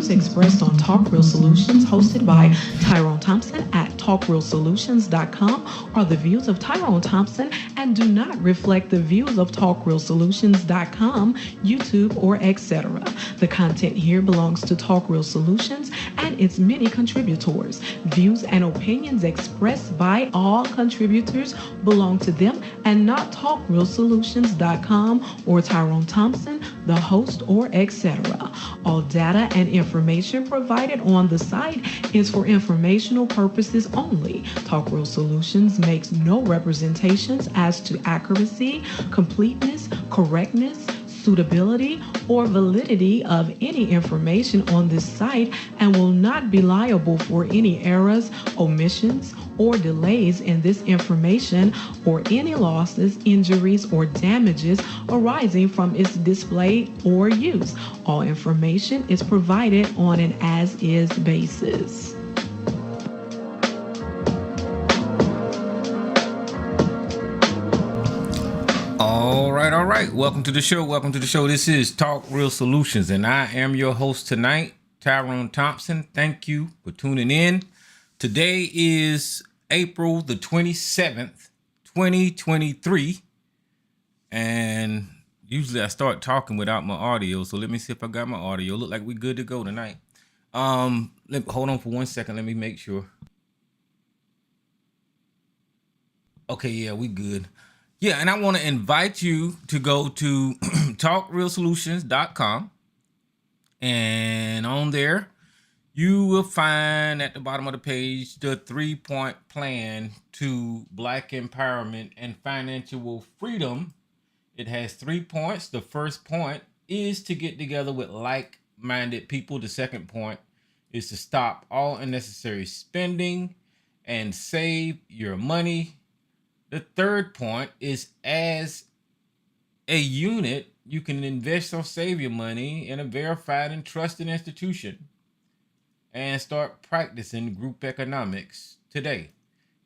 views expressed on Talk Real Solutions, hosted by Tyrone Thompson at talkrealsolutions.com, are the views of Tyrone Thompson and do not reflect the views of talkrealsolutions.com, YouTube, or etc. The content here belongs to Talk Real Solutions and its many contributors. Views and opinions expressed by all contributors belong to them and not talkrealsolutions.com or Tyrone Thompson, the host, or etc. All data and information provided on the site is for informational purposes only. Talk Real Solutions makes no representations as to accuracy, completeness, correctness, suitability, or validity of any information on this site and will not be liable for any errors, omissions, or delays in this information or any losses, injuries, or damages arising from its display or use. All information is provided on an as-is basis. All right. Welcome to the show. This is Talk Real Solutions, and I am your host tonight, Tyrone Thompson. Thank you for tuning in. Today is April the 27th, 2023, and usually I start talking without my audio, so let me see if I got my audio. Look like we're good to go tonight. Hold on for 1 second. Let me make sure. Okay, yeah, we good. Yeah, and I want to invite you to go to talkrealsolutions.com, and on there, you will find at the bottom of the page the 3-point plan to Black empowerment and financial freedom. It has 3 points. The first point is to get together with like-minded people. The second point is to stop all unnecessary spending and save your money. The third point is, as a unit, you can invest or save your money in a verified and trusted institution and start practicing group economics today.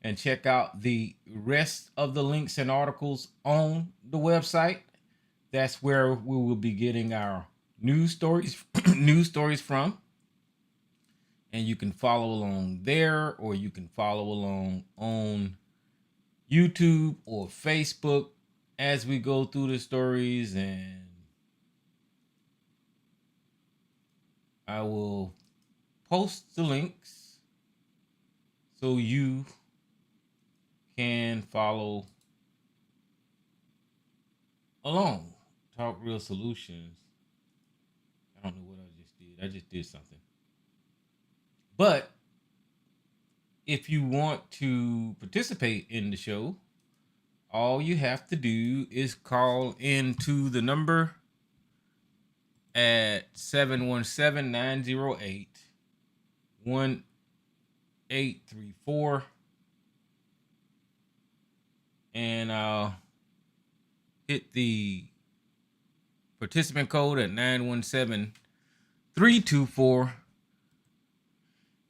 And check out the rest of the links and articles on the website. That's where we will be getting our news stories from. And you can follow along there, or you can follow along on YouTube or Facebook as we go through the stories, and I will post the links so you can follow along. Talk Real Solutions. I don't know what I just did. I just did something. But if you want to participate in the show, all you have to do is call into the number at 717-908-1834, and I'll hit the participant code at 917-324.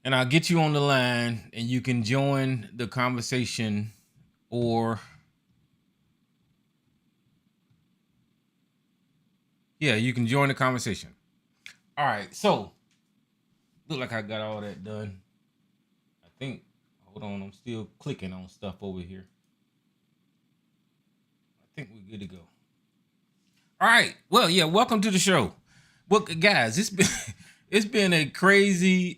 And I'll get you on the line, and you can join the conversation, or you can join the conversation. All right, so look like I got all that done. I think, hold on, I'm still clicking on stuff over here. I think we're good to go. All right, well, yeah, welcome to the show. Well, guys, it's been a crazy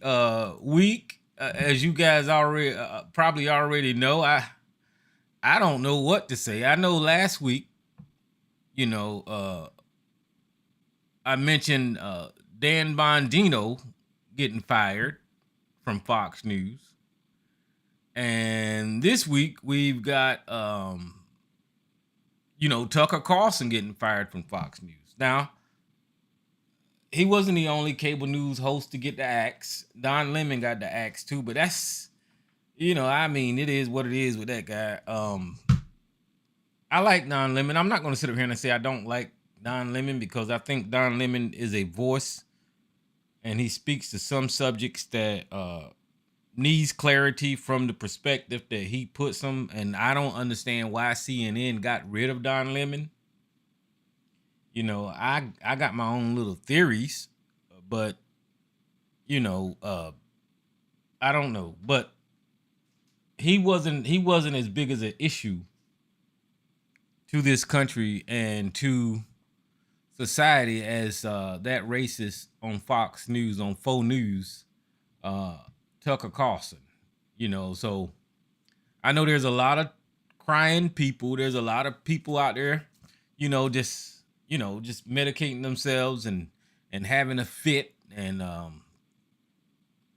week, as you guys already probably already know. I don't know what to say. I know last week, I mentioned Dan Bongino getting fired from Fox News, and this week we've got Tucker Carlson getting fired from Fox News. Now, he wasn't the only cable news host to get the axe. Don Lemon got the axe too, but that's, it is what it is with that guy. I like Don Lemon. I'm not going to sit up here and say I don't like Don Lemon, because I think Don Lemon is a voice, and he speaks to some subjects that needs clarity from the perspective that he puts them. And I don't understand why CNN got rid of Don Lemon. I got my own little theories, but you know, I don't know, but he wasn't as big as an issue to this country and to society as that racist on Fox News, on Faux News, uh, Tucker Carlson. So I know there's a lot of crying people. There's a lot of people out there, just medicating themselves and having a fit, and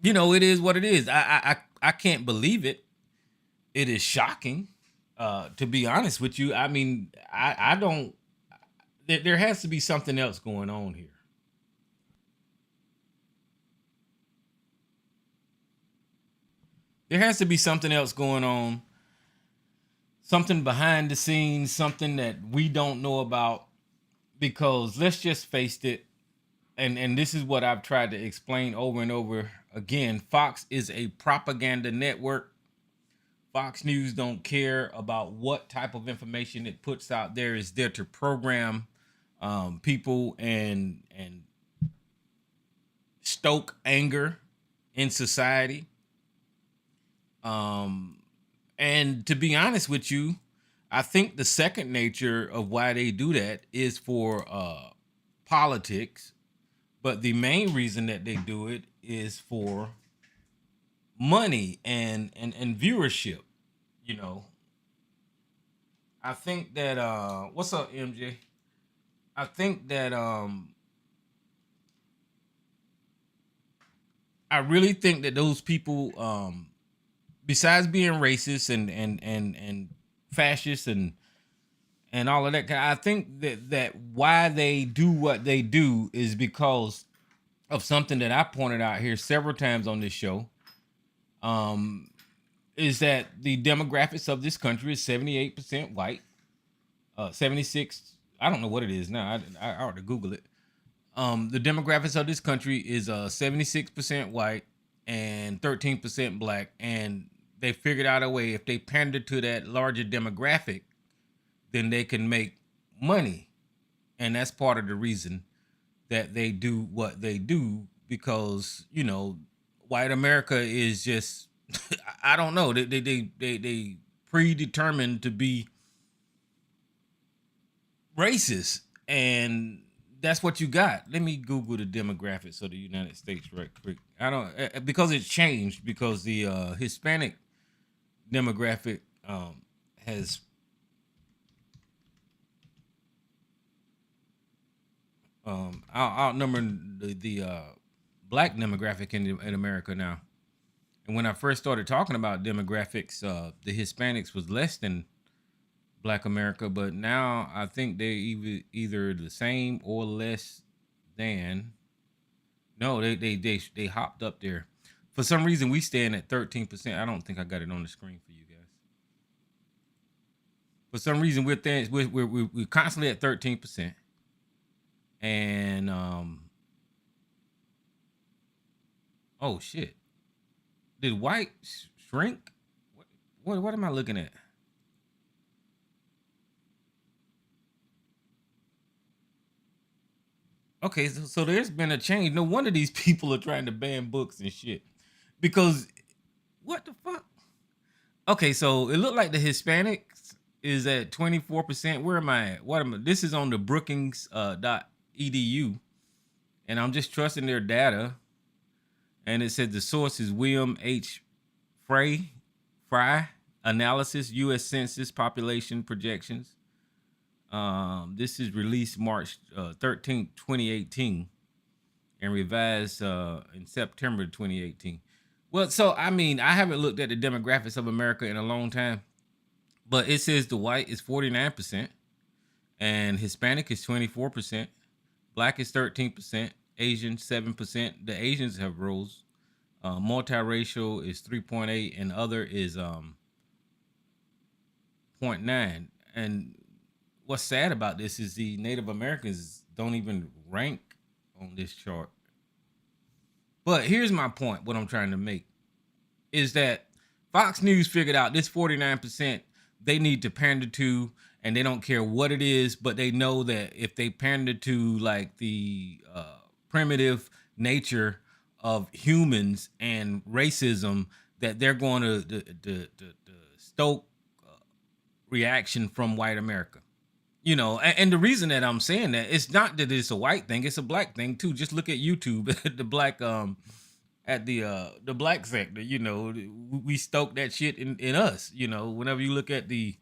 it is what it is. I can't believe it. It is shocking, to be honest with you. I mean, I don't. There has to be something else going on here. There has to be something else going on, something behind the scenes, something that we don't know about. Because let's just face it, and this is what I've tried to explain over and over again. Fox is a propaganda network. Fox News don't care about what type of information it puts out there. It's there to program people and stoke anger in society. And to be honest with you, I think the second nature of why they do that is for politics, but the main reason that they do it is for money and viewership. You know, I think that what's up, MJ? I think that I really think that those people, besides being racist and fascist and all of that, I think that why they do what they do is because of something that I pointed out here several times on this show. Is that the demographics of this country is 78% white, 76. I don't know what it is now. I ought to Google it. The demographics of this country is 76% white and 13% black, and they figured out a way, if they pander to that larger demographic, then they can make money, and that's part of the reason that they do what they do, because white America is just I don't know, they predetermined to be racist, and that's what you got. Let me Google the demographics of the United States right quick. I don't because it's changed, because the Hispanic demographic has outnumbered the black demographic in America now. And when I first started talking about demographics, the Hispanics was less than Black America, but now I think they either the same or less than. No, they hopped up there. For some reason, we stand at 13%. I don't think I got it on the screen for you guys. For some reason, we're constantly at 13%, and oh shit. Did white shrink? What am I looking at? Okay, so there's been a change. No wonder these people are trying to ban books and shit. Because what the fuck? Okay, so it looked like the Hispanics is at 24%. Where am I at? What am I? This is on the Brookings .edu, and I'm just trusting their data. And it said the source is William H. Fry Analysis, U.S. Census Population Projections. This is released March 13th, 2018, and revised in September 2018. Well, so, I mean, I haven't looked at the demographics of America in a long time, but it says the white is 49%, and Hispanic is 24%, Black is 13%, Asian 7%. The Asians have rose. Multiracial is 3.8, and other is 0.9. And what's sad about this is the Native Americans don't even rank on this chart. But here's my point. What I'm trying to make is that Fox News figured out this 49% they need to pander to, and they don't care what it is, but they know that if they pander to like the primitive nature of humans and racism that they're going to stoke reaction from white America. You know, and the reason that I'm saying that, it's not that it's a white thing, it's a black thing too. Just look at YouTube, the black at the black sector, you know, we stoke that shit in us, you know, whenever you look at the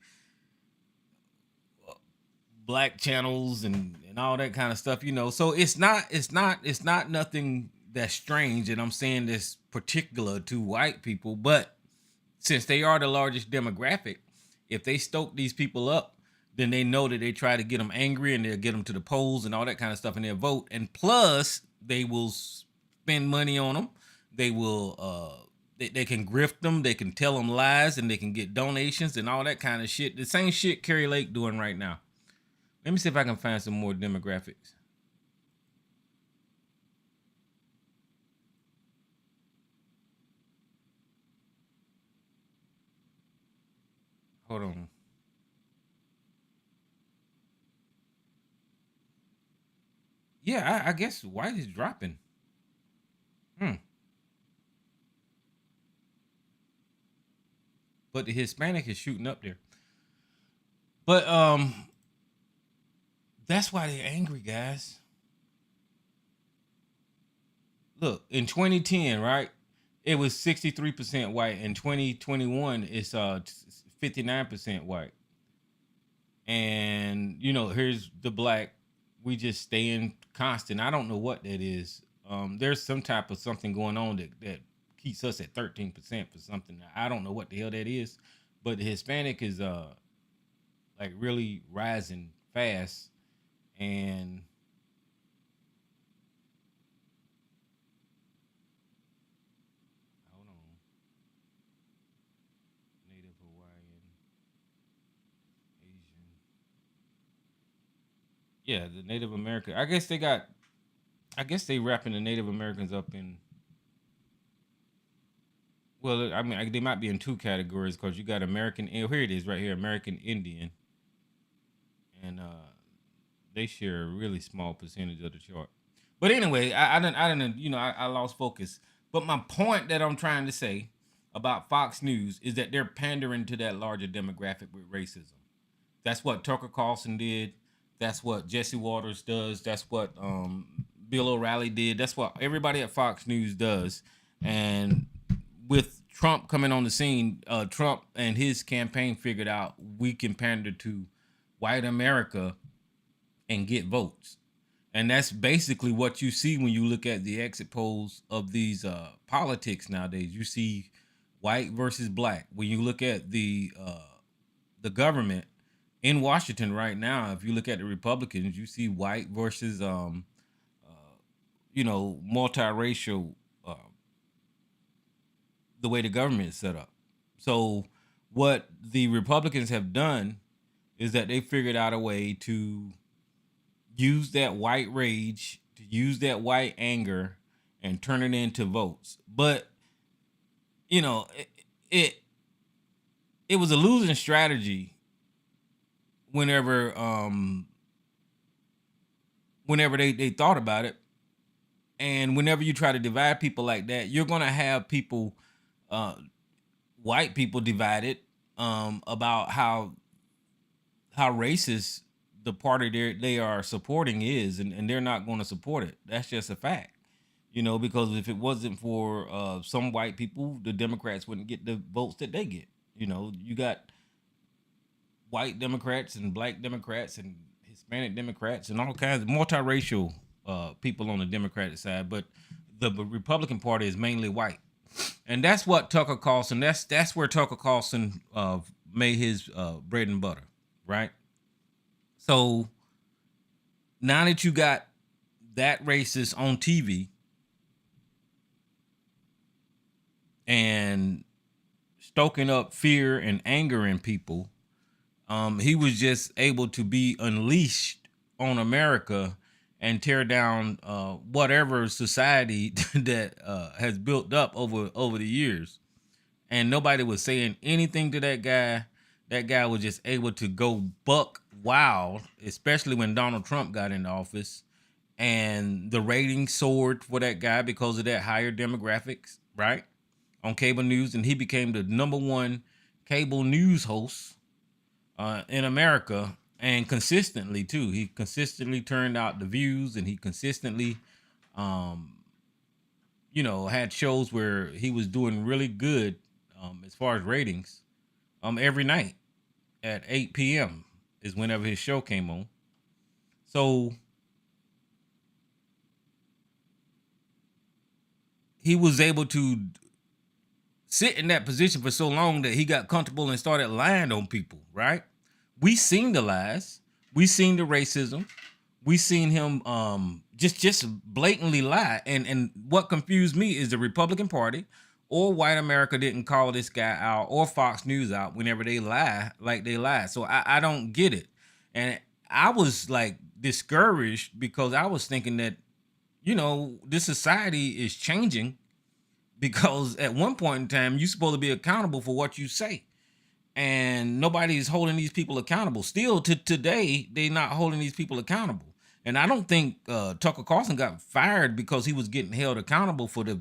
black channels and all that kind of stuff, you know. So it's not nothing that's strange, and I'm saying this particular to white people, but since they are the largest demographic, if they stoke these people up, then they know that they try to get them angry and they'll get them to the polls and all that kind of stuff, and they'll vote. And plus, they will spend money on them. They will, they can grift them. They can tell them lies, and they can get donations and all that kind of shit. The same shit Kerry Lake doing right now. Let me see if I can find some more demographics. Hold on. Yeah, I guess white is dropping. But the Hispanic is shooting up there. But that's why they're angry, guys. Look, in 2010, right? It was 63% white. In 2021, it's 59% white. And you know, here's the black. We just stay in constant. I don't know what that is. There's some type of something going on that keeps us at 13% for something. I don't know what the hell that is, but the Hispanic is like really rising fast. And hold on, Native Hawaiian, Asian. Yeah, the Native American. I guess they wrapping the Native Americans up in. Well, I mean, they might be in two categories because you got American. Here it is, right here, American Indian, and they share a really small percentage of the chart. But anyway, I didn't, you know, I lost focus. But my point that I'm trying to say about Fox News is that they're pandering to that larger demographic with racism. That's what Tucker Carlson did. That's what Jesse Waters does. That's what Bill O'Reilly did. That's what everybody at Fox News does. And with Trump coming on the scene, Trump and his campaign figured out we can pander to white America and get votes. And that's basically what you see when you look at the exit polls of these politics nowadays. You see white versus black. When you look at the government in Washington right now, if you look at the Republicans, you see white versus you know, multiracial, the way the government is set up. So what the Republicans have done is that they figured out a way to use that white rage, to use that white anger, and turn it into votes. But you know, it was a losing strategy whenever whenever they thought about it. And whenever you try to divide people like that, you're gonna have people, white people, divided about how racist the party they are supporting is, and they're not going to support it. That's just a fact, you know, because if it wasn't for some white people, the Democrats wouldn't get the votes that they get. You know, you got white Democrats and black Democrats and Hispanic Democrats and all kinds of multiracial people on the Democratic side, but the Republican Party is mainly white, and that's what Tucker Carlson. That's where Tucker Carlson made his bread and butter, right? So now that you got that racist on TV and stoking up fear and anger in people, he was just able to be unleashed on America and tear down whatever society that has built up over the years. And nobody was saying anything to that guy. That guy was just able to go buck wild, especially when Donald Trump got into office, and the ratings soared for that guy because of that higher demographics, right? On cable news, and he became the number one cable news host in America, and consistently too. He consistently turned out the views, and he consistently, um, had shows where he was doing really good as far as ratings. Every night at 8 p.m. is whenever his show came on. So he was able to sit in that position for so long that he got comfortable and started lying on people, right? We seen the lies, we seen the racism, we seen him just blatantly lie. And what confused me is the Republican Party or white America didn't call this guy out or Fox News out whenever they lie like they lie. So I don't get it. And I was like discouraged because I was thinking that, this society is changing, because at one point in time you're supposed to be accountable for what you say, and nobody's holding these people accountable. Still to today, they're not holding these people accountable. And I don't think Tucker Carlson got fired because he was getting held accountable for the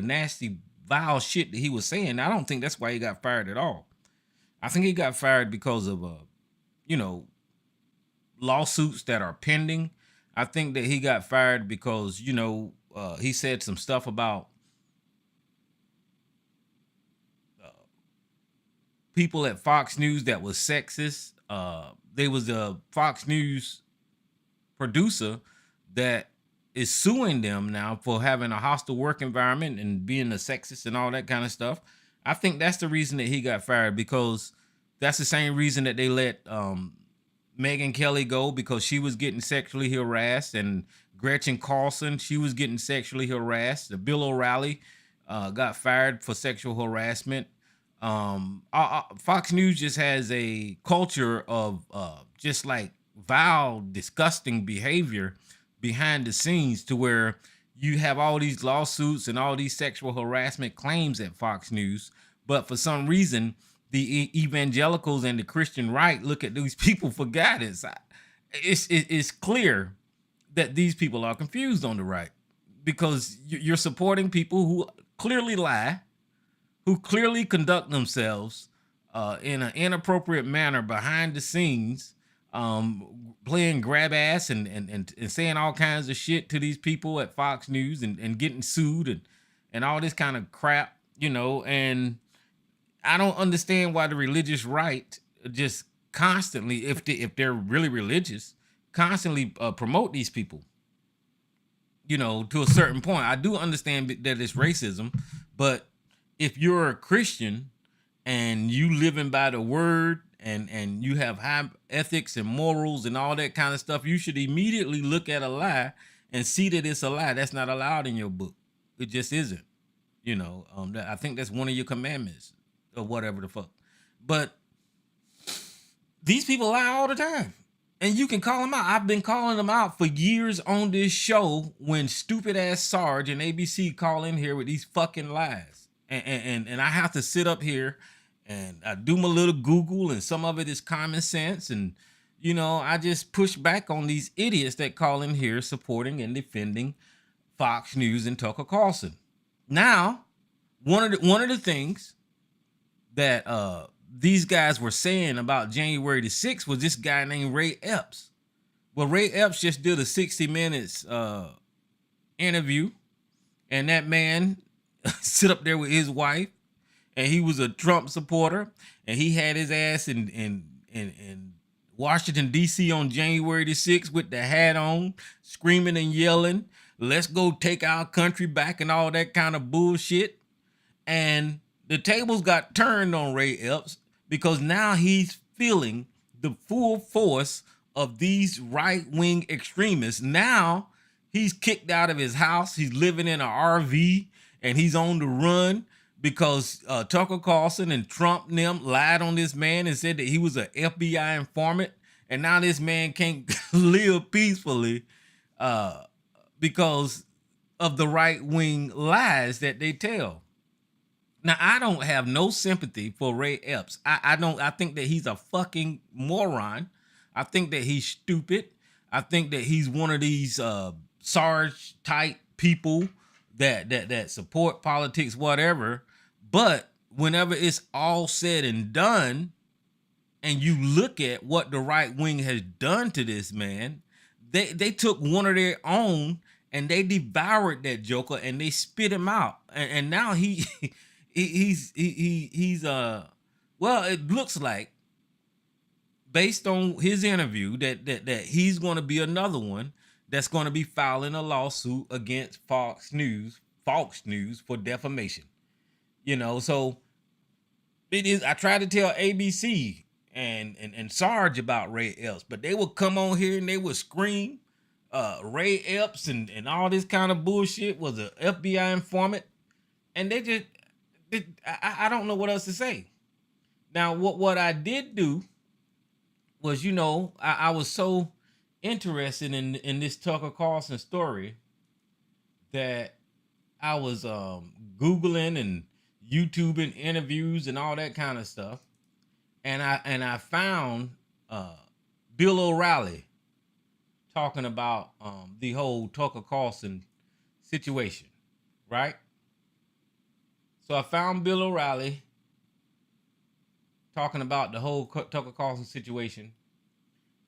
nasty, vile shit that he was saying. I don't think that's why he got fired at all. I think he got fired because of lawsuits that are pending. I think that he got fired because he said some stuff about people at Fox News that was sexist. There was a Fox News producer that is suing them now for having a hostile work environment and being a sexist and all that kind of stuff. I think that's the reason that he got fired, because that's the same reason that they let Megyn Kelly go, because she was getting sexually harassed, and Gretchen Carlson, she was getting sexually harassed. The Bill O'Reilly got fired for sexual harassment. Fox News just has a culture of just like vile, disgusting behavior behind the scenes, to where you have all these lawsuits and all these sexual harassment claims at Fox News, but for some reason the evangelicals and the Christian right look at these people for guidance. It's clear that these people are confused on the right, because you're supporting people who clearly lie, who clearly conduct themselves in an inappropriate manner behind the scenes, playing grab ass and saying all kinds of shit to these people at Fox News, and getting sued and all this kind of crap, and I don't understand why the religious right just constantly, if they're really religious, constantly promote these people, to a certain point. I do understand that it's racism, but if you're a Christian and you living by the word, and you have high ethics and morals and all that kind of stuff, you should immediately look at a lie and see that it's a lie. That's not allowed in your book. It just isn't. I think that's one of your commandments or whatever the fuck. But these people lie all the time, and you can call them out. I've been calling them out for years on this show when stupid ass Sarge and ABC call in here with these fucking lies. And I have to sit up here and I do my little Google, and some of it is common sense. And, I just push back on these idiots that call in here supporting and defending Fox News and Tucker Carlson. Now, one of the things that these guys were saying about January the 6th was this guy named Ray Epps. Well, Ray Epps just did a 60 Minutes interview, and that man sit up there with his wife, and he was a Trump supporter, and he had his ass in Washington, D.C. on January the 6th with the hat on, screaming and yelling, "Let's go take our country back," and all that kind of bullshit. And the tables got turned on Ray Epps, because now he's feeling the full force of these right-wing extremists. Now he's kicked out of his house. He's living in an RV, and he's on the run because Tucker Carlson and Trump and them lied on this man and said that he was an FBI informant. And now this man can't live peacefully because of the right-wing lies that they tell. Now, I don't have no sympathy for Ray Epps. I think that he's a fucking moron. I think that he's stupid. I think that he's one of these Sarge type people that support politics, whatever. But whenever it's all said and done, and you look at what the right wing has done to this man, they took one of their own and they devoured that joker and they spit him out. And now he's well, it looks like, based on his interview, that he's going to be another one that's going to be filing a lawsuit against Fox News for defamation. You know, so it is. I tried to tell ABC and Sarge about Ray Epps, but they would come on here and they would scream Ray Epps and all this kind of bullshit was an FBI informant, and they just I don't know what else to say. Now, what I did do was, you know, I was so interested in this Tucker Carlson story that I was Googling and YouTubing interviews and all that kind of stuff. And I found Bill O'Reilly talking about the whole Tucker Carlson situation, right? So I found Bill O'Reilly talking about the whole Tucker Carlson situation.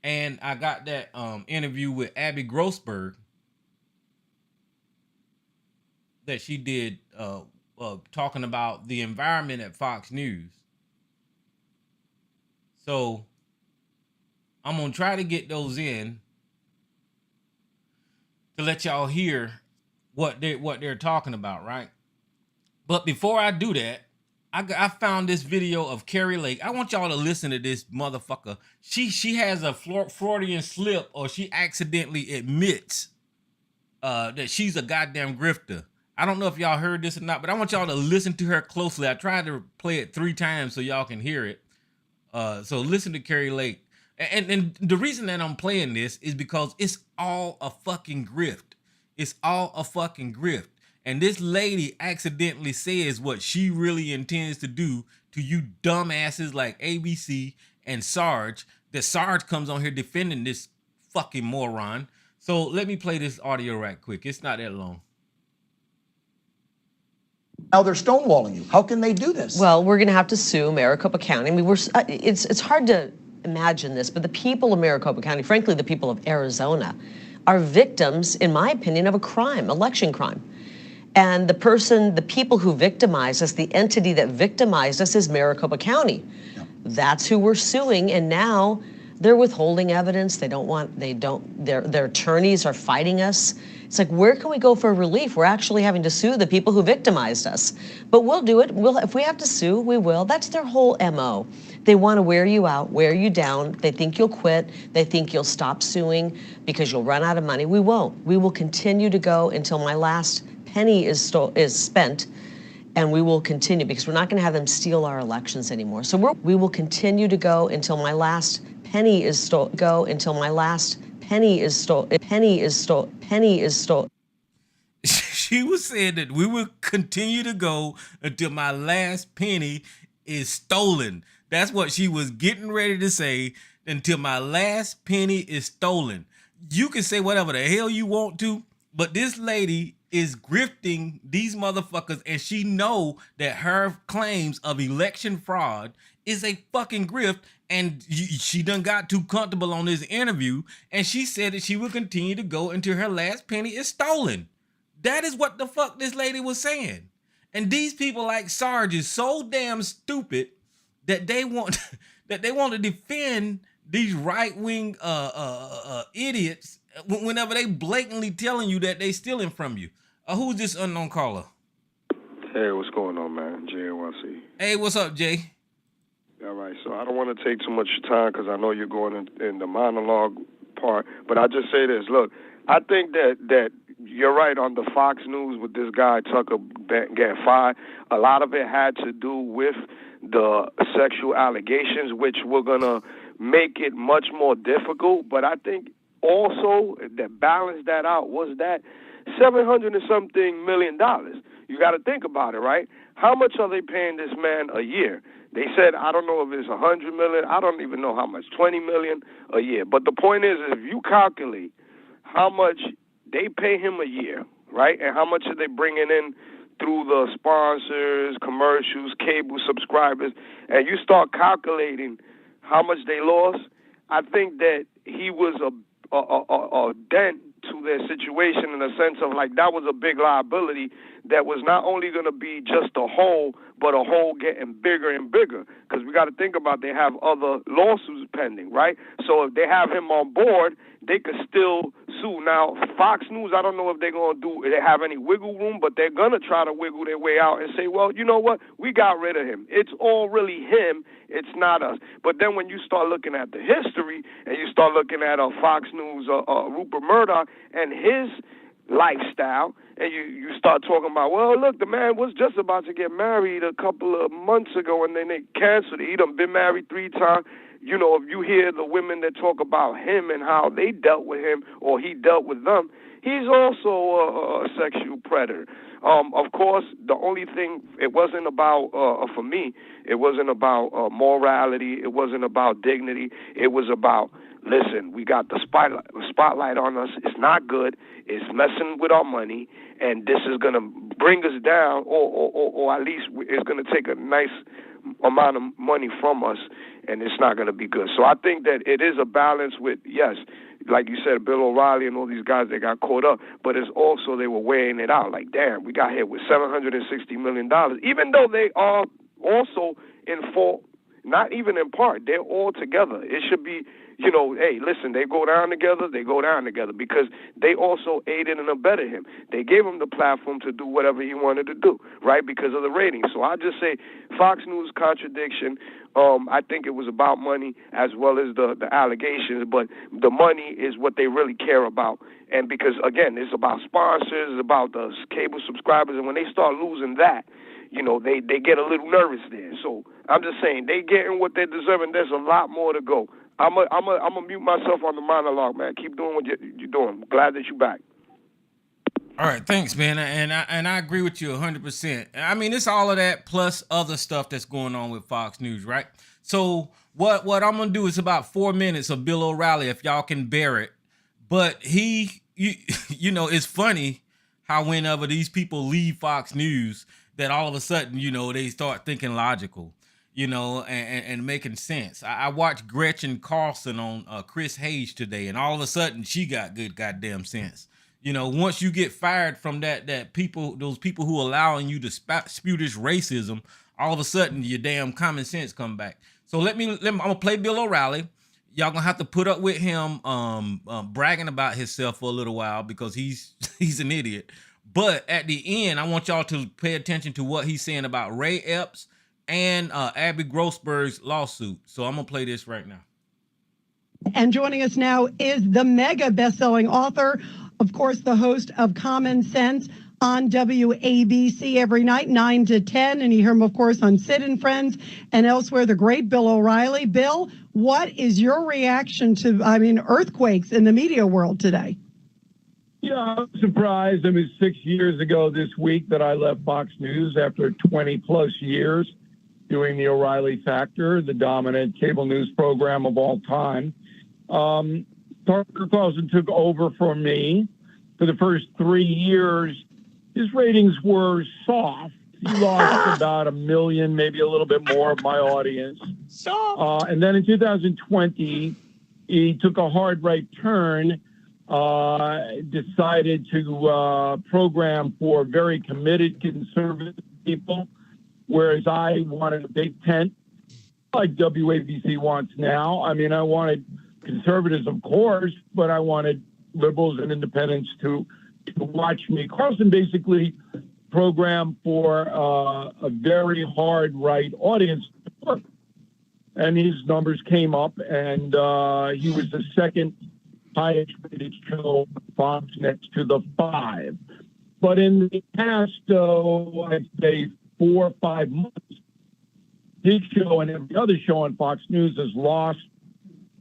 And I got that interview with Abby Grossberg that she did talking about the environment at Fox News. So I'm going to try to get those in to let y'all hear what they're talking about, right? But before I do that, I found this video of Carrie Lake. I want y'all to listen to this motherfucker. She has a Freudian slip, or she accidentally admits that she's a goddamn grifter. I don't know if y'all heard this or not, but I want y'all to listen to her closely. I tried to play it 3 times so y'all can hear it. So listen to Carrie Lake. And the reason that I'm playing this is because it's all a fucking grift. It's all a fucking grift. And this lady accidentally says what she really intends to do to you dumbasses like ABC and Sarge. That Sarge comes on here defending this fucking moron. So let me play this audio right quick. It's not that long. Now they're stonewalling you. How can they do this? Well, we're going to have to sue Maricopa County. I mean, it's hard to imagine this, but the people of Maricopa County, frankly, the people of Arizona, are victims, in my opinion, of a crime, election crime. And the people who victimize us, the entity that victimized us is Maricopa County. Yeah. That's who we're suing, and now they're withholding evidence. Their attorneys are fighting us. It's like, where can we go for relief? We're actually having to sue the people who victimized us. But we'll do it. If we have to sue, we will. That's their whole MO. They want to wear you out, wear you down. They think you'll quit. They think you'll stop suing because you'll run out of money. We won't. We will continue to go until my last penny is spent, and we will continue because we're not going to have them steal our elections anymore. So we will continue to go until my last penny is stolen. She was saying that we will continue to go until my last penny is stolen. That's what she was getting ready to say, until my last penny is stolen. You can say whatever the hell you want to, but this lady is grifting these motherfuckers, and she know that her claims of election fraud is a fucking grift, and she done got too comfortable on this interview, and she said that she will continue to go until her last penny is stolen. That is what the fuck this lady was saying. And these people like Sarge is so damn stupid that they want to defend these right-wing idiots whenever they blatantly telling you that they stealing from you. Who's this unknown caller? Hey, what's going on, man? JNYC. Hey, what's up, Jay? All right, so I don't want to take too much time because I know you're going in the monologue part, but I'll just say this. Look, I think that you're right on the Fox News with this guy Tucker getting fired. A lot of it had to do with the sexual allegations, which were going to make it much more difficult. But I think also that balanced that out was that $700 and something million. You got to think about it, right? How much are they paying this man a year? They said, I don't know if it's $100 million. I don't even know how much, $20 million a year. But the point is, if you calculate how much they pay him a year, right? And how much are they bringing in through the sponsors, commercials, cable subscribers? And you start calculating how much they lost. I think that he was a dent to their situation in the sense of like that was a big liability that was not only going to be just a hole, but a hole getting bigger and bigger. Because we got to think about they have other lawsuits pending, right? So if they have him on board, they could still sue. Now, Fox News, I don't know if they're going to they have any wiggle room, but they're going to try to wiggle their way out and say, well, you know what? We got rid of him. It's all really him. It's not us. But then when you start looking at the history and you start looking at Fox News, Rupert Murdoch and his lifestyle, and you start talking about, well, look, the man was just about to get married a couple of months ago, and then they canceled it. He done been married 3 times. You know, if you hear the women that talk about him and how they dealt with him or he dealt with them, he's also a sexual predator. Of course, the only thing, it wasn't about, for me, it wasn't about morality. It wasn't about dignity. It was about, listen, we got the spotlight on us. It's not good. It's messing with our money, and this is going to bring us down, or at least it's going to take a nice amount of money from us, and it's not going to be good. So I think that it is a balance with, yes, like you said, Bill O'Reilly and all these guys that got caught up, but it's also they were weighing it out. Like, damn, we got hit with $760 million, even though they are also in fault, not even in part. They're all together. It should be, you know, hey, listen, they go down together because they also aided and abetted him. They gave him the platform to do whatever he wanted to do, right, because of the ratings. So I just say Fox News contradiction. I think it was about money as well as the allegations, but the money is what they really care about. And because, again, it's about sponsors, it's about the cable subscribers, and when they start losing that, you know, they get a little nervous there. So I'm just saying they getting what they're deserving. There's a lot more to go. I'm a mute myself on the monologue, man. Keep doing what you're doing. Glad that you're back. All right, thanks, man. And I agree with you 100%. I mean, it's all of that plus other stuff that's going on with Fox News, right? So what I'm gonna do is about 4 minutes of Bill O'Reilly, if y'all can bear it. But you know, it's funny how whenever these people leave Fox News, that all of a sudden, you know, they start thinking logical, you know, and making sense. I watched Gretchen Carlson on Chris Hayes today, and all of a sudden she got good goddamn sense. You know, once you get fired from those people who allowing you to spew this racism, all of a sudden your damn common sense come back. So I'm gonna play Bill O'Reilly. Y'all gonna have to put up with him bragging about himself for a little while because he's an idiot. But at the end, I want y'all to pay attention to what he's saying about Ray Epps and Abby Grossberg's lawsuit. So I'm gonna play this right now. And joining us now is the mega best-selling author, of course, the host of Common Sense on WABC every night, 9 to 10. And you hear him, of course, on Sid and Friends and elsewhere, the great Bill O'Reilly. Bill, what is your reaction to, earthquakes in the media world today? Yeah, I'm surprised. 6 years ago this week that I left Fox News after 20-plus years doing the O'Reilly Factor, the dominant cable news program of all time. Tucker Carlson took over for me. For the first 3 years, his ratings were soft. He lost about 1 million, maybe a little bit more of my audience. And then in 2020, he took a hard right turn, decided to program for very committed conservative people, whereas I wanted a big tent like WABC wants now. I wanted conservatives, of course, but I wanted liberals and independents to watch me. Carlson basically programmed for a very hard right audience, and his numbers came up, and he was the second highest rated show on Fox, next to the 5. But in the past, I'd say 4 or 5 months, his show and every other show on Fox News has lost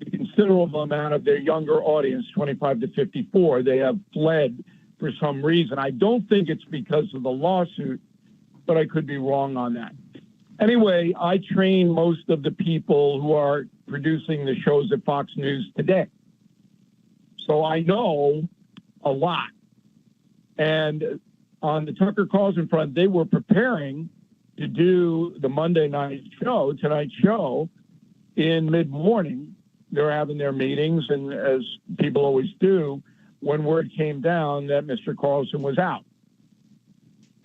a considerable amount of their younger audience, 25 to 54. They have fled for some reason. I don't think it's because of the lawsuit, but I could be wrong on that. Anyway, I train most of the people who are producing the shows at Fox News today. So I know a lot And on the Tucker Carlson front, they were preparing to do the Monday night show, Tonight Show, in mid-morning. They were having their meetings, and as people always do, when word came down that Mr. Carlson was out.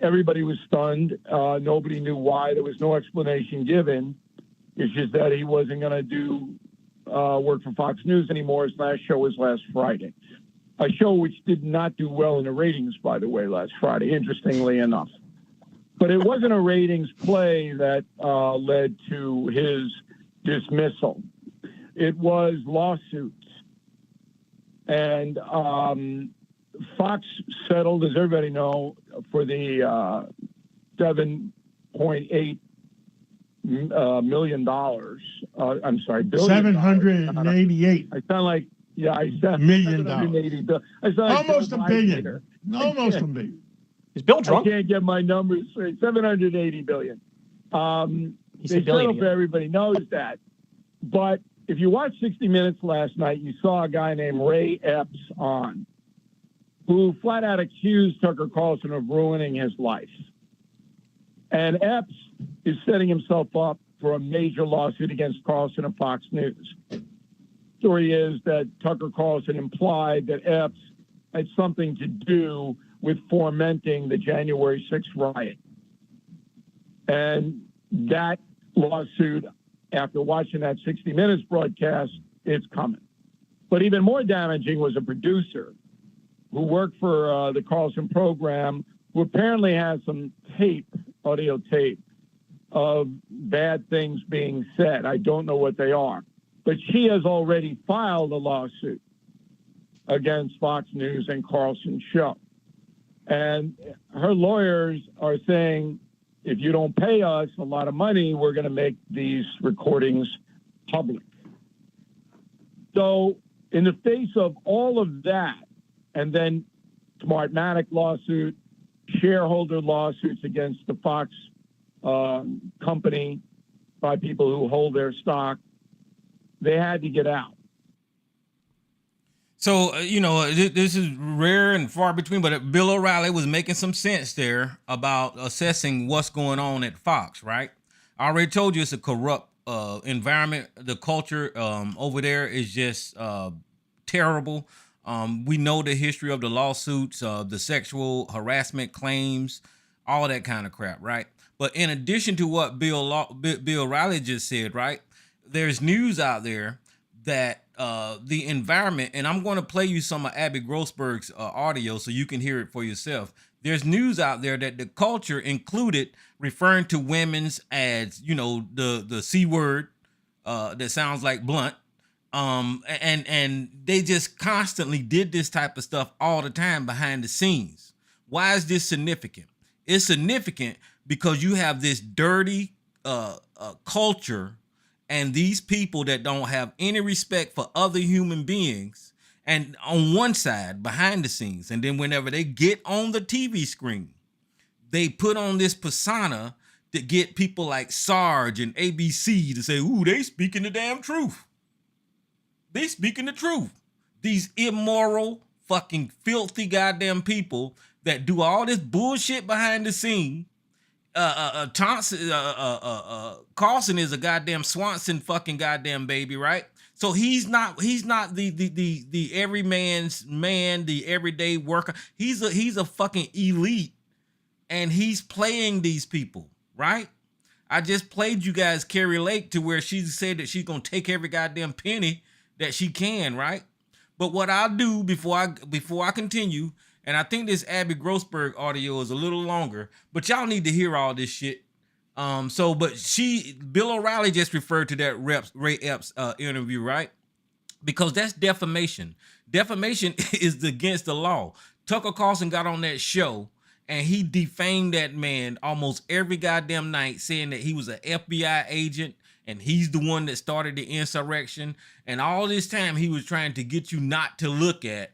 Everybody was stunned. Nobody knew why. There was no explanation given. It's just that he wasn't going to do work for Fox News anymore. His last show was last Friday. A show which did not do well in the ratings, by the way, last Friday, interestingly enough. But it wasn't a ratings play that led to his dismissal. It was lawsuits. And Fox settled, as everybody know, for the $7.8 million. I'm sorry, billion. $788. I sound like, yeah, I said $1 million. Almost a billion. Almost a billion. Is Bill drunk? I can't get my numbers straight. 780 billion. He's they a billion. settled, everybody knows that. But if you watched 60 Minutes last night, you saw a guy named Ray Epps on, who flat out accused Tucker Carlson of ruining his life. And Epps is setting himself up for a major lawsuit against Carlson and Fox News. Story is that Tucker Carlson implied that Epps had something to do with fomenting the January 6th riot. And that lawsuit, after watching that 60 Minutes broadcast, it's coming. But even more damaging was a producer who worked for the Carlson program, who apparently has some tape, audio tape, of bad things being said. I don't know what they are. But she has already filed a lawsuit against Fox News and Carlson's show. And her lawyers are saying, if you don't pay us a lot of money, we're going to make these recordings public. So in the face of all of that, and then Smartmatic lawsuit, shareholder lawsuits against the Fox company by people who hold their stock, they had to get out. So, this is rare and far between, but Bill O'Reilly was making some sense there about assessing what's going on at Fox, right? I already told you it's a corrupt environment. The culture over there is just terrible. We know the history of the lawsuits, the sexual harassment claims, all that kind of crap, right? But in addition to what Bill O'Reilly just said, right, there's news out there that the environment, and I'm going to play you some of Abby Grossberg's audio so you can hear it for yourself. There's news out there that the culture included referring to women's as, the C word that sounds like blunt. And they just constantly did this type of stuff all the time behind the scenes. Why is this significant? It's significant because you have this dirty culture and these people that don't have any respect for other human beings, and on one side, behind the scenes, and then whenever they get on the TV screen, they put on this persona to get people like Sarge and ABC to say, ooh, they speaking the damn truth. They speaking the truth. These immoral, fucking filthy goddamn people that do all this bullshit behind the scene. Carlson is a goddamn Swanson fucking goddamn baby, right? So he's not the every man's man, the everyday worker. He's a fucking elite, and he's playing these people, right? I just played you guys Carrie Lake to where she said that she's gonna take every goddamn penny that she can, right? But what I'll do before I continue, and I think this Abby Grossberg audio is a little longer, but y'all need to hear all this shit. Bill O'Reilly just referred to that Ray Epps interview, right? Because that's defamation. Defamation is against the law. Tucker Carlson got on that show and he defamed that man almost every goddamn night, saying that he was an FBI agent and he's the one that started the insurrection. And all this time he was trying to get you not to look at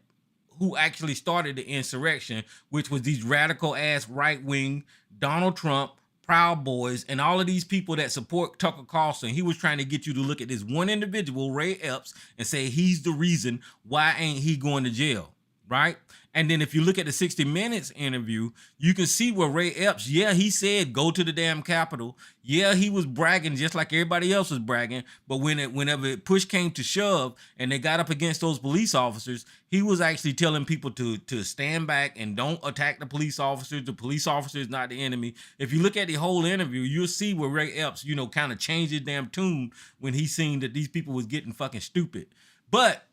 who actually started the insurrection, which was these radical ass right-wing Donald Trump, Proud Boys, and all of these people that support Tucker Carlson. He was trying to get you to look at this one individual, Ray Epps, and say he's the reason why ain't he going to jail. right? And then if you look at the 60 Minutes interview, you can see where Ray Epps, yeah, he said go to the damn Capitol. Yeah, he was bragging just like everybody else was bragging. But whenever push came to shove and they got up against those police officers, he was actually telling people to stand back and don't attack the police officers. The police officer is not the enemy. If you look at the whole interview, you'll see where Ray Epps, kind of changed his damn tune when he seen that these people was getting fucking stupid. But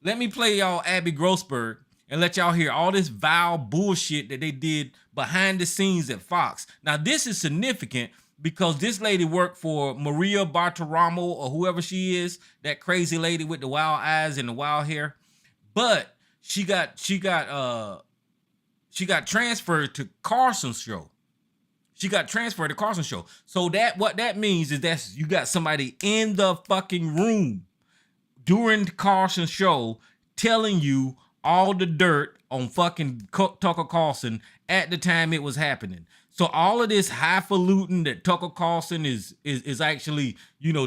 let me play y'all Abby Grossberg and let y'all hear all this vile bullshit that they did behind the scenes at Fox. Now, this is significant because this lady worked for Maria Bartiromo or whoever she is, that crazy lady with the wild eyes and the wild hair. But she got transferred to Carlson's show. She got transferred to Carlson's show. So what that means is that you got somebody in the fucking room during Carlson's show telling you all the dirt on fucking Tucker Carlson at the time it was happening. So all of this highfalutin that Tucker Carlson is actually,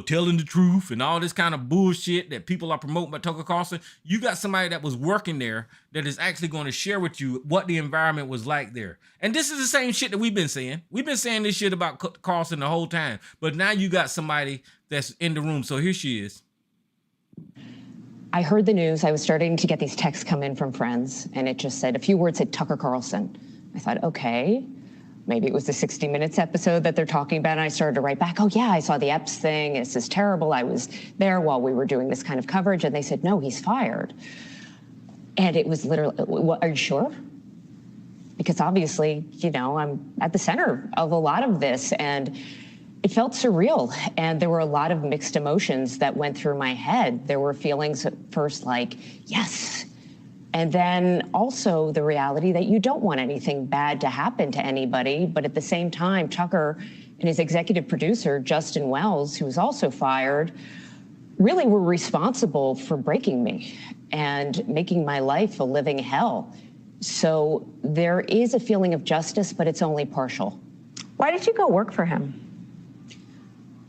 telling the truth and all this kind of bullshit that people are promoting by Tucker Carlson, you got somebody that was working there that is actually going to share with you what the environment was like there. And this is the same shit that we've been saying. We've been saying this shit about Carlson the whole time. But now you got somebody that's in the room. So here she is. I heard the news. I was starting to get these texts come in from friends, and it just said a few words at Tucker Carlson. I thought, okay, maybe it was the 60 Minutes episode that they're talking about. And I started to write back, oh yeah, I saw the Epps thing. This is terrible. I was there while we were doing this kind of coverage. And they said, no, he's fired. And it was literally, are you sure? Because obviously, I'm at the center of a lot of this, and it felt surreal, and there were a lot of mixed emotions that went through my head. There were feelings at first like, yes, and then also the reality that you don't want anything bad to happen to anybody, but at the same time, Tucker and his executive producer, Justin Wells, who was also fired, really were responsible for breaking me and making my life a living hell. So there is a feeling of justice, but it's only partial. Why did you go work for him?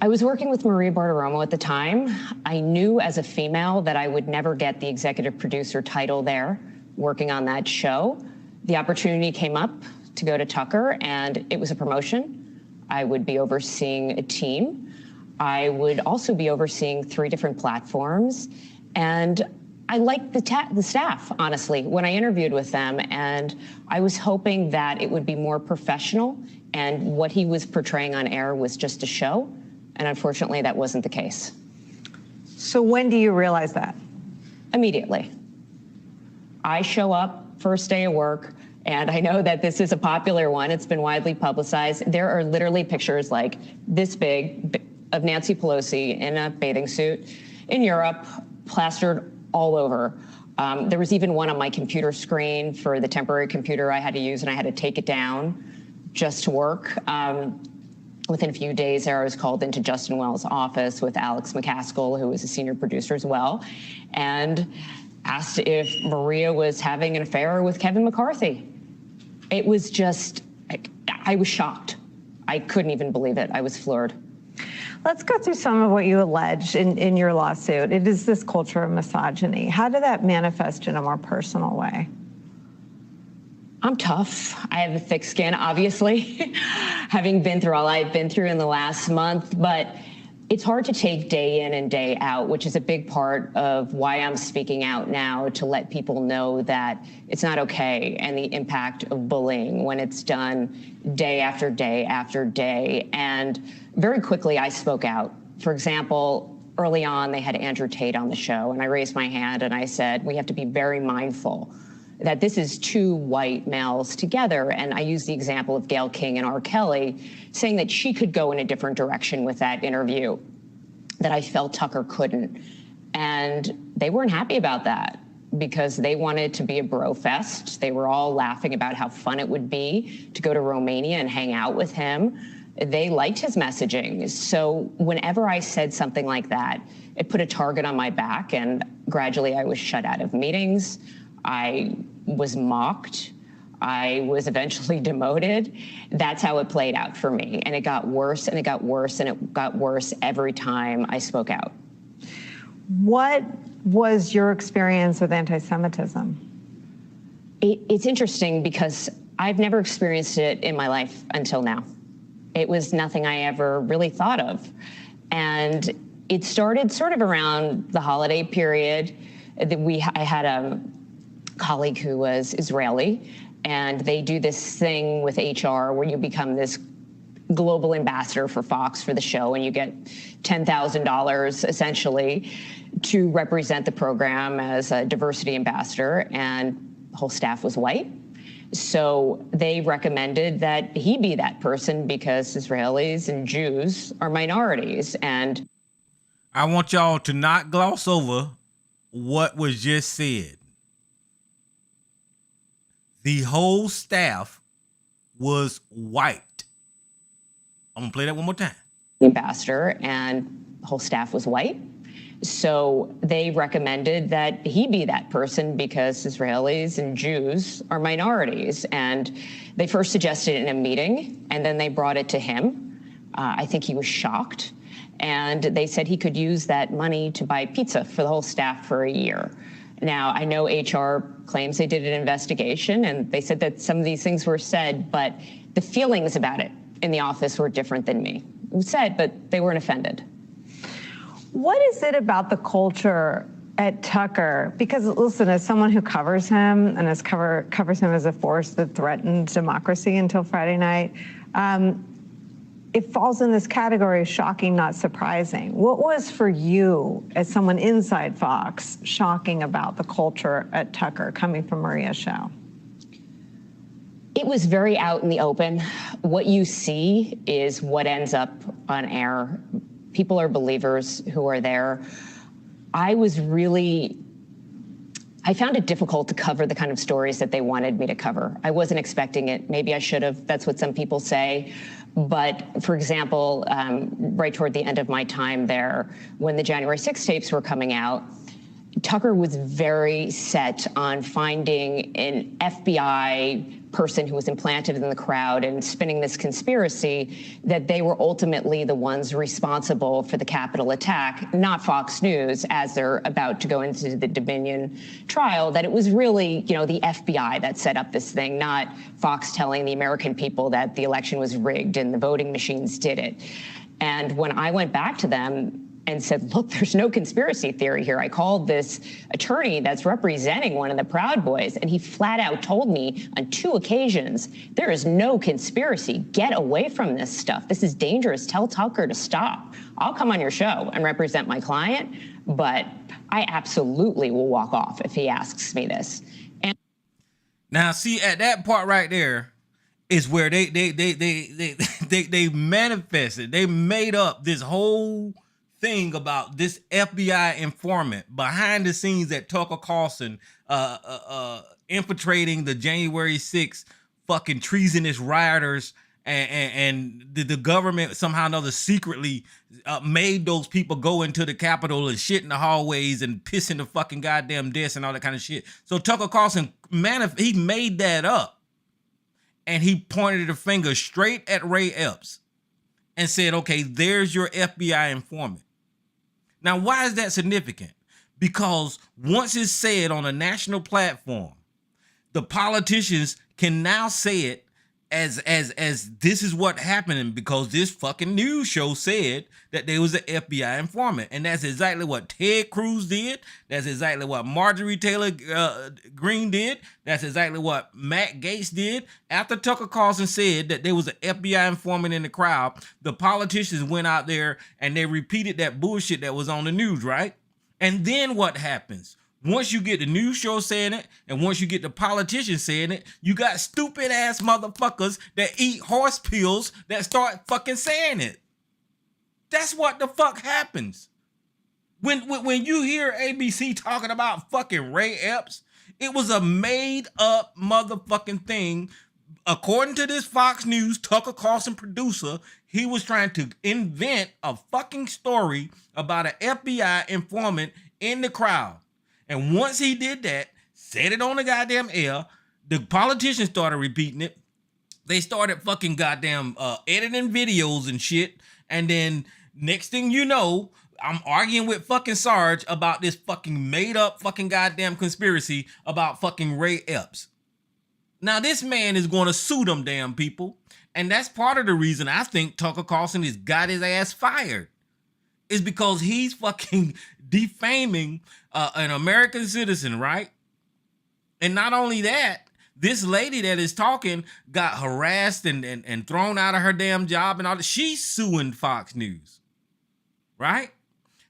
I was working with Maria Bartiromo at the time. I knew as a female that I would never get the executive producer title there, working on that show. The opportunity came up to go to Tucker, and it was a promotion. I would be overseeing a team. I would also be overseeing 3 different platforms. And I liked the staff, honestly, when I interviewed with them. And I was hoping that it would be more professional, and what he was portraying on air was just a show. And unfortunately, that wasn't the case. So when do you realize that? Immediately. I show up first day of work, and I know that this is a popular one. It's been widely publicized. There are literally pictures like this big of Nancy Pelosi in a bathing suit in Europe, plastered all over. There was even one on my computer screen for the temporary computer I had to use, and I had to take it down just to work. Within a few days there, I was called into Justin Wells' office with Alex McCaskill, who was a senior producer as well, and asked if Maria was having an affair with Kevin McCarthy. It was just, I was shocked. I couldn't even believe it. I was floored. Let's go through some of what you allege in your lawsuit. It is this culture of misogyny. How did that manifest in a more personal way? I'm tough. I have a thick skin, obviously, having been through all I've been through in the last month, but it's hard to take day in and day out, which is a big part of why I'm speaking out now, to let people know that it's not okay, and the impact of bullying when it's done day after day after day. And very quickly, I spoke out. For example, early on, they had Andrew Tate on the show, and I raised my hand and I said, we have to be very mindful that this is 2 white males together. And I used the example of Gayle King and R. Kelly, saying that she could go in a different direction with that interview, that I felt Tucker couldn't. And they weren't happy about that, because they wanted to be a bro fest. They were all laughing about how fun it would be to go to Romania and hang out with him. They liked his messaging. So whenever I said something like that, it put a target on my back, and gradually I was shut out of meetings. I was mocked. I was eventually demoted. That's how it played out for me. And it got worse, and it got worse, and it got worse every time I spoke out. What was your experience with anti-Semitism? It's interesting because I've never experienced it in my life until now. It was nothing I ever really thought of. And it started sort of around the holiday period. I had a colleague who was Israeli, and they do this thing with HR where you become this global ambassador for Fox for the show, and you get $10,000 essentially to represent the program as a diversity ambassador, and the whole staff was white. So they recommended that he be that person because Israelis and Jews are minorities. And I want y'all to not gloss over what was just said. The whole staff was white. I'm gonna play that one more time. Ambassador, and the whole staff was white. So they recommended that he be that person because Israelis and Jews are minorities. And they first suggested it in a meeting, and then they brought it to him. I think he was shocked. And they said he could use that money to buy pizza for the whole staff for a year. Now, I know HR claims they did an investigation, and they said that some of these things were said, but the feelings about it in the office were different than me. It was said, but they weren't offended. What is it about the culture at Tucker? Because listen, as someone who covers him and covers him as a force that threatened democracy until Friday night, it falls in this category of shocking, not surprising. What was for you, as someone inside Fox, shocking about the culture at Tucker coming from Maria's show? It was very out in the open. What you see is what ends up on air. People are believers who are there. I found it difficult to cover the kind of stories that they wanted me to cover. I wasn't expecting it. Maybe I should have. That's what some people say. But for example, right toward the end of my time there, when the January 6 tapes were coming out, Tucker was very set on finding an FBI person who was implanted in the crowd and spinning this conspiracy that they were ultimately the ones responsible for the Capitol attack, not Fox News, as they're about to go into the Dominion trial, that it was really, the FBI that set up this thing, not Fox telling the American people that the election was rigged and the voting machines did it. And when I went back to them and said, look, there's no conspiracy theory here. I called this attorney that's representing one of the Proud Boys, and he flat out told me on 2 occasions, there is no conspiracy. Get away from this stuff. This is dangerous. Tell Tucker to stop. I'll come on your show and represent my client, but I absolutely will walk off if he asks me this. And now, see, at that part right there is where they manifested. They made up this whole thing about this FBI informant behind the scenes at Tucker Carlson infiltrating the January 6th fucking treasonous rioters, and the government somehow or another secretly made those people go into the Capitol and shit in the hallways and piss in the fucking goddamn desk and all that kind of shit. So Tucker Carlson, he made that up, and he pointed the finger straight at Ray Epps and said, okay, there's your FBI informant. Now, why is that significant? Because once it's said on a national platform, the politicians can now say it as this is what happened, because this fucking news show said that there was an FBI informant. And that's exactly what Ted Cruz did. That's exactly what Marjorie Taylor Greene did. That's exactly what Matt Gaetz did. After Tucker Carlson said that there was an FBI informant in the crowd, the politicians went out there and they repeated that bullshit that was on the news, right? And then what happens? Once you get the news show saying it, and once you get the politicians saying it, you got stupid ass motherfuckers that eat horse pills that start fucking saying it. That's what the fuck happens. When you hear ABC talking about fucking Ray Epps, it was a made up motherfucking thing. According to this Fox News Tucker Carlson producer, he was trying to invent a fucking story about an FBI informant in the crowd. And once he did that, said it on the goddamn air, the politicians started repeating it. They started fucking goddamn editing videos and shit. And then next thing you know, I'm arguing with fucking Sarge about this fucking made up fucking goddamn conspiracy about fucking Ray Epps. Now this man is going to sue them damn people. And that's part of the reason I think Tucker Carlson has got his ass fired. Is because he's fucking defaming an American citizen, right? And not only that, this lady that is talking got harassed and thrown out of her damn job and all that. She's suing Fox News, right?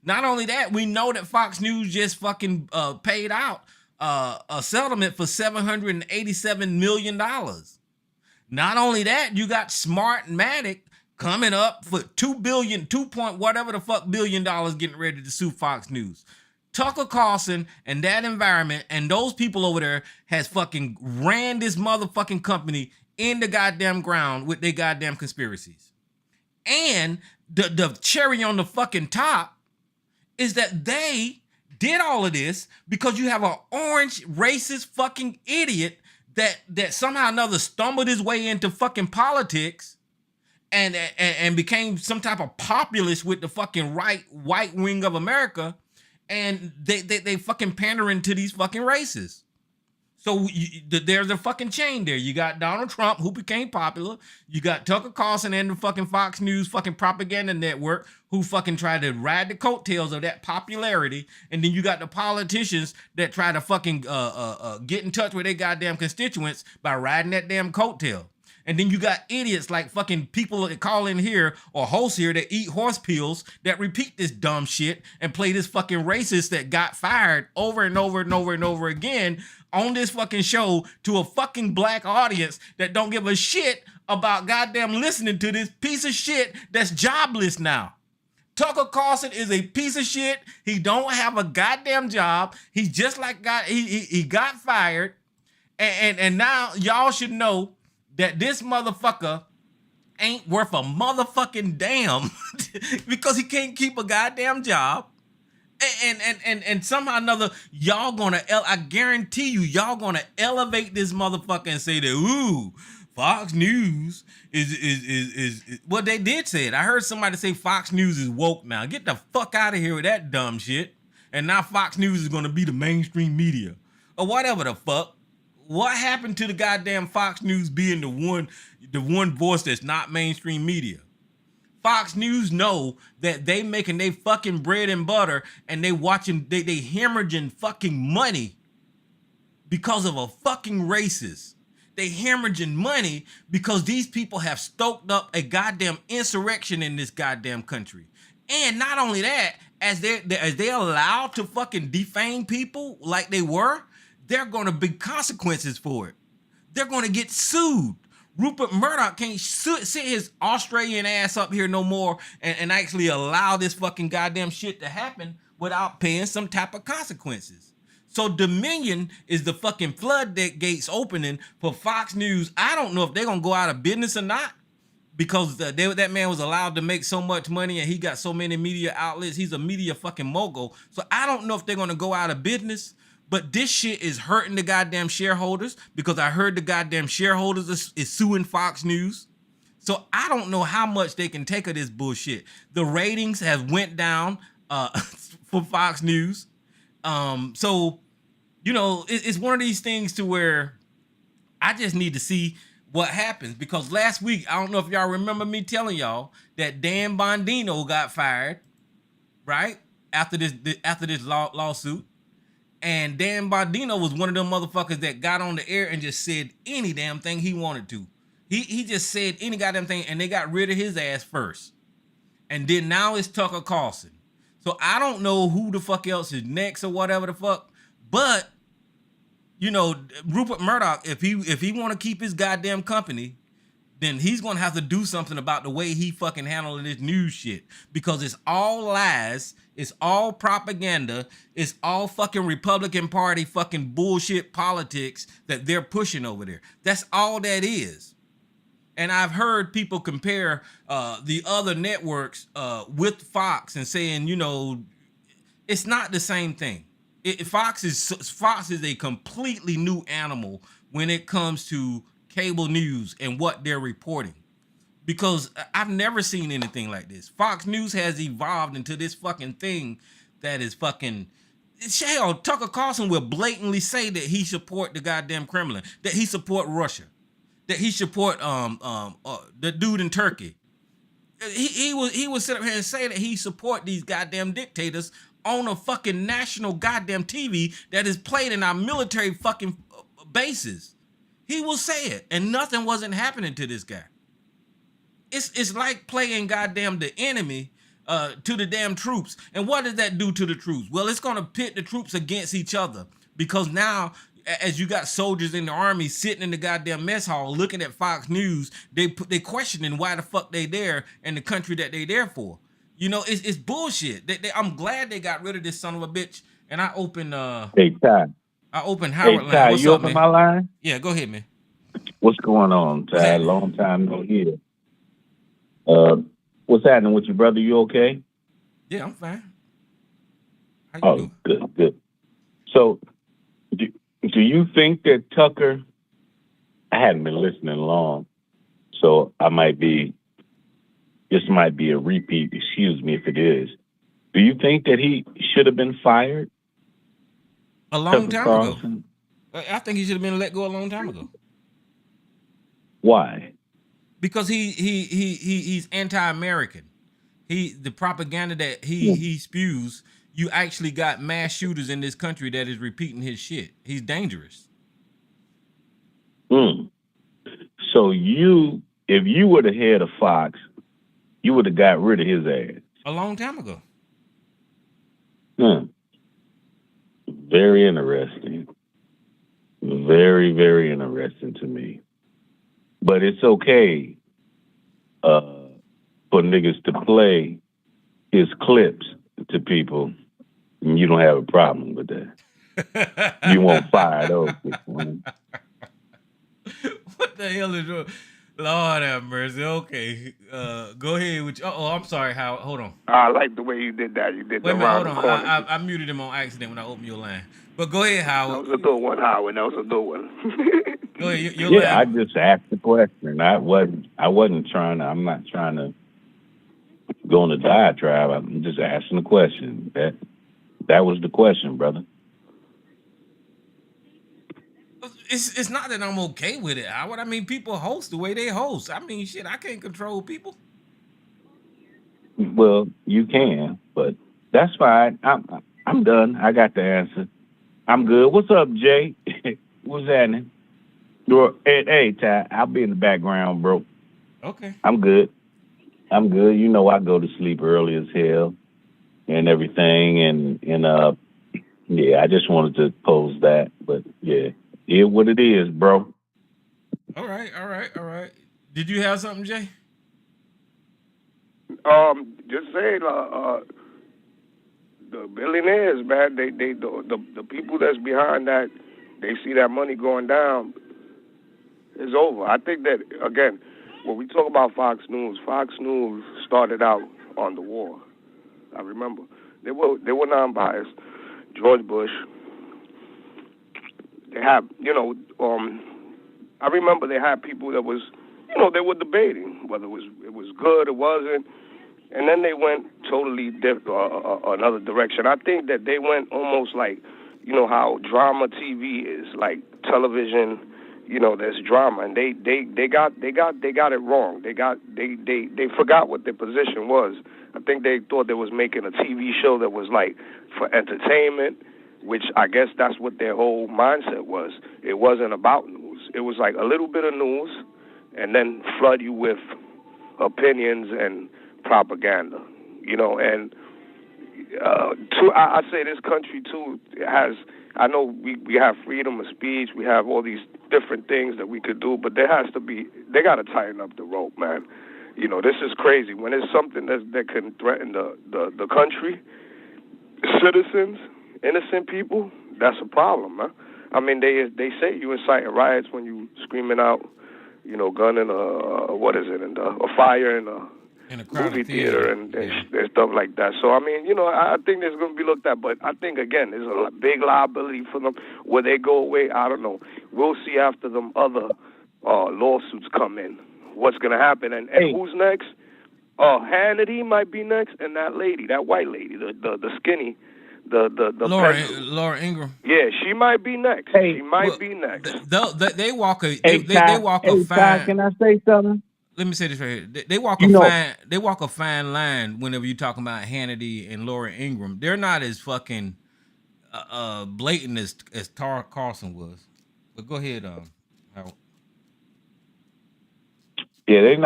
Not only that, we know that Fox News just fucking paid out a settlement for $787 million. Not only that, you got Smartmatic coming up for $2 point whatever the fuck billion dollars getting ready to sue Fox News. Tucker Carlson and that environment and those people over there has fucking ran this motherfucking company in the goddamn ground with their goddamn conspiracies. And the cherry on the fucking top is that they did all of this because you have an orange racist fucking idiot that somehow or another stumbled his way into fucking politics and became some type of populist with the fucking right wing of America. And they fucking pandering to these fucking races. So there's a fucking chain there. You got Donald Trump, who became popular. You got Tucker Carlson and the fucking Fox News fucking propaganda network, who fucking tried to ride the coattails of that popularity. And then you got the politicians that try to fucking get in touch with their goddamn constituents by riding that damn coattail. And then you got idiots like fucking people that call in here or hosts here that eat horse pills that repeat this dumb shit and play this fucking racist that got fired over and over and over and over again on this fucking show to a fucking black audience that don't give a shit about goddamn listening to this piece of shit that's jobless now. Tucker Carlson is a piece of shit. He don't have a goddamn job. He's just like he got fired. And now y'all should know that this motherfucker ain't worth a motherfucking damn because he can't keep a goddamn job. And somehow or another, y'all gonna, I guarantee you, y'all gonna elevate this motherfucker and say that, ooh, Fox News is well, they did say it. I heard somebody say Fox News is woke now. Get the fuck out of here with that dumb shit. And now Fox News is gonna be the mainstream media or whatever the fuck. What happened to the goddamn Fox News being the one voice that's not mainstream media? Fox News know that they making they fucking bread and butter and they hemorrhaging fucking money because of a fucking racist. They hemorrhaging money because these people have stoked up a goddamn insurrection in this goddamn country. And not only that, as they allowed to fucking defame people like they were, there are going to be consequences for it. They're going to get sued. Rupert Murdoch can't sit his Australian ass up here no more and actually allow this fucking goddamn shit to happen without paying some type of consequences. So Dominion is the fucking floodgates opening for Fox News. I don't know if they're going to go out of business or not because that man was allowed to make so much money and he got so many media outlets. He's a media fucking mogul. So I don't know if they're going to go out of business. But this shit is hurting the goddamn shareholders because I heard the goddamn shareholders is suing Fox News. So I don't know how much they can take of this bullshit. The ratings have went down for Fox News. So, you know, it's one of these things to where I just need to see what happens. Because last week, I don't know if y'all remember me telling y'all that Dan Bondino got fired, right? After this lawsuit. And Dan Bondino was one of them motherfuckers that got on the air and just said any damn thing he wanted to. He just said any goddamn thing and they got rid of his ass first. And then now it's Tucker Carlson. So I don't know who the fuck else is next or whatever the fuck. But, you know, Rupert Murdoch, if he want to keep his goddamn company, then he's going to have to do something about the way he fucking handling this news shit. Because it's all lies. It's all propaganda. It's all fucking Republican Party fucking bullshit politics that they're pushing over there. That's all that is. And I've heard people compare the other networks with Fox and saying, you know, it's not the same thing. Fox is a completely new animal when it comes to cable news and what they're reporting, because I've never seen anything like this. Fox News has evolved into this fucking thing that is fucking, Hell, Tucker Carlson will blatantly say that he support the goddamn Kremlin, that he support Russia, that he support the dude in Turkey. He would sit up here and say that he support these goddamn dictators on a fucking national goddamn TV that is played in our military fucking bases. He will say it, and nothing wasn't happening to this guy. It's like playing goddamn the enemy to the damn troops. And what does that do to the troops? Well, it's gonna pit the troops against each other, because now, as you got soldiers in the army sitting in the goddamn mess hall looking at Fox News, they questioning why the fuck they there and the country that they there for. You know, it's bullshit. I'm glad they got rid of this son of a bitch. And I opened Hey, Ty. I opened Howard Hey, Ty, line. What's you up, open man? my line? Yeah, go ahead, man. What's going on, Ty? Long time no hear. What's happening with you, brother? You okay? Yeah, I'm fine. How you doing? Good. So, do you think that Tucker? I hadn't been listening long, so this might be a repeat. Excuse me if it is. Do you think that he should have been fired? A long Tucker time Carlson? ago. I think he should have been let go a long time ago. Why? Because he's anti-American. The propaganda that he spews, you actually got mass shooters in this country that is repeating his shit. He's dangerous. So if you were the head of Fox, you would have got rid of his ass a long time ago. Very interesting. Very, very interesting to me. But it's okay for niggas to play his clips to people, and you don't have a problem with that. You won't fire those people. What the hell is wrong? Lord have mercy. Okay, go ahead with you. I'm sorry, Howard. Hold on. I like the way you did that. You did Wait a the minute, round hold the on. corner. I muted him on accident when I opened your line. But go ahead, Howard. That was a good one, Howard. That was a good one. Go ahead. Your Yeah, I line. just asked the question. I'm not trying to go on a diatribe. I'm just asking the question. That was the question, brother. It's not that I'm okay with it, Howard. I mean, people host the way they host. I mean, shit, I can't control people. Well, you can, but that's fine. I'm done. I got the answer. I'm good. What's up, Jay? What's happening? Hey, Ty, I'll be in the background, bro. Okay. I'm good. You know, I go to sleep early as hell and everything, and yeah, I just wanted to pose that, but yeah, what it is, bro. All right. Did you have something, Jay? Just saying, the billionaires, man, the people that's behind that, they see that money going down. It's over. I think that, again, when we talk about Fox News started out on the war. I remember they were non-biased. George Bush. They had, I remember they had people that was, they were debating whether it was good or wasn't, and then they went totally another direction. I think that they went almost like, how drama TV is, like television. There's drama, and they got it wrong. They forgot what their position was. I think they thought they was making a TV show that was like for entertainment, which I guess that's what their whole mindset was. It wasn't about news. It was like a little bit of news, and then flood you with opinions and propaganda. And I say this country too has. I know we have freedom of speech. We have all these different things that we could do, but they got to tighten up the rope, man. This is crazy. When it's something that can threaten the country, citizens, innocent people, that's a problem, man. I mean, they say you inciting riots when you screaming out, gun in a fire in a movie theater and stuff like that. So, I mean, I think there's going to be looked at, but I think, again, there's a big liability for them. Will they go away? I don't know. We'll see after them other lawsuits come in what's going to happen. And who's next? Hannity might be next, and that lady, that white lady, the skinny Laura Ingraham. Yeah, she might be next. Hey, she might be next. They walk a Hey, they walk a fine. Can I say something? Let me say this right here. They walk You know, they walk a fine line whenever you're talking about Hannity and Laura Ingraham. They're not as fucking blatant as Carlson was. But go ahead, Howard. yeah, they're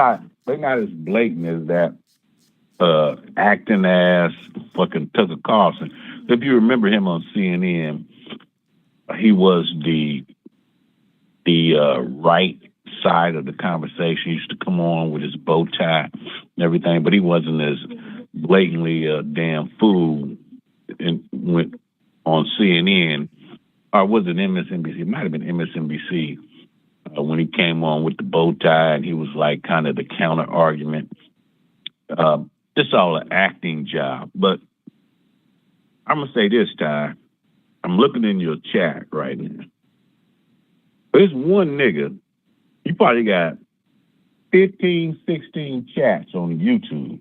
not as blatant as that acting ass fucking Tucker Carlson. If you remember him on CNN, he was the right side of the conversation. He used to come on with his bow tie and everything, but he wasn't as blatantly a damn fool went on CNN, or was it MSNBC? It might have been MSNBC when he came on with the bow tie, and he was like kind of the counter argument. It's all an acting job, but I'm gonna say this, Ty. I'm looking in your chat right now. There's one nigga. You probably got 15, 16 chats on YouTube.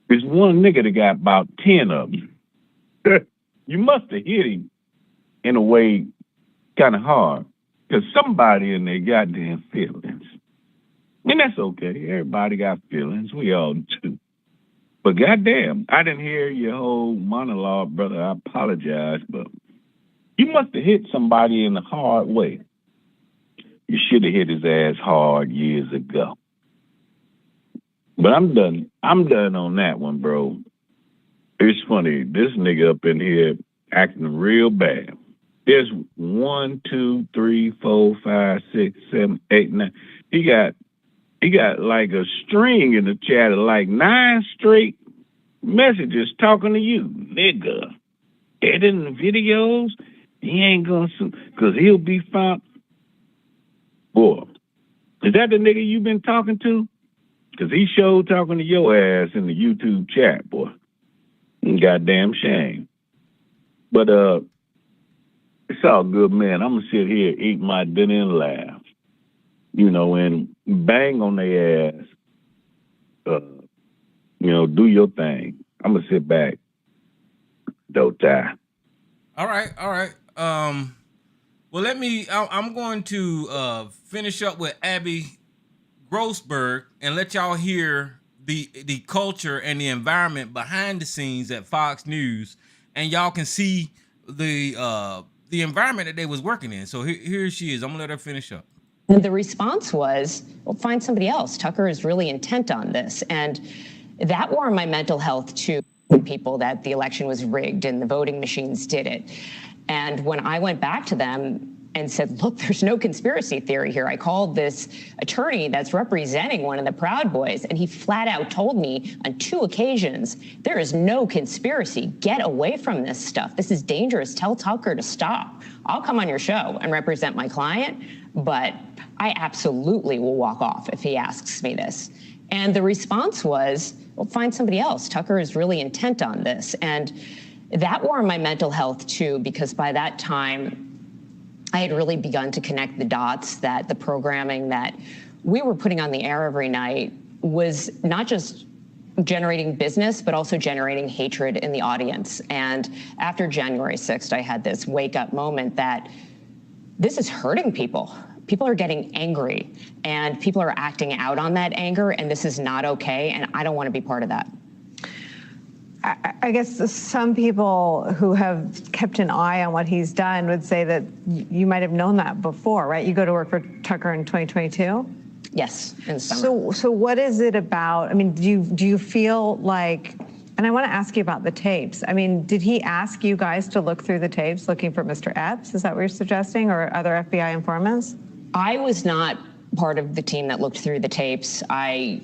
There's one nigga that got about 10 of them. You must have hit him in a way kind of hard, because somebody in their goddamn feelings. And that's okay. Everybody got feelings. We all do. But goddamn, I didn't hear your whole monologue, brother. I apologize, but you must have hit somebody in a hard way. You should have hit his ass hard years ago. But I'm done. I'm done on that one, bro. It's funny. This nigga up in here acting real bad. There's 1, 2, 3, 4, 5, 6, 7, 8, 9. He got like a string in the chat of like 9 straight messages talking to you, nigga. Editing videos, he ain't gonna sue, because he'll be found. Boy, is that the nigga you been talking to? Because he showed talking to your ass in the YouTube chat, boy. Goddamn shame. But it's all good, man. I'm gonna sit here, eat my dinner and laugh. You know, and bang on their ass. You know, do your thing. I'm gonna sit back. Don't die. All right. Well, I'm going to finish up with Abby Grossberg and let y'all hear the culture and the environment behind the scenes at Fox News, and y'all can see the environment that they was working in. So here she is. I'm gonna let her finish up. And the response was, well, find somebody else. Tucker is really intent on this. And that wore on my mental health too, people, that the election was rigged and the voting machines did it. And when I went back to them and said, look, there's no conspiracy theory here. I called this attorney that's representing one of the Proud Boys, and he flat out told me on 2 occasions, there is no conspiracy. Get away from this stuff. This is dangerous. Tell Tucker to stop. I'll come on your show and represent my client, but I absolutely will walk off if he asks me this. And the response was, well, find somebody else. Tucker is really intent on this. And that wore on my mental health too, because by that time, I had really begun to connect the dots that the programming that we were putting on the air every night was not just generating business, but also generating hatred in the audience. And after January 6th, I had this wake-up moment that this is hurting people. People are getting angry, and people are acting out on that anger, and this is not okay, and I don't want to be part of that. I guess some people who have kept an eye on what he's done would say that you might have known that before, right? You go to work for Tucker in 2022? Yes, in the summer. So what is it about? I mean, do you feel like, and I want to ask you about the tapes. I mean, did he ask you guys to look through the tapes looking for Mr. Epps? Is that what you're suggesting, or other FBI informants? I was not part of the team that looked through the tapes. My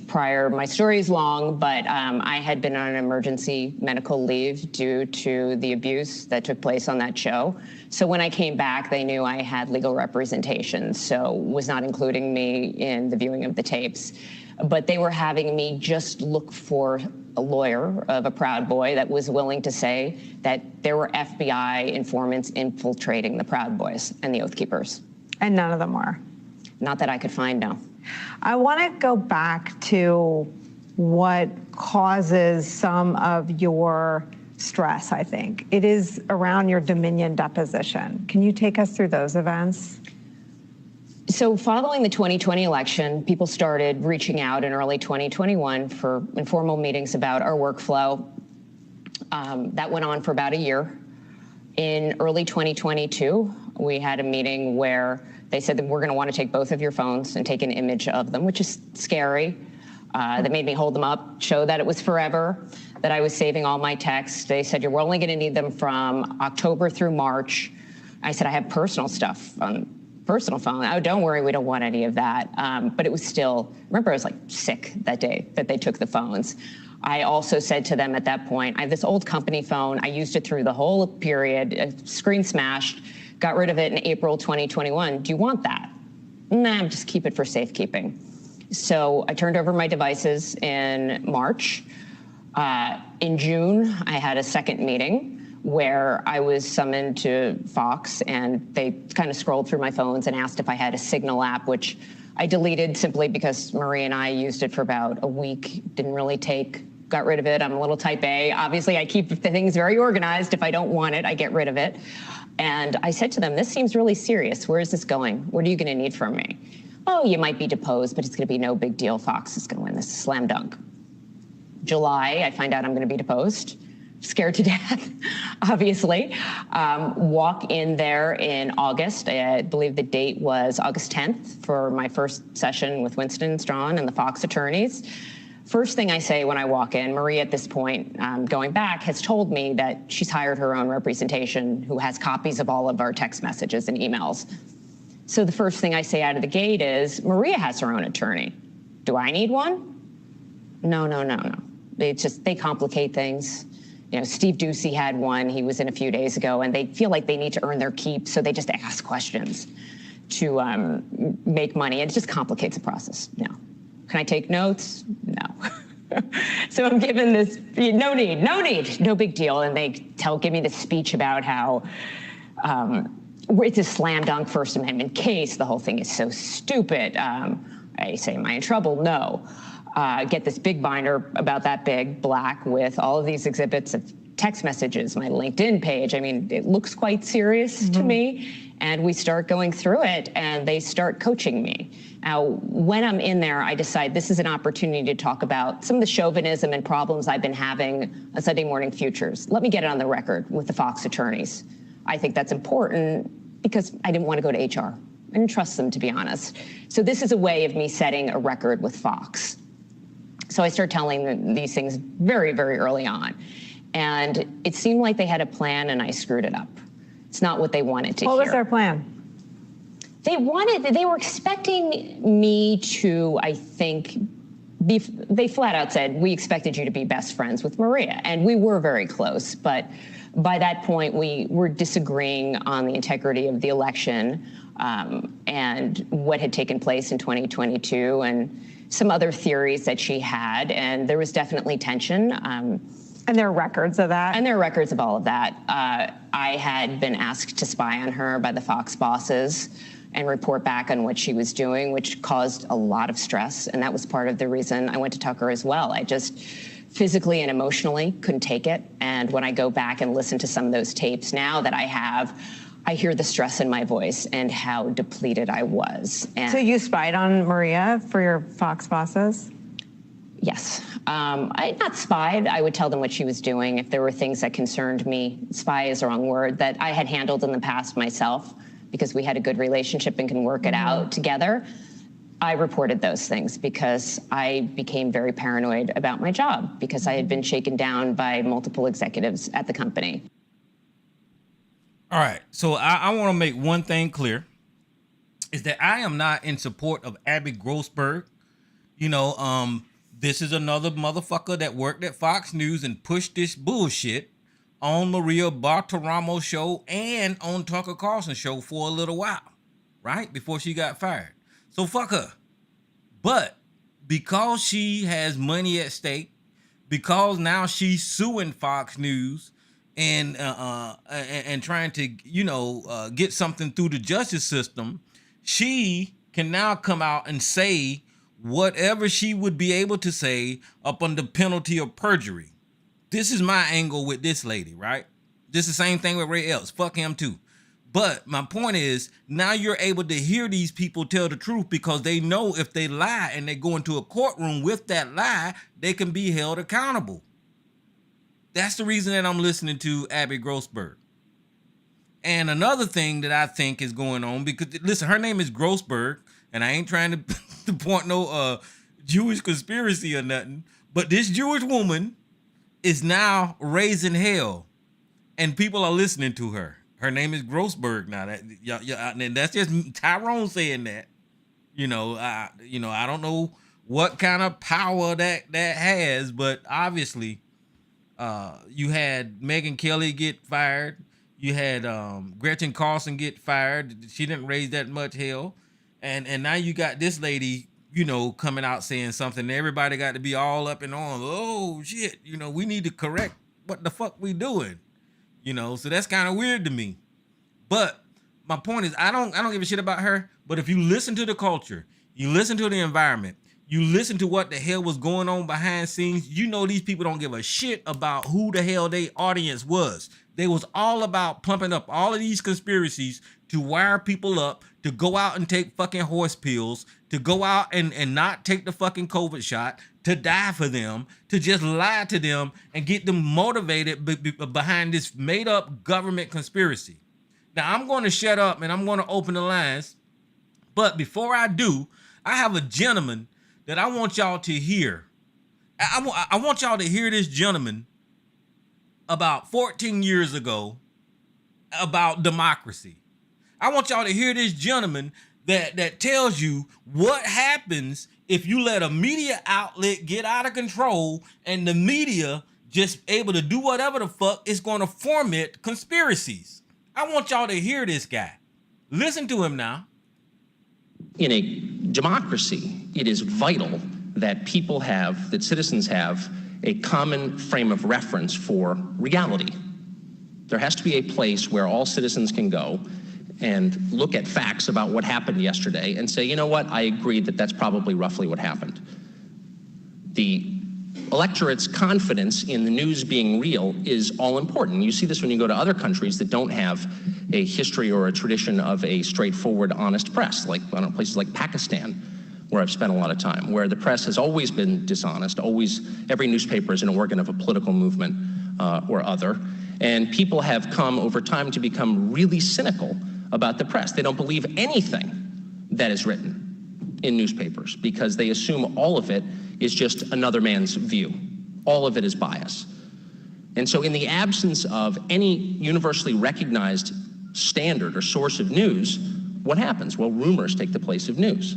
story is long, but I had been on an emergency medical leave due to the abuse that took place on that show. So when I came back, they knew I had legal representation, so was not including me in the viewing of the tapes. But they were having me just look for a lawyer of a Proud Boy that was willing to say that there were FBI informants infiltrating the Proud Boys and the Oath Keepers. And none of them were? Not that I could find, no. I want to go back to what causes some of your stress, I think. It is around your Dominion deposition. Can you take us through those events? So following the 2020 election, people started reaching out in early 2021 for informal meetings about our workflow. That went on for about a year. In early 2022, we had a meeting where they said that we're going to want to take both of your phones and take an image of them, which is scary. That made me hold them up, show that it was forever, that I was saving all my texts. They said, you're only going to need them from October through March. I said, I have personal stuff on personal phone. Oh, don't worry, we don't want any of that. But it was still, remember, I was like sick that day that they took the phones. I also said to them at that point, I have this old company phone. I used it through the whole period, screen smashed, got rid of it in April 2021. Do you want that? Nah, just keep it for safekeeping. So I turned over my devices in March. In June, I had a second meeting where I was summoned to Fox, and they kind of scrolled through my phones and asked if I had a Signal app, which I deleted simply because Marie and I used it for about a week, didn't really take, got rid of it. I'm a little type A. Obviously, I keep the things very organized. If I don't want it, I get rid of it. And I said to them, this seems really serious. Where is this going? What are you going to need from me? Oh, you might be deposed, but it's going to be no big deal. Fox is going to win this, slam dunk. July, I find out I'm going to be deposed. Scared to death, obviously. Walk in there in August. I believe the date was August 10th for my first session with Winston Strawn and the Fox attorneys. First thing I say when I walk in, Marie at this point, going back, has told me that she's hired her own representation who has copies of all of our text messages and emails. So the first thing I say out of the gate is, Maria has her own attorney. Do I need one? No. They complicate things. You know, Steve Ducey had one. He was in a few days ago, and they feel like they need to earn their keep, so they just ask questions to make money. It just complicates the process. No. Can I take notes? No. So I'm given this, no need, no big deal. And they give me this speech about how it's a slam dunk First Amendment case. The whole thing is so stupid. I say, am I in trouble? No. Get this big binder about that big, black, with all of these exhibits of text messages, my LinkedIn page. I mean, it looks quite serious to me. And we start going through it, and they start coaching me. Now, when I'm in there, I decide this is an opportunity to talk about some of the chauvinism and problems I've been having on Sunday Morning Futures. Let me get it on the record with the Fox attorneys. I think that's important because I didn't want to go to HR. I didn't trust them, to be honest. So this is a way of me setting a record with Fox. So I start telling them these things very, very early on. And it seemed like they had a plan, and I screwed it up. It's not what they wanted to hear. What was their plan? They were expecting me to, I think, they flat out said, we expected you to be best friends with Maria. And we were very close. But by that point, we were disagreeing on the integrity of the election and what had taken place in 2022 and some other theories that she had. And there was definitely tension. And there are records of that? And there are records of all of that. I had been asked to spy on her by the Fox bosses and report back on what she was doing, which caused a lot of stress. And that was part of the reason I went to Tucker as well. I just physically and emotionally couldn't take it. And when I go back and listen to some of those tapes now that I have, I hear the stress in my voice and how depleted I was. And so you spied on Maria for your Fox bosses? Yes. I not spied. I would tell them what she was doing. If there were things that concerned me, spy is the wrong word, that I had handled in the past myself because we had a good relationship and can work it out together. I reported those things because I became very paranoid about my job because I had been shaken down by multiple executives at the company. All right. So I want to make one thing clear is that I am not in support of Abby Grossberg. You know, this is another motherfucker that worked at Fox News and pushed this bullshit on Maria Bartiromo's show and on Tucker Carlson's show for a little while, right? Before she got fired. So fuck her. But because she has money at stake, because now she's suing Fox News and trying to, get something through the justice system, she can now come out and say whatever she would be able to say up under penalty of perjury. this is my angle with this lady, right? This is the same thing with Ray Epps. Fuck him too. But my point is, now you're able to hear these people tell the truth because they know if they lie and they go into a courtroom with that lie, they can be held accountable. That's the reason that I'm listening to Abby Grossberg. And another thing that I think is going on, because listen, her name is Grossberg, and I ain't trying to point no Jewish conspiracy or nothing, but this Jewish woman is now raising hell, and people are listening to her. Her name is Grossberg now. And that's just Tyrone saying that. I don't know what kind of power that has, but obviously, you had Megyn Kelly get fired. You had Gretchen Carlson get fired. She didn't raise that much hell. And now you got this lady, coming out saying something. Everybody got to be all up and on. Oh, shit. We need to correct what the fuck we doing. So that's kind of weird to me. But my point is, I don't give a shit about her. But if you listen to the culture, you listen to the environment, you listen to what the hell was going on behind scenes, these people don't give a shit about who the hell their audience was. They was all about pumping up all of these conspiracies to wire people up, to go out and take fucking horse pills, to go out and not take the fucking COVID shot, to die for them, to just lie to them and get them motivated behind this made up government conspiracy. Now I'm going to shut up and I'm going to open the lines. But before I do, I have a gentleman that I want y'all to hear. I want y'all to hear this gentleman about 14 years ago about democracy. I want y'all to hear this gentleman that tells you what happens if you let a media outlet get out of control and the media just able to do whatever the fuck is going to foment conspiracies. I want y'all to hear this guy. Listen to him now. In a democracy, it is vital that citizens have a common frame of reference for reality. There has to be a place where all citizens can go and look at facts about what happened yesterday and say, you know what, I agree that that's probably roughly what happened. The electorate's confidence in the news being real is all important. You see this when you go to other countries that don't have a history or a tradition of a straightforward, honest press, like places like Pakistan, where I've spent a lot of time, where the press has always been dishonest, every newspaper is an organ of a political movement or other, and people have come over time to become really cynical about the press. They don't believe anything that is written in newspapers because they assume all of it is just another man's view. All of it is bias. And so in the absence of any universally recognized standard or source of news, what happens? Well, rumors take the place of news.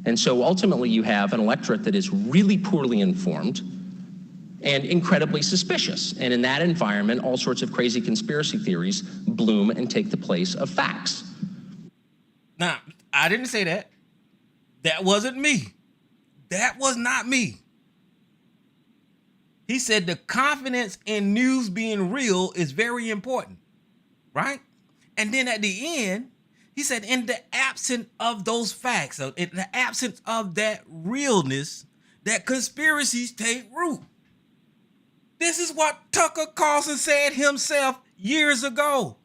And so ultimately you have an electorate that is really poorly informed and incredibly suspicious. And in that environment, all sorts of crazy conspiracy theories bloom and take the place of facts. Now, I didn't say that. That wasn't me. That was not me. He said the confidence in news being real is very important, right? And then at the end, he said, in the absence of those facts, in the absence of that realness, that conspiracies take root. This is what Tucker Carlson said himself years ago.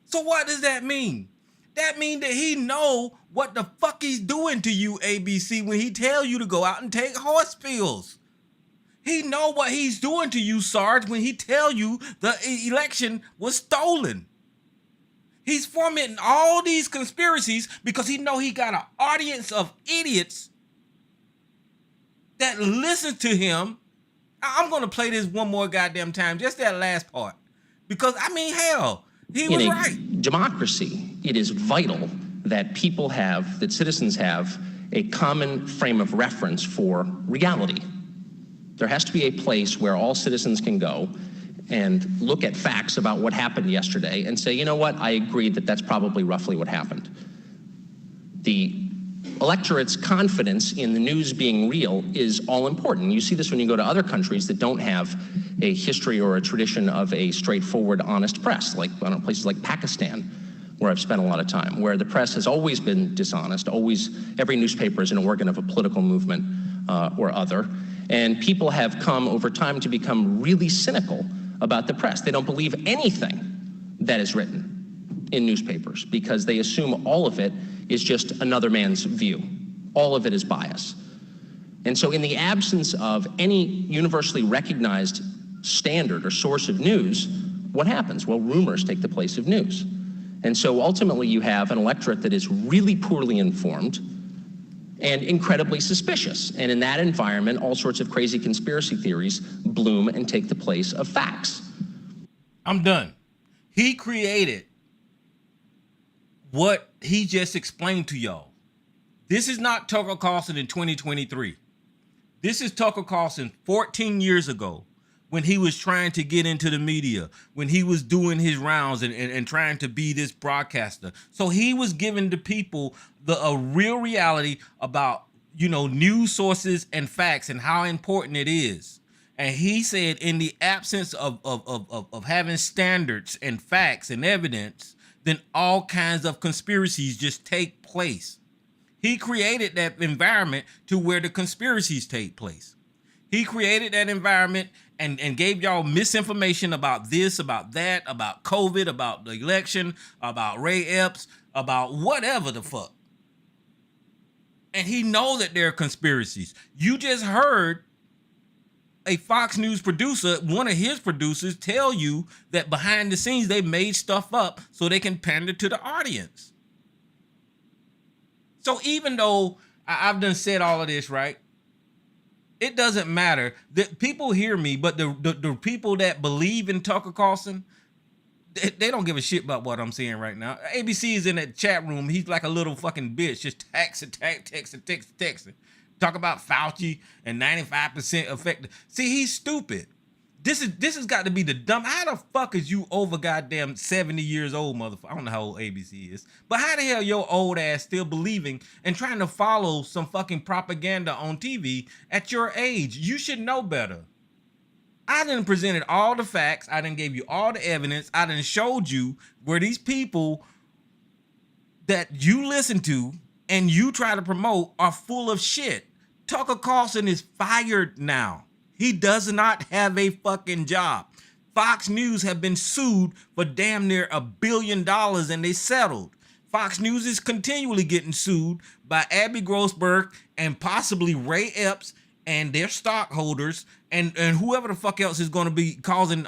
So what does that mean? That means that he know what the fuck he's doing to you, ABC, when he tell you to go out and take horse pills. He know what he's doing to you, Sarge, when he tell you the election was stolen. He's fomenting all these conspiracies because he know he got an audience of idiots that listen to him. I'm going to play this one more goddamn time, just that last part. Because, hell, he was right. In a democracy, it is vital that citizens have a common frame of reference for reality. There has to be a place where all citizens can go and look at facts about what happened yesterday and say, you know what, I agree that that's probably roughly what happened. The electorate's confidence in the news being real is all important. You see this when you go to other countries that don't have a history or a tradition of a straightforward, honest press, like places like Pakistan, where I've spent a lot of time, where the press has always been dishonest, every newspaper is an organ of a political movement or other, And people have come over time to become really cynical about the press. They don't believe anything that is written in newspapers because they assume all of it is just another man's view. All of it is bias. And so in the absence of any universally recognized standard or source of news, what happens? Well, rumors take the place of news. And so ultimately you have an electorate that is really poorly informed and incredibly suspicious. And in that environment, all sorts of crazy conspiracy theories bloom and take the place of facts. I'm done. He created what he just explained to y'all. This is not Tucker Carlson in 2023. This is Tucker Carlson 14 years ago when he was trying to get into the media, when he was doing his rounds and trying to be this broadcaster. So he was giving the people a real reality about, news sources and facts and how important it is. And he said in the absence of having standards and facts and evidence, then all kinds of conspiracies just take place. He created that environment to where the conspiracies take place. He created that environment and gave y'all misinformation about this, about that, about COVID, about the election, about Ray Epps, about whatever the fuck. And he know that there are conspiracies. You just heard a Fox News producer, one of his producers, tell you that behind the scenes they made stuff up so they can pander to the audience. So even though I've done said all of this, right? It doesn't matter. The people hear me, but the people that believe in Tucker Carlson, they don't give a shit about what I'm saying right now. ABC is in that chat room. He's like a little fucking bitch, just texting. Talk about Fauci and 95% effective. See, he's stupid. This has got to be the dumb. How the fuck is you over goddamn 70 years old, motherfucker? I don't know how old ABC is. But how the hell your old ass still believing and trying to follow some fucking propaganda on TV at your age? You should know better. I done presented all the facts. I done gave you all the evidence. I done showed you where these people that you listen to and you try to promote are full of shit. Tucker Carlson is fired now. He does not have a fucking job. Fox News have been sued for damn near $1 billion and they settled. Fox News is continually getting sued by Abby Grossberg and possibly Ray Epps and their stockholders and whoever the fuck else is going to be causing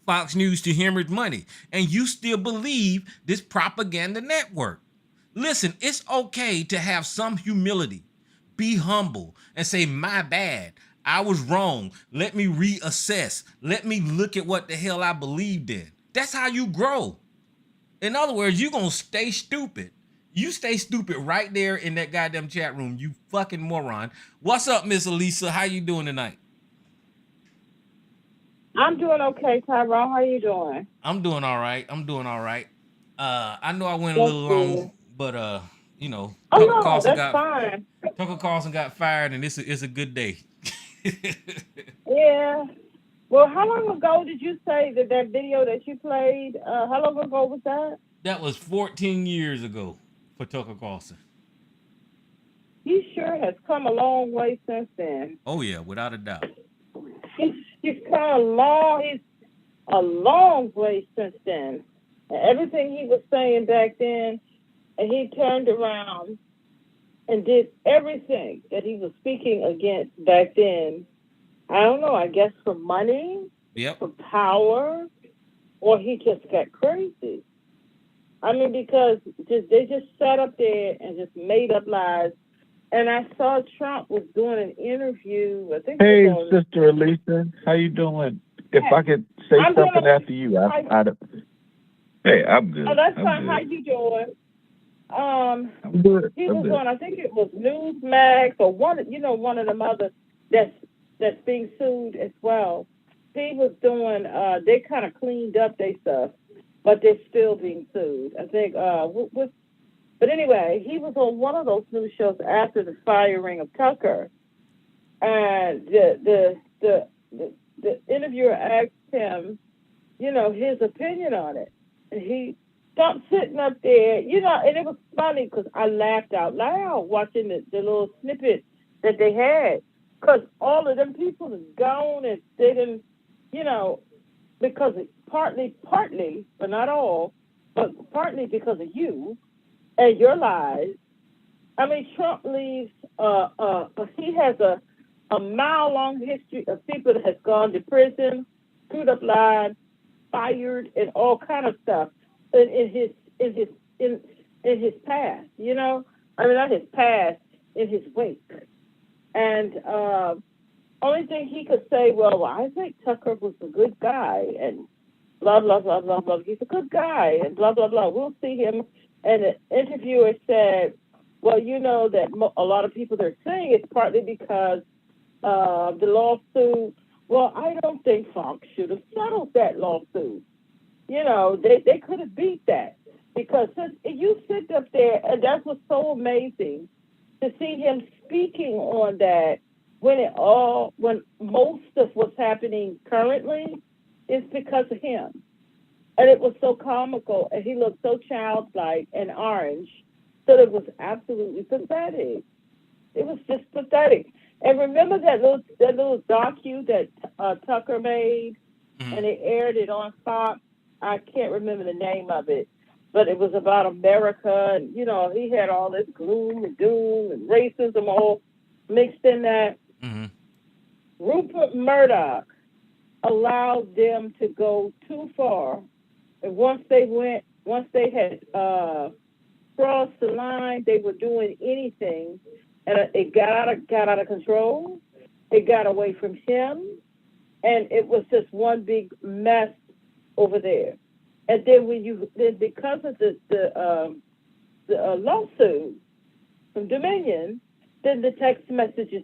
Fox News to hemorrhage money. And you still believe this propaganda network. Listen, it's okay to have some humility. Be humble and say, my bad. I was wrong. Let me reassess. Let me look at what the hell I believed in. That's how you grow. In other words, you're going to stay stupid. You stay stupid right there in that goddamn chat room, you fucking moron. What's up, Miss Elisa? How you doing tonight? I'm doing okay, Tyrone. How you doing? I'm doing all right. I know I went a little long, but Tucker Carlson got fired, and it's a good day. Yeah. Well, how long ago did you say that video that you played? How long ago was that? That was 14 years ago for Tucker Carlson. He sure has come a long way since then. Oh yeah, without a doubt. He's come a long way since then. And everything he was saying back then, and he turned around and did everything that he was speaking against back then. I don't know, I guess for money, for power, or he just got crazy. I mean, because they just sat up there and just made up lies. And I saw Trump was doing an interview. I think. Hey, Sister Elisa, how you doing? If I could say something after you, Hey, I'm good. Oh, that's fine. How you doing? I'm good. He was on, I think it was Newsmax or one of them other that's being sued as well. He was doing. They kind of cleaned up their stuff, but they're still being sued. I think. But anyway, he was on one of those news shows after the firing of Tucker, and the interviewer asked him, his opinion on it, and he stopped sitting up there, and it was funny because I laughed out loud watching the little snippet that they had. Because all of them people is gone and they didn't, you know, because partly, but not all, but partly because of you and your lies. I mean, Trump leaves, he has a mile-long history of people that has gone to prison, screwed up lives, fired, and all kind of stuff in his past. You know, I mean not his past, in his wake. And only thing he could say, well, I think Tucker was a good guy, and blah blah blah blah blah. He's a good guy, and blah blah blah. We'll see him. And the interviewer said, well, you know that a lot of people are saying it's partly because the lawsuit. Well, I don't think Fox should have settled that lawsuit. You know, they could have beat that, because since you sit up there, and that was so amazing to see him speaking on that when most of what's happening currently is because of him. And it was so comical, and he looked so childlike and orange that it was absolutely pathetic. It was just pathetic. And remember that little docu that Tucker made, and they aired it on Fox? I can't remember the name of it, but it was about America, and you know, he had all this gloom and doom and racism all mixed in that. Rupert Murdoch allowed them to go too far, and once they had crossed the line, they were doing anything, and it got out of control. It got away from him, and it was just one big mess over there. And then because of the lawsuit from Dominion, then the text messages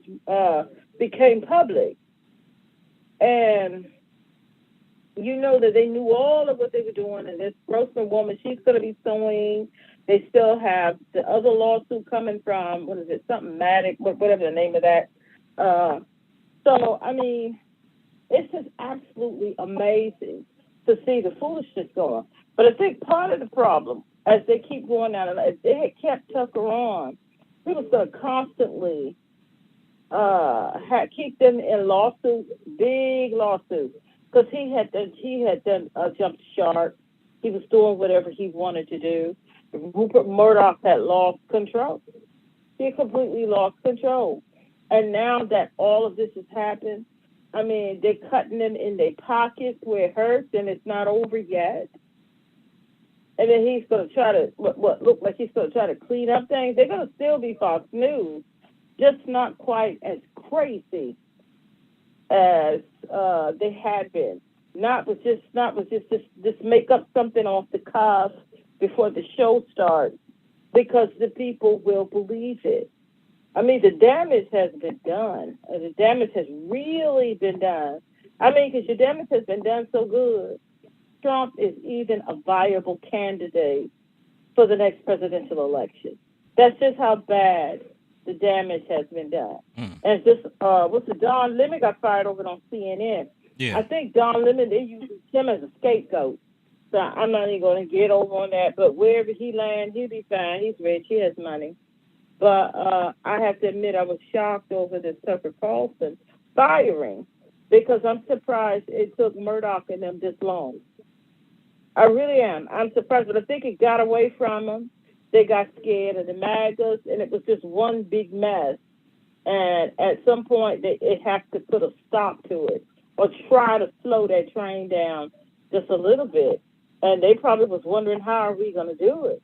became public, and you know that they knew all of what they were doing. And this Grossman woman, she's going to be suing. They still have the other lawsuit coming from, what is it, something Matic, whatever the name of that. So, I mean, it's just absolutely amazing to see the foolishness going. But I think part of the problem, as they keep going out, if they had kept Tucker on, he was going to constantly keep them in lawsuits, big lawsuits, because he had done jumped shark. He was doing whatever he wanted to do. Rupert Murdoch had lost control. He completely lost control. And now that all of this has happened, I mean, they're cutting them in their pockets where it hurts, and it's not over yet. And then he's going to try to, what look like he's going to try to clean up things. They're going to still be Fox News, just not quite as crazy as they had been. Not with just make up something off the cuff before the show starts, because the people will believe it. I mean, the damage has been done. The damage has really been done. I mean, because your damage has been done so good. Trump is even a viable candidate for the next presidential election. That's just how bad the damage has been done. And just, Don Lemon got fired over on CNN. Yeah. I think Don Lemon, they use him as a scapegoat. So I'm not even going to get over on that. But wherever he lands, he'll be fine. He's rich. He has money. But I have to admit, I was shocked over this Tucker Carlson firing, because I'm surprised it took Murdoch and them this long. I really am. I'm surprised, but I think it got away from them. They got scared of the MAGAs, and it was just one big mess. And at some point, it has to put a stop to it, or try to slow that train down just a little bit. And they probably was wondering, how are we going to do it?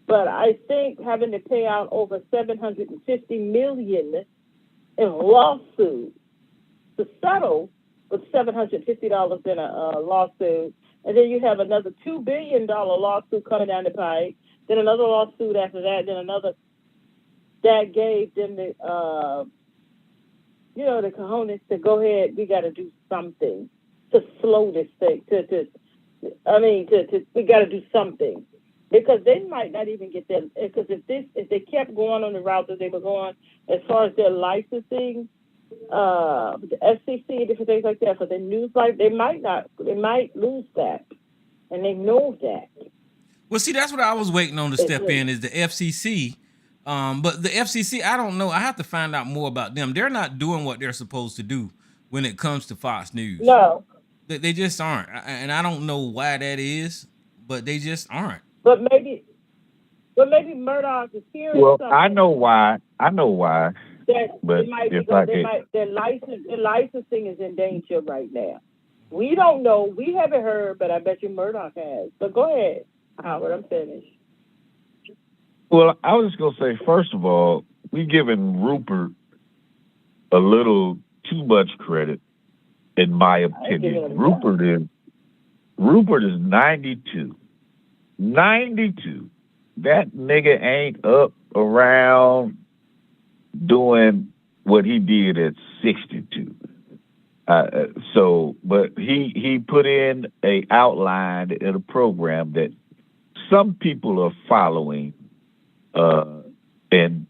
But I think having to pay out over $750 million in lawsuits to settle with $750 in a lawsuit, and then you have another $2 billion lawsuit coming down the pike, then another lawsuit after that, then another that gave them the the cojones to go ahead. We got to do something to slow this thing. We got to do something, because they might not even get them. Because if they kept going on the route that they were going, as far as their licensing, the FCC, different things like that for the news life, they might lose that, and they know that. Well, see, that's what I was waiting on to step in, is the FCC. But the FCC, I don't know. I have to find out more about them. They're not doing what they're supposed to do when it comes to Fox News. No. They just aren't, and I don't know why that is, but they just aren't. But maybe Murdoch is hearing Well, something. I know why. That But it might be if I because their licensing is in danger right now. We don't know. We haven't heard, but I bet you Murdoch has. But go ahead, Howard. I'm finished. Well, I was just gonna say, first of all, we giving Rupert a little too much credit, in my opinion. Rupert is 92. 92. That nigga ain't up around doing what he did at 62. But he put in a outline in a program that some people are following and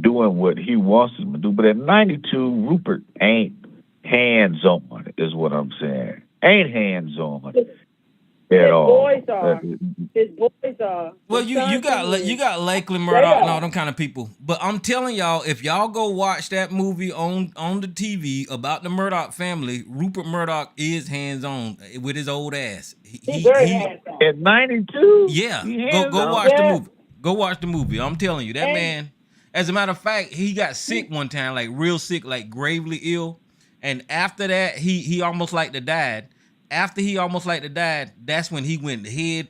doing what he wants them to do. But at 92, Rupert ain't hands-on, is what I'm saying. Ain't hands-on at all. His boys are. Well, you got Lakeland Murdoch and all them kind of people. But I'm telling y'all, if y'all go watch that movie on the TV about the Murdoch family, Rupert Murdoch is hands-on with his old ass. He's very hands-on. At 92? Yeah. Go watch the movie. Go watch the movie. I'm telling you, that man, as a matter of fact, he got sick one time, like real sick, like gravely ill. And after that, he almost like to died. After he almost like to die, that's when he went head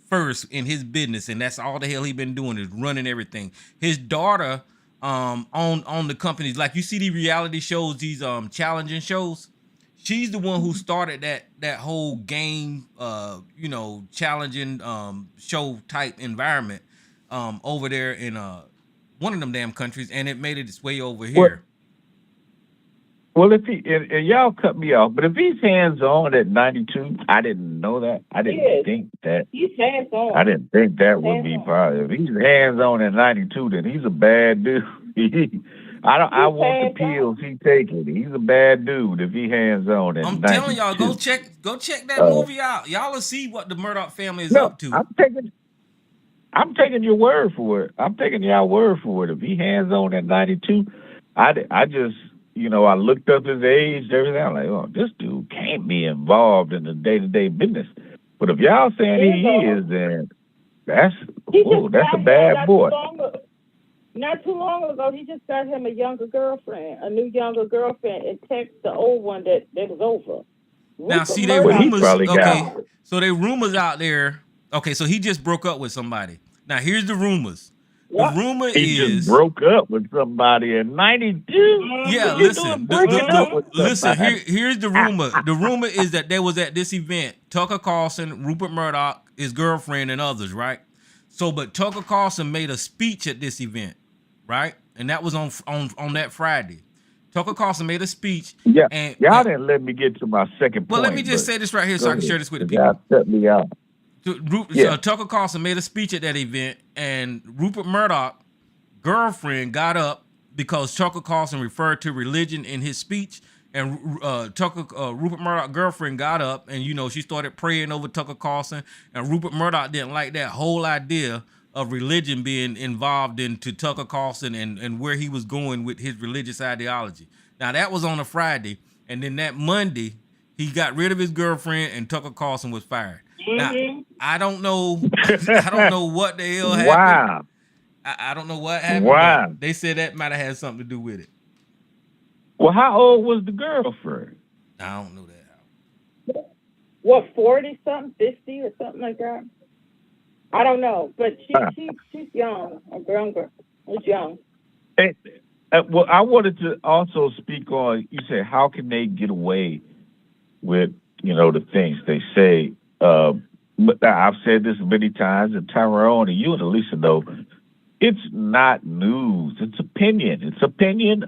first in his business, and that's all the hell he been doing is running everything. His daughter on the companies, like you see these reality shows, these challenging shows. She's the one who started that whole game, challenging show type environment over there in one of them damn countries, and it made it its way over here. Well, if he and y'all cut me off, but if he's hands-on at 92, I didn't know that. I didn't think that. He's hands-on. I didn't think that would be part. If he's hands-on at 92, then he's a bad dude. I want the pills he taking. He's a bad dude if he hands-on at 92. I'm telling y'all, go check that movie out. Y'all will see what the Murdoch family is up to. I'm taking your word for it. I'm taking y'all word for it. If he hands-on at 92, I just. I looked up his age and everything. I'm like, oh, this dude can't be involved in the day-to-day business. But if y'all saying he is, then that's a bad boy. Not too long ago, he just got him a new younger girlfriend, and texted the old one that was over. Now, see, they rumors. Okay, so they rumors out there. Okay, so he just broke up with somebody. Now, here's the rumors. The rumor he is just broke up with somebody at 92. Yeah, listen. Listen. Here's the rumor. The rumor is that they was at this event. Tucker Carlson, Rupert Murdoch, his girlfriend, and others. Right. So, but Tucker Carlson made a speech at this event, right? And that was on that Friday. Tucker Carlson made a speech. Yeah. And y'all didn't let me get to my second point. Well, let me just say this right here so I can share this with the people. Y'all cut me out. Tucker Carlson made a speech at that event, and Rupert Murdoch girlfriend got up because Tucker Carlson referred to religion in his speech, and Rupert Murdoch girlfriend got up, and she started praying over Tucker Carlson, and Rupert Murdoch didn't like that whole idea of religion being involved into Tucker Carlson and where he was going with his religious ideology. Now that was on a Friday, and then that Monday he got rid of his girlfriend, and Tucker Carlson was fired. Now, I don't know. I don't know what the hell happened. Wow. I don't know what happened. Wow. They said that might have had something to do with it. Well, how old was the girlfriend? I don't know that. What, 40 something, 50 or something like that? I don't know, but she's young. A girl is young. Well, I wanted to also speak on. You said, how can they get away with the things they say? But I've said this many times, and Tyrone and you and Elisa know, it's not news. It's opinion. It's opinion.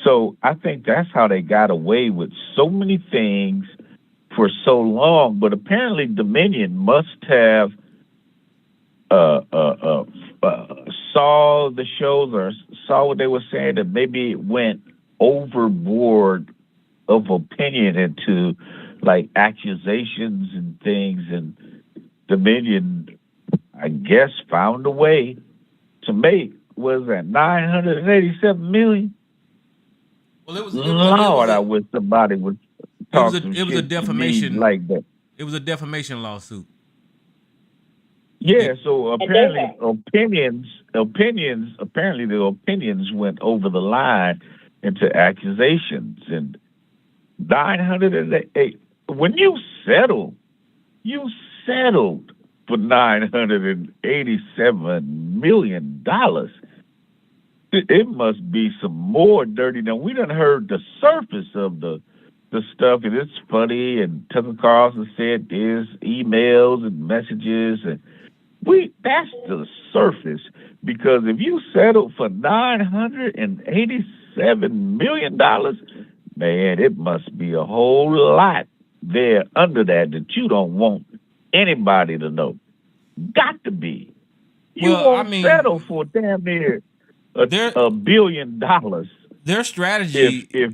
So I think that's how they got away with so many things for so long. But apparently Dominion must have saw the shows or saw what they were saying, that maybe it went overboard of opinion into like accusations and things, and Dominion, I guess, found a way to make, was that 987 million? Well, Lord, I wish somebody would talk some it was a shit to me defamation. like that. It was a defamation lawsuit. Yeah, so apparently apparently the opinions went over the line into accusations, and 908, when you settled for $987 million. It must be some more dirty. Now, we done heard the surface of the stuff, and it's funny, and Tucker Carlson said there's emails and messages, and that's the surface, because if you settled for $987 million, man, it must be a whole lot there under that you don't want anybody to know. Got to be. You won't settle for damn near $1 billion. Their strategy, if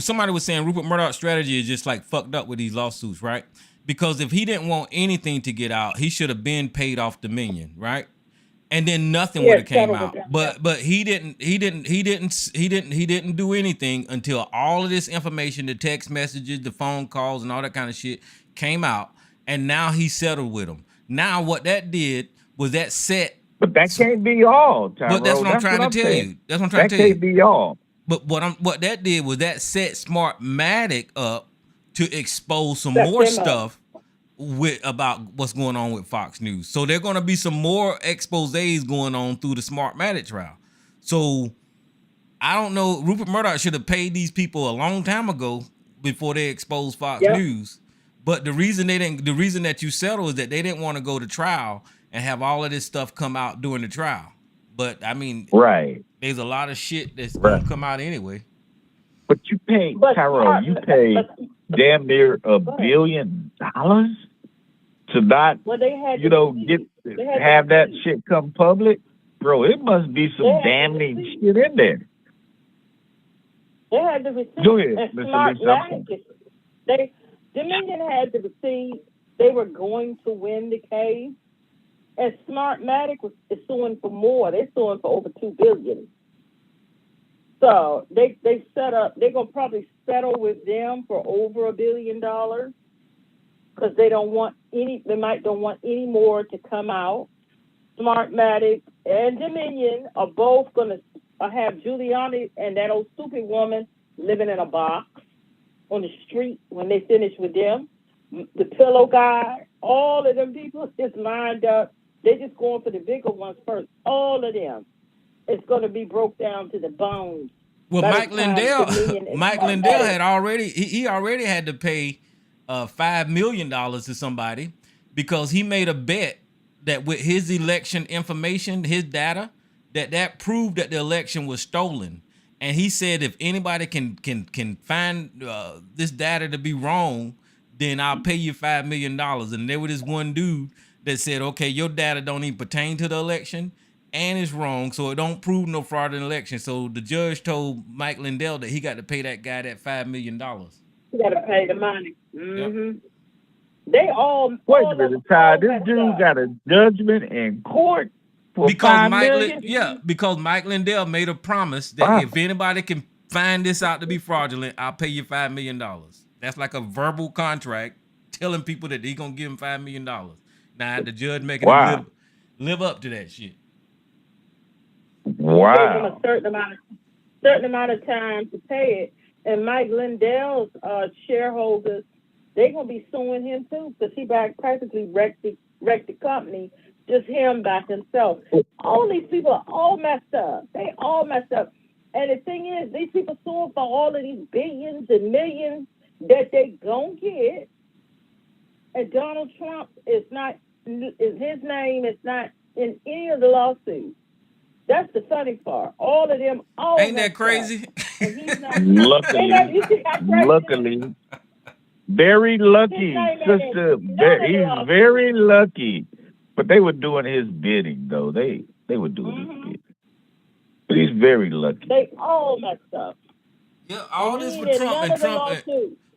somebody was saying Rupert Murdoch's strategy is just like fucked up with these lawsuits, right? Because if he didn't want anything to get out, he should have been paid off Dominion, right? And then nothing would have came out. But he didn't do anything until all of this information, the text messages, the phone calls, and all that kind of shit came out. And now he settled with them. Now what that did was that set. But that can't be all, Tyrone. But that's what I'm trying to tell you. That's what I'm trying to tell you. That can't be all. But what that did was that set Smartmatic up to expose some more stuff about what's going on with Fox News. So there are going to be some more exposés going on through the Smartmatic trial. So I don't know. Rupert Murdoch should have paid these people a long time ago before they exposed Fox News. But the reason that you settle is that they didn't want to go to trial and have all of this stuff come out during the trial. But I mean, there's a lot of shit that's going to come out anyway. But you pay, Tyrone, you pay damn near $1 billion to not, have that shit come public. Bro, it must be some damning shit in there. They had the receipt. Go ahead, Mr. Lee. Dominion had the receipt. They were going to win the case. And Smartmatic is suing for more. They're suing for over $2 billion. So they set up. They're gonna probably settle with them for over $1 billion because they don't want any. They don't want any more to come out. Smartmatic and Dominion are both gonna have Giuliani and that old stupid woman living in a box on the street when they finish with them. The pillow guy, all of them people is lined up. They're just going for the bigger ones first. All of them. It's going to be broke down to the bones. Well, Mike Lindell had already had to pay $5 million to somebody because he made a bet that with his election information, his data, that proved that the election was stolen. And he said if anybody can find this data to be wrong, then I'll pay you $5 million. And there was this one dude that said, okay, your data don't even pertain to the election and it's wrong, so it don't prove no fraud in the election. So the judge told Mike Lindell that he got to pay that guy that $5 million. He got to pay the money. Mm-hmm. They all... Wait a minute, Ty. This dude got a judgment in court for $5 million? Because Mike Lindell made a promise that if anybody can find this out to be fraudulent, I'll pay you $5 million. That's like a verbal contract telling people that he's going to give him $5 million. Now, the judge making him live up to that shit. Wow. Gave him a certain amount of time to pay it. And Mike Lindell's shareholders, they're going to be suing him too because he practically wrecked the company, just him by himself. All these people are all messed up. They all messed up. And the thing is, these people suing for all of these billions and millions that they going to get. And Donald Trump his name is not in any of the lawsuits. That's the funny part. All of them, ain't that crazy? Luckily, very lucky, sister. He's very lucky. But they were doing his bidding, though. They were doing his bidding. But he's very lucky. They all messed up. Yeah, all this with Trump and Trump.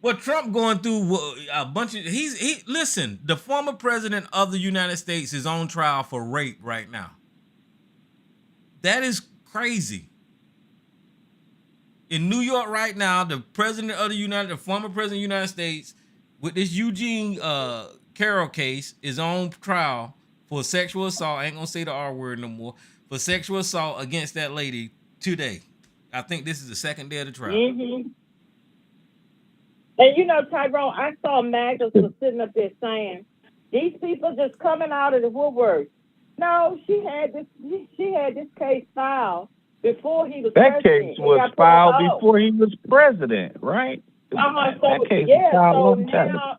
Well, Trump going through a bunch of listen, the former president of the United States is on trial for rape right now. That is crazy. In New York right now, the president of the former president of the United States, with this Eugene Carroll case, is on trial for sexual assault. I ain't gonna say the R word no more. For sexual assault against that lady today. I think this is the second day of the trial. Mm-hmm. And you know, Tyrone, I saw Magnus was sitting up there saying, these people just coming out of the woodwork. No, she had this case filed before he was that president. case was filed before he was president, right? That case was filed a long time ago.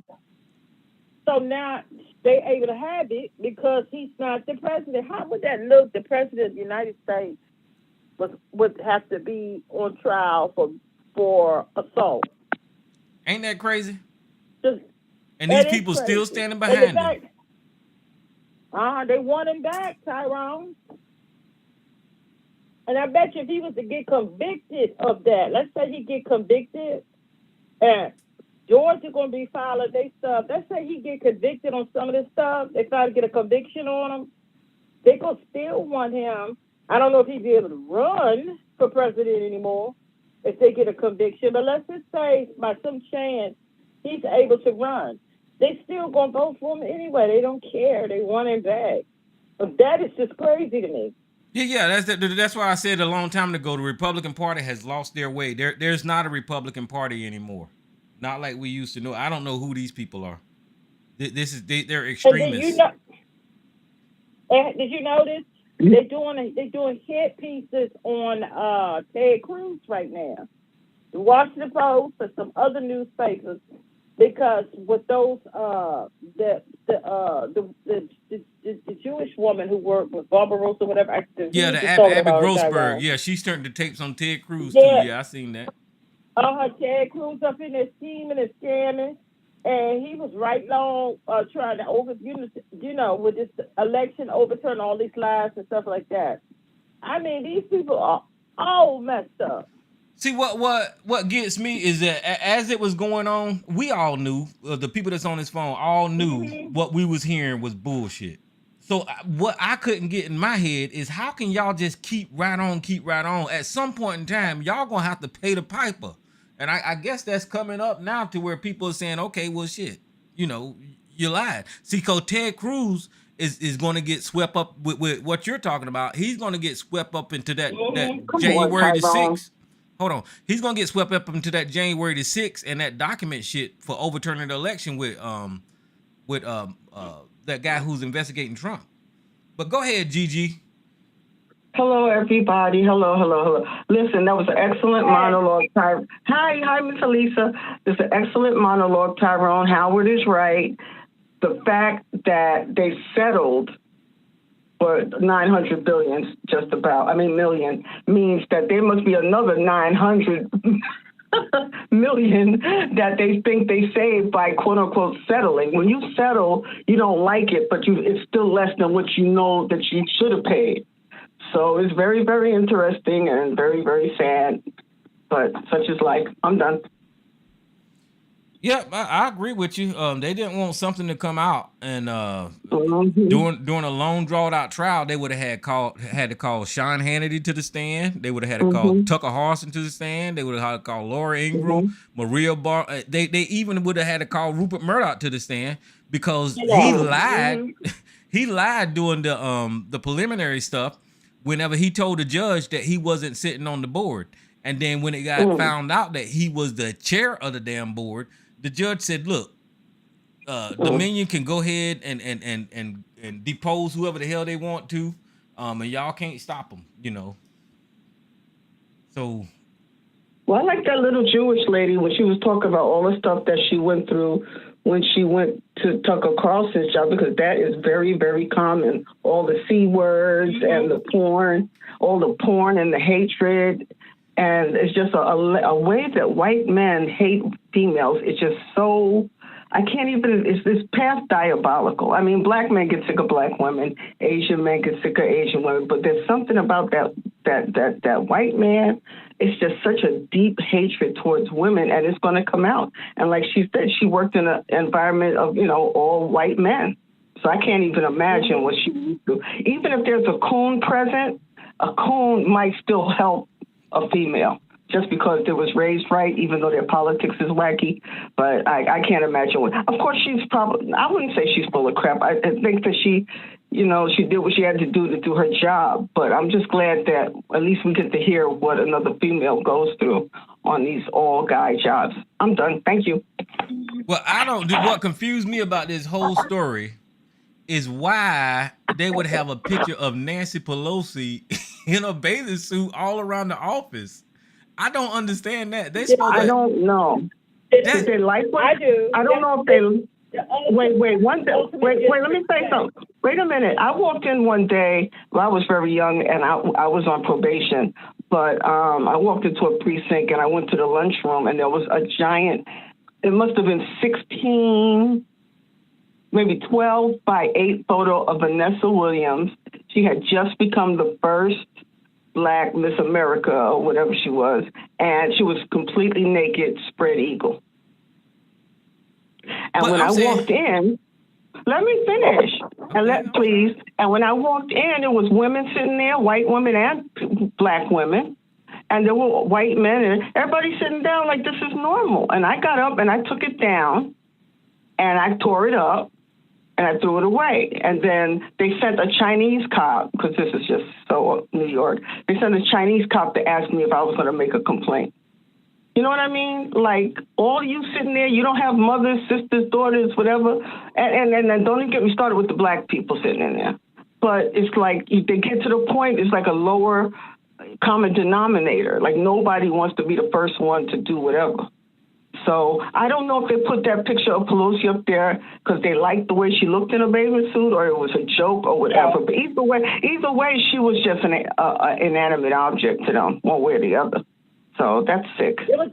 So now they able to have it because he's not the president. How would that look? The president of the United States would have to be on trial for assault. Ain't that crazy? And these people still standing behind him. They want him back, Tyrone. And I bet you if he was to get convicted of that, let's say he get convicted, and Georgia going to be filing their stuff. Let's say he get convicted on some of this stuff. They try to get a conviction on him. They going to still want him. I don't know if he'd be able to run for president anymore if they get a conviction, but let's just say by some chance he's able to run. They still going to vote for him anyway. They don't care. They want him back. But that is just crazy to me. Yeah, that's why I said a long time ago the Republican Party has lost their way. There's not a Republican Party anymore. Not like we used to know. I don't know who these people are. They're extremists. Did you notice? They're doing hit pieces on Ted Cruz right now. The Washington Post and some other newspapers, because with those the Jewish woman who worked with Barbarossa, whatever. Abby Grossberg. Yeah, she's starting to tape some Ted Cruz too. Yeah, I seen that. Ted Cruz up in there scheming and scamming, and he was right long trying to with this election overturn all these lies and stuff like that. I mean, these people are all messed up. See, what gets me is that as it was going on, we all knew, the people that's on this phone all knew what we was hearing was bullshit. So what I couldn't get in my head is how can y'all just keep right on? At some point in time, y'all gonna have to pay the piper. And I guess that's coming up now to where people are saying, okay, well, shit, you lied. See, because Ted Cruz is going to get swept up with what you're talking about. He's going to get swept up into that January the 6th. Hold on. He's going to get swept up into that January the 6th and that document shit for overturning the election with that guy who's investigating Trump. But go ahead, Gigi. Hello, everybody. Hello. Listen, that was an excellent monologue, Tyrone. Hi, Miss Elisa. It's an excellent monologue, Tyrone. Howard is right. The fact that they settled for 900 billion, million, means that there must be another 900 million that they think they saved by quote unquote settling. When you settle, you don't like it, but it's still less than what you know that you should have paid. So it's very, very interesting and very, very sad, but such is life. I'm done. Yeah, I agree with you. They didn't want something to come out, and during a long, drawn out trial, they would have had to call Sean Hannity to the stand. They would have had to call Tucker Carlson to the stand. They would have had to call Laura Ingraham, Maria Barr. They even would have had to call Rupert Murdoch to the stand because he lied. He lied during the preliminary stuff. Whenever he told the judge that he wasn't sitting on the board, and then when it got found out that he was the chair of the damn board, the judge said, "Look, Dominion can go ahead and depose whoever the hell they want to, and y'all can't stop them, So, well, I like that little Jewish lady when she was talking about all the stuff that she went through when she went to Tucker Carlson's job, because that is very, very common. All the C words and the porn, all the porn and the hatred. And it's just a way that white men hate females. It's just so, it's past diabolical. I mean, black men get sick of black women, Asian men get sick of Asian women, but there's something about that white man it's just such a deep hatred towards women, and it's going to come out. And like she said, she worked in an environment of, all white men. So I can't even imagine what she would do. Even if there's a coon present, a coon might still help a female just because it was raised right, even though their politics is wacky. But I can't imagine what. Of course, she's probably, I wouldn't say she's full of crap. I think that she did what she had to do her job. But I'm just glad that at least we get to hear what another female goes through on these all-guy jobs. I'm done. Thank you. Well, what confused me about this whole story is why they would have a picture of Nancy Pelosi in a bathing suit all around the office. I don't understand that. I don't know. Did they like what? I do. I don't know if they. Wait, let me say something. Wait a minute. I walked in one day. Well, I was very young and I was on probation. But I walked into a precinct and I went to the lunchroom and there was a giant. It must have been 16, maybe 12 by 8 photo of Vanessa Williams. She had just become the first Black Miss America or whatever she was, and she was completely naked, spread eagle. And when I walked in, let me finish, please. And when I walked in, there was women sitting there, white women and Black women, and there were white men, and everybody sitting down like this is normal. And I got up and I took it down, and I tore it up, and I threw it away. And then they sent a Chinese cop, because this is just so New York, they sent a Chinese cop to ask me if I was going to make a complaint. You know what I mean? Like, all you sitting there, you don't have mothers, sisters, daughters, whatever. And don't even get me started with the Black people sitting in there. But it's like, if they get to the point, it's like a lower common denominator. Like, nobody wants to be the first one to do whatever. So I don't know if they put that picture of Pelosi up there because they liked the way she looked in a bathing suit, or it was a joke or whatever. But either way, she was just an inanimate object to them, one way or the other. So that's sick. It was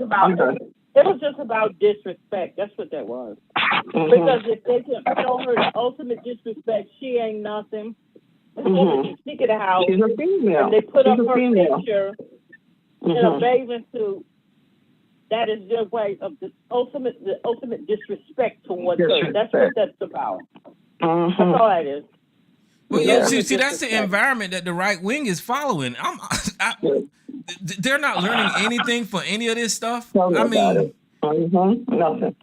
just about disrespect. That's what that was. Because if they can show her the ultimate disrespect, she ain't nothing. She speak of the house. She's a female. And they put up her picture in a bathing suit. That is their way of the ultimate disrespect towards her. That's what that's about. That's all that is. Well, yeah, see, that's the environment that the right wing is following. They're not learning anything for any of this stuff. I mean, nothing.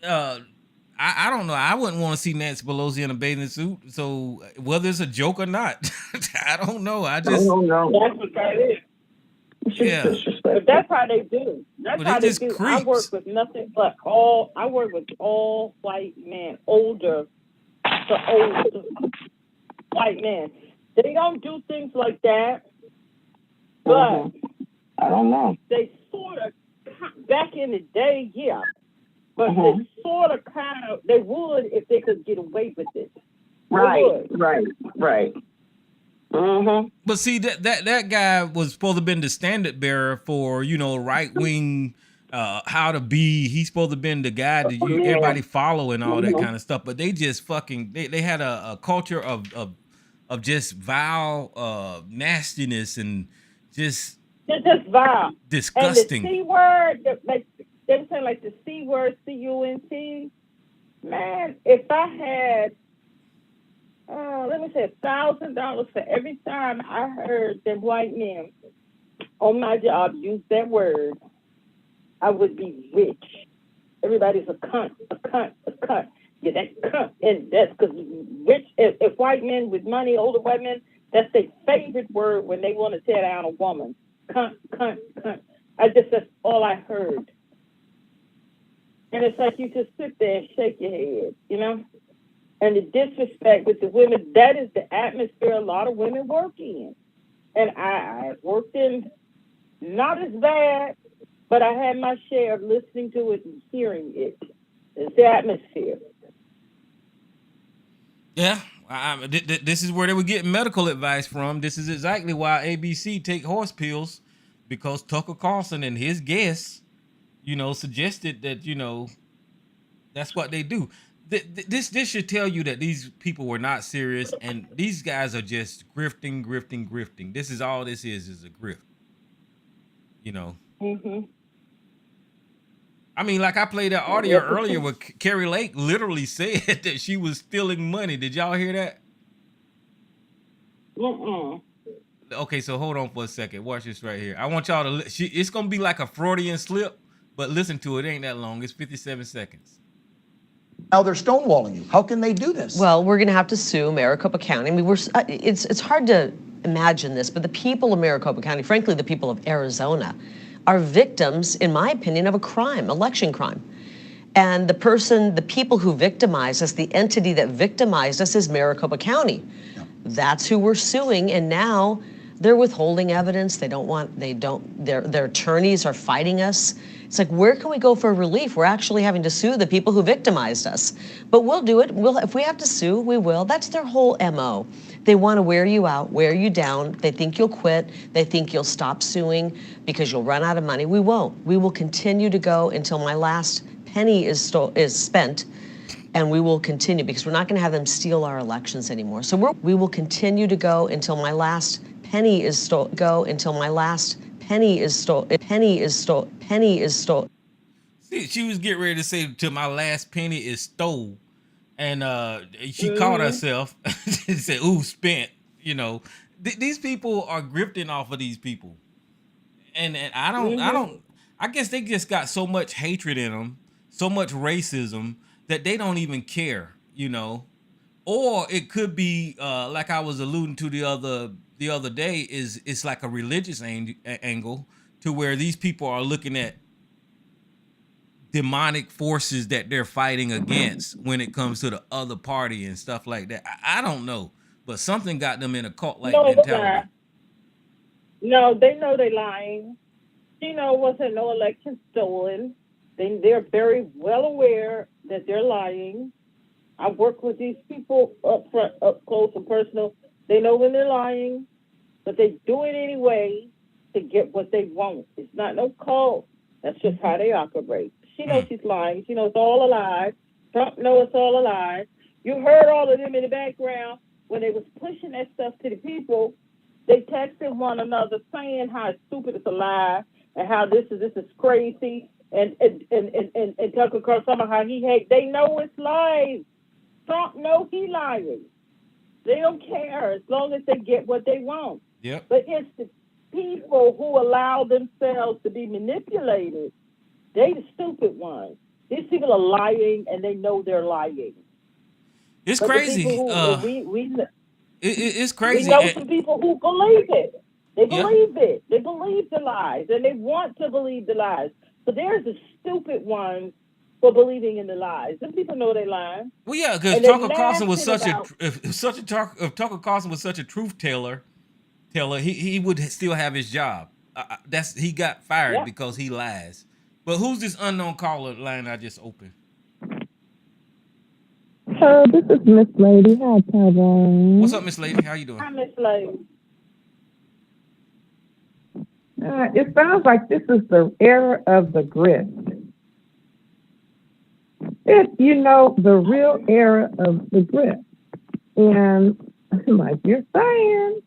I don't know. I wouldn't want to see Nancy Pelosi in a bathing suit. So whether it's a joke or not, I don't know. I don't know. That's what that is. Yeah, but that's how they do. That's how they do. Creeps. I work with nothing but all white men, older white men. They don't do things like that, but I don't know. They sort of back in the day, yeah, but they sort of they would if they could get away with it. Right. But see, that guy was supposed to have been the standard bearer for, right wing, how to be. He's supposed to have been the guy that everybody follow and all that kind of stuff. But they just they had a culture of just vile nastiness and just vile, disgusting. And the C word, like they were saying, like the C word, CUNT. Man, if I had. Let me say $1,000 for every time I heard that white men on my job use that word, I would be rich. Everybody's a cunt. Yeah, that cunt. And that's because rich, if white men with money, older white men, that's their favorite word when they want to tear down a woman. Cunt. That's all I heard. And it's like you just sit there and shake your head, And the disrespect with the women, that is the atmosphere a lot of women work in. And I worked in, not as bad, but I had my share of listening to it and hearing it. It's the atmosphere. Yeah, this is where they were getting medical advice from. This is exactly why ABC take horse pills, because Tucker Carlson and his guests, suggested that, that's what they do. This should tell you that these people were not serious, and these guys are just grifting. This is all this is a grift. You know. Mm-hmm. I mean, like I played that audio earlier where Carrie Lake literally said that she was stealing money. Did y'all hear that? Okay, so hold on for a second. Watch this right here. I want y'all to. It's gonna be like a Freudian slip, but listen to it. It ain't that long. It's 57 seconds. Now they're stonewalling you. How can they do this? Well, we're going to have to sue Maricopa County. I mean, it's hard to imagine this, but the people of Maricopa County, frankly, the people of Arizona, are victims, in my opinion, of a crime, election crime. And the people who victimized us, the entity that victimized us is Maricopa County. That's who we're suing, and now they're withholding evidence. Their attorneys are fighting us. It's like, where can we go for relief? We're actually having to sue the people who victimized us. But we'll do it. If we have to sue, we will. That's their whole MO. They want to wear you out, wear you down. They think you'll quit. They think you'll stop suing because you'll run out of money. We won't. We will continue to go until my last penny is spent. And we will continue because we're not going to have them steal our elections anymore. So we will continue to go until my last penny is stolen. See, she was getting ready to say till my last penny is stole, and she caught herself. She said, "Ooh, spent." You know, these people are grifting off of these people, and I don't. I guess they just got so much hatred in them, so much racism that they don't even care. You know, or it could be like I was alluding to the other day. It's like a religious angle to where these people are looking at demonic forces that they're fighting against when it comes to the other party and stuff like that. I don't know, but something got them in a cult-like mentality. No, they know they're lying. She wasn't no election stolen. They're very well aware that they're lying. I work with these people up front, up close and personal. They know when they're lying, but they do it anyway to get what they want. It's not no cult. That's just how they operate. She knows she's lying. She knows it's all a lie. Trump knows it's all a lie. You heard all of them in the background when they was pushing that stuff to the people. They texted one another saying how stupid it's a lie and how this is crazy. And Tucker Carlson, how he hates. They know it's lies. Trump know he lying. They don't care as long as they get what they want. Yep. But it's the people who allow themselves to be manipulated. They the stupid ones. These people are lying and they know they're lying. It's but crazy. It's crazy. We know some people who believe it. They believe it. They believe the lies and they want to believe the lies. But there's the stupid ones for believing in the lies. Some people know they lying. Well, yeah, because Tucker Carlson was Tucker Carlson was such a truth teller, he would still have his job. He got fired because he lies. But who's this unknown caller line I just opened? This is Miss Lady. Hi, Tyrone. What's up, Miss Lady? How you doing? Hi, Miss Lady. It sounds like this is the era of the grit. The real era of the grit. And like you're saying,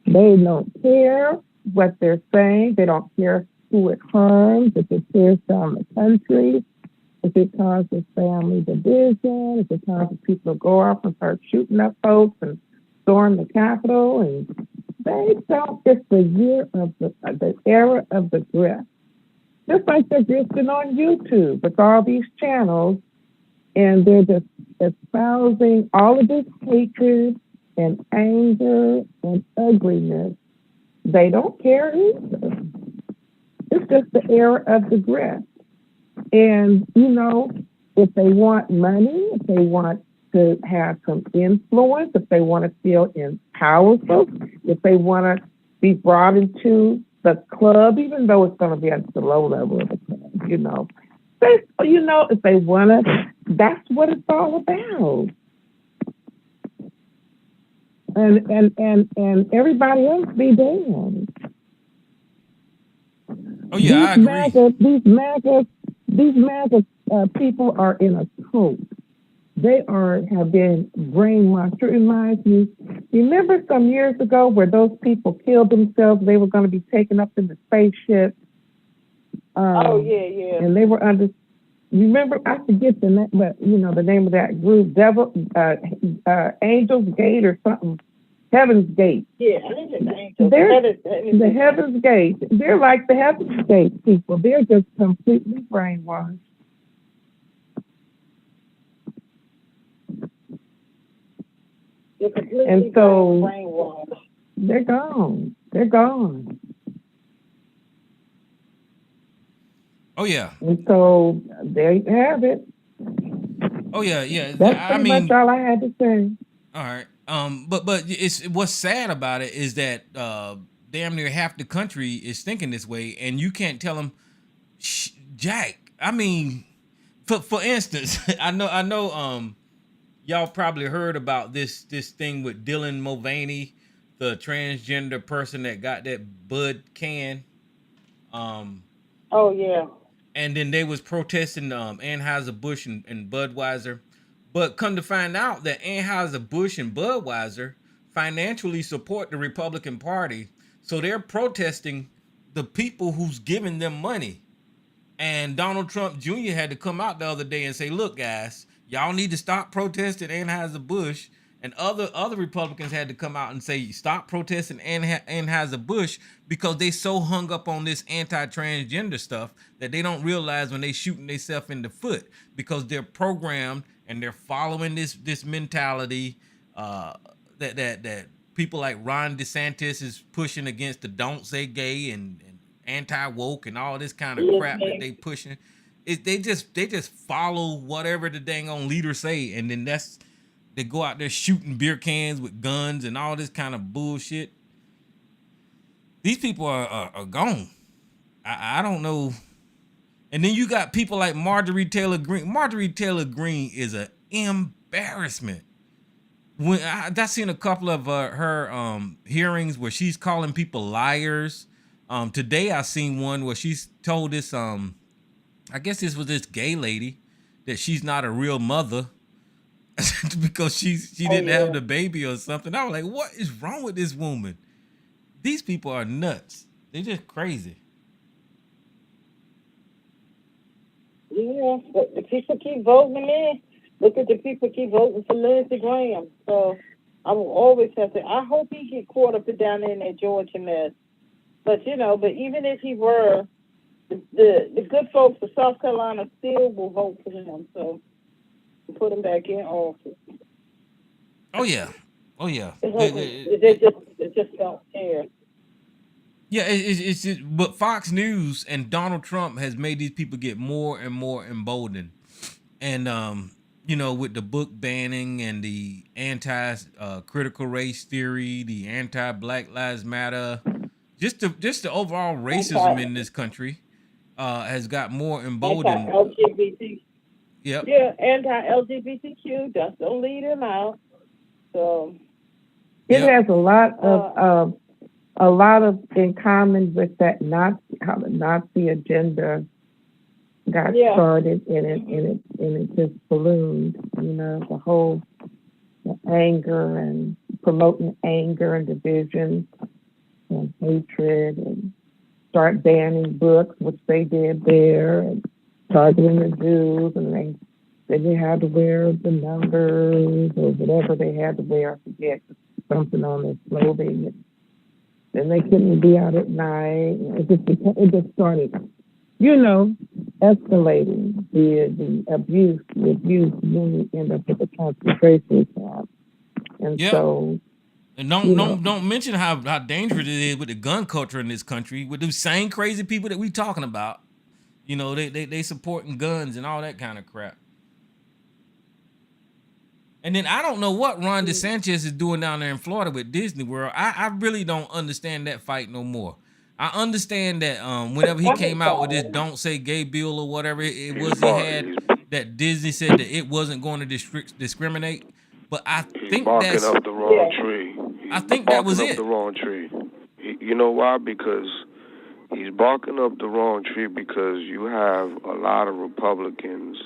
they don't care what they're saying. They don't care who it harms, if it tears down the country, if it causes family division, if it causes people to go off and start shooting up folks and storm the Capitol. And they don't. It's the year of the era of the grit. Just like they're grifting on YouTube with all these channels, and they're just espousing all of this hatred and anger and ugliness. They don't care either. It's just the era of the grit. And, if they want money, if they want to have some influence, if they want to feel powerful, if they want to be brought into the club, even though it's going to be at the low level of the club, if they want to, that's what it's all about. And everybody else be damned. Oh yeah, I agree. These MAGA people are in a cult. They have been brainwashed. It reminds me, remember some years ago where those people killed themselves? They were going to be taken up in the spaceship, Yeah. And they were under. You remember? I forget the name, but the name of that group, Angel's Gate or something. Heaven's Gate. Yeah, I think it's Angels. They're the Heaven's Gate. They're like the Heaven's Gate people. They're just completely brainwashed. They're completely And so brainwashed. they're gone. They're gone. Oh yeah. And so there you have it. Oh yeah. That's pretty much all I had to say. All right. But it's what's sad about it is that damn near half the country is thinking this way, and you can't tell them, Jack. I mean, for instance, I know. Y'all probably heard about this thing with Dylan Mulvaney, the transgender person that got that Bud can. Oh yeah. And then they was protesting Anheuser-Busch and Budweiser. But come to find out that Anheuser-Busch and Budweiser financially support the Republican Party. So they're protesting the people who's giving them money. And Donald Trump Jr. had to come out the other day and say, look, guys, y'all need to stop protesting Anheuser-Busch. And other Republicans had to come out and say, stop protesting Anheuser-Busch, because they so hung up on this anti-transgender stuff that they don't realize when they shooting themselves in the foot, because they're programmed and they're following this mentality that people like Ron DeSantis is pushing against the Don't Say Gay and anti-woke and all this kind of crap that they pushing. They just follow whatever the dang on leader say, and then they go out there shooting beer cans with guns and all this kind of bullshit. These people are gone. I don't know. And then you got people like Marjorie Taylor Greene. Marjorie Taylor Greene is an embarrassment. When I seen a couple of her hearings where she's calling people liars. Today I seen one where she's told this I guess this was this gay lady that she's not a real mother because she didn't have the baby or something. I was like, what is wrong with this woman? These people are nuts. They're just crazy. Yeah, but the people keep voting in. Look at the people keep voting for Lindsey Graham. So I will always have to. I hope he get caught up down there in that Georgia mess. But but even if he were, the good folks of South Carolina still will vote for him. So put him back in office. Oh yeah. They just don't care. Yeah, it's just, but Fox News and Donald Trump has made these people get more and more emboldened, and with the book banning and the anti-critical race theory, the anti-Black Lives Matter, just the overall racism in this country has got more emboldened. Anti-LGBT. Yep. Yeah, anti-LGBTQ. Just don't leave them out. So it has a lot of in common with that how the Nazi agenda got started and it just ballooned. The whole anger and promoting anger and division and hatred, and start banning books, which they did there, and targeting the Jews, and they had to wear the numbers or whatever they had to wear. I forget, something on their clothing. Then they couldn't be out at night. It just started, escalating the abuse. The abuse really ended up at the concentration camp. And so, and don't mention how dangerous it is with the gun culture in this country, with those same crazy people that we talking about. They supporting guns and all that kind of crap. And then I don't know what Ron DeSantis is doing down there in Florida with Disney World. I really don't understand that fight no more. I understand that whenever he came out with this Don't Say Gay bill or whatever it was he had, that Disney said that it wasn't going to discriminate. But I think that's barking up the wrong tree. I think that was it. The wrong tree. You know why? Because he's barking up the wrong tree because you have a lot of Republicans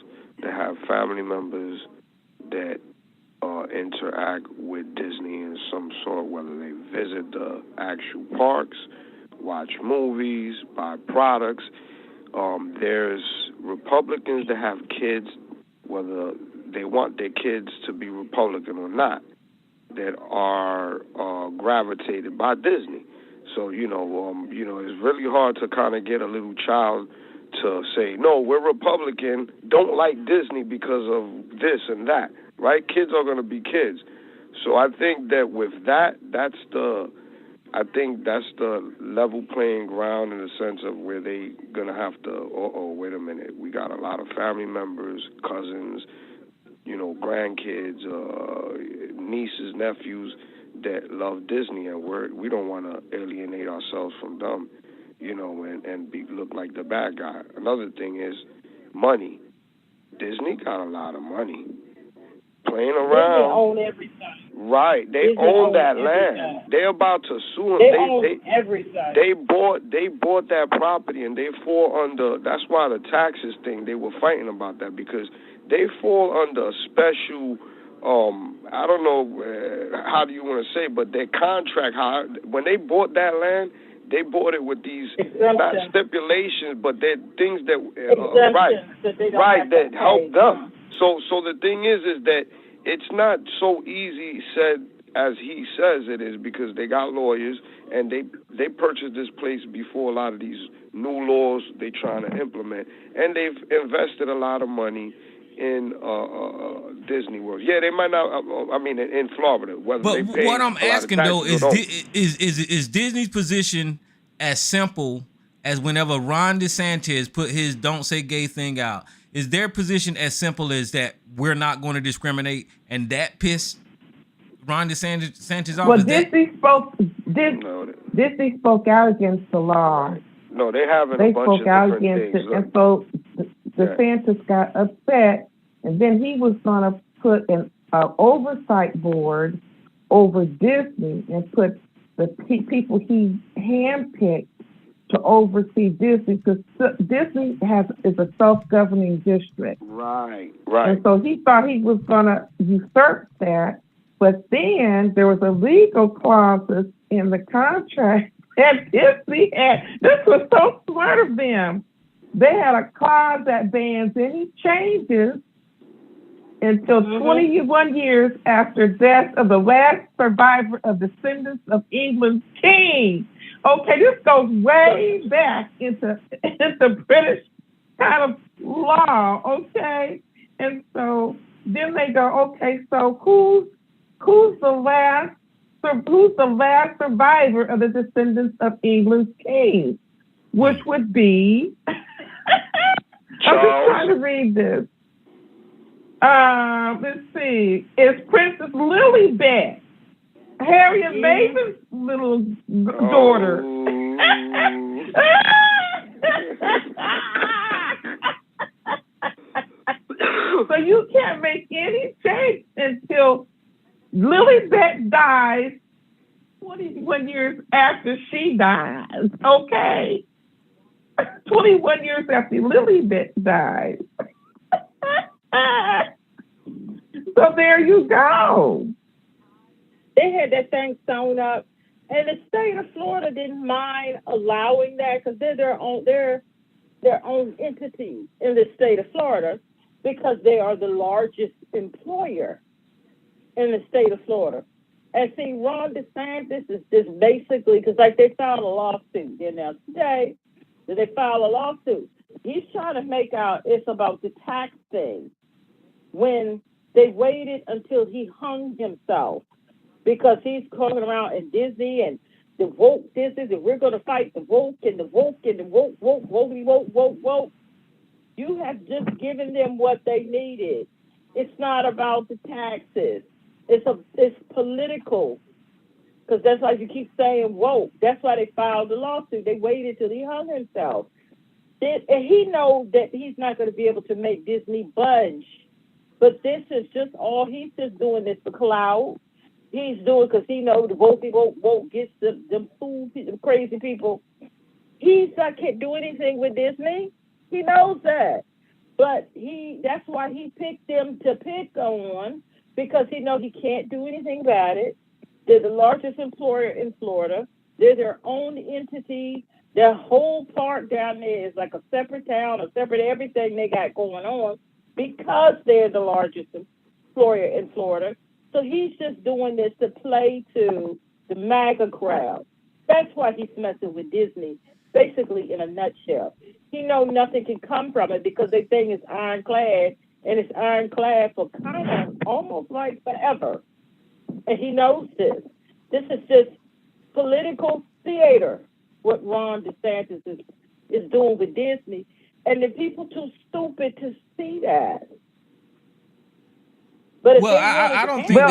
that have family members that interact with Disney in some sort, whether they visit the actual parks, watch movies, buy products. There's Republicans that have kids, whether they want their kids to be Republican or not, that are gravitated by Disney. So it's really hard to kind of get a little child to say, no, we're Republican, don't like Disney because of this and that, right? Kids are going to be kids. So I think that with that, that's the level playing ground in the sense of where they going to have to, wait a minute, we got a lot of family members, cousins, grandkids, nieces, nephews that love Disney, and we don't want to alienate ourselves from them, and look like the bad guy. Another thing is money. Disney got a lot of money. Playing around. Disney own everything. Right, they Disney own that everything. land. They're about to sue them. They own everything. They bought that property, and they fall under. That's why the taxes thing. They were fighting about that because they fall under a special. I don't know how do you want to say, but their contract. When they bought that land, they bought it with these not stipulations, but they're things that that help them. So the thing is that it's not so easy said as he says it is, because they got lawyers and they purchased this place before a lot of these new laws they trying to implement, and they've invested a lot of money in Disney World. Yeah, they might not. In Florida. But what I'm asking though is Disney's position as simple as whenever Ron DeSantis put his "Don't Say Gay" thing out? Is their position as simple as that we're not going to discriminate, and that pissed Ron DeSantis off? Well, Disney spoke out against the law. No, they haven't. They spoke out against it, and so DeSantis got upset, and then he was going to put an oversight board over Disney and put the people he handpicked to oversee Disney, because Disney is a self-governing district. Right. And so he thought he was going to usurp that, but then there was a legal clauses in the contract that Disney had. This was so smart of them. They had a clause that bans any changes until 21 years after death of the last survivor of descendants of England's king. Okay, this goes way back into British kind of law, okay? And so then they go, okay, so who's the last survivor of the descendants of England's king? Which would be I'm just trying to read this. Let's see. It's Princess Lilibet, Harry and Meghan's little daughter. So you can't make any change until Lilibet dies 21 years after she dies. Okay. 21 years after Lilibet died. So there you go. They had that thing sewn up, and the state of Florida didn't mind allowing that because they're their own entity in the state of Florida, because they are the largest employer in the state of Florida. And see, Ron DeSantis is just basically, because they filed a lawsuit. They announced today that they filed a lawsuit. He's trying to make out it's about the tax thing, when they waited until he hung himself, because he's coming around in Disney and the woke Disney, and we're going to fight the woke and the woke and the woke. You have just given them what they needed. It's not about the taxes. It's political, because that's why you keep saying woke. That's why they filed the lawsuit. They waited till he hung himself. And he knows that he's not going to be able to make Disney budge. But this is just all, he's just doing this for clout. He's doing because he knows the woke gets them fool, them crazy people. He's not can't do anything with Disney. He knows that. But that's why he picked them to pick on, because he knows he can't do anything about it. They're the largest employer in Florida. They're their own entity. Their whole part down there is like a separate town, a separate everything they got going on because they're the largest employer in Florida. So he's just doing this to play to the MAGA crowd. That's why he's messing with Disney, basically in a nutshell. He knows nothing can come from it because they think it's ironclad, and it's ironclad for kind of almost like forever. And he knows this. This is just political theater, what Ron DeSantis is doing with Disney. And the people too stupid to see that. But well, I don't think I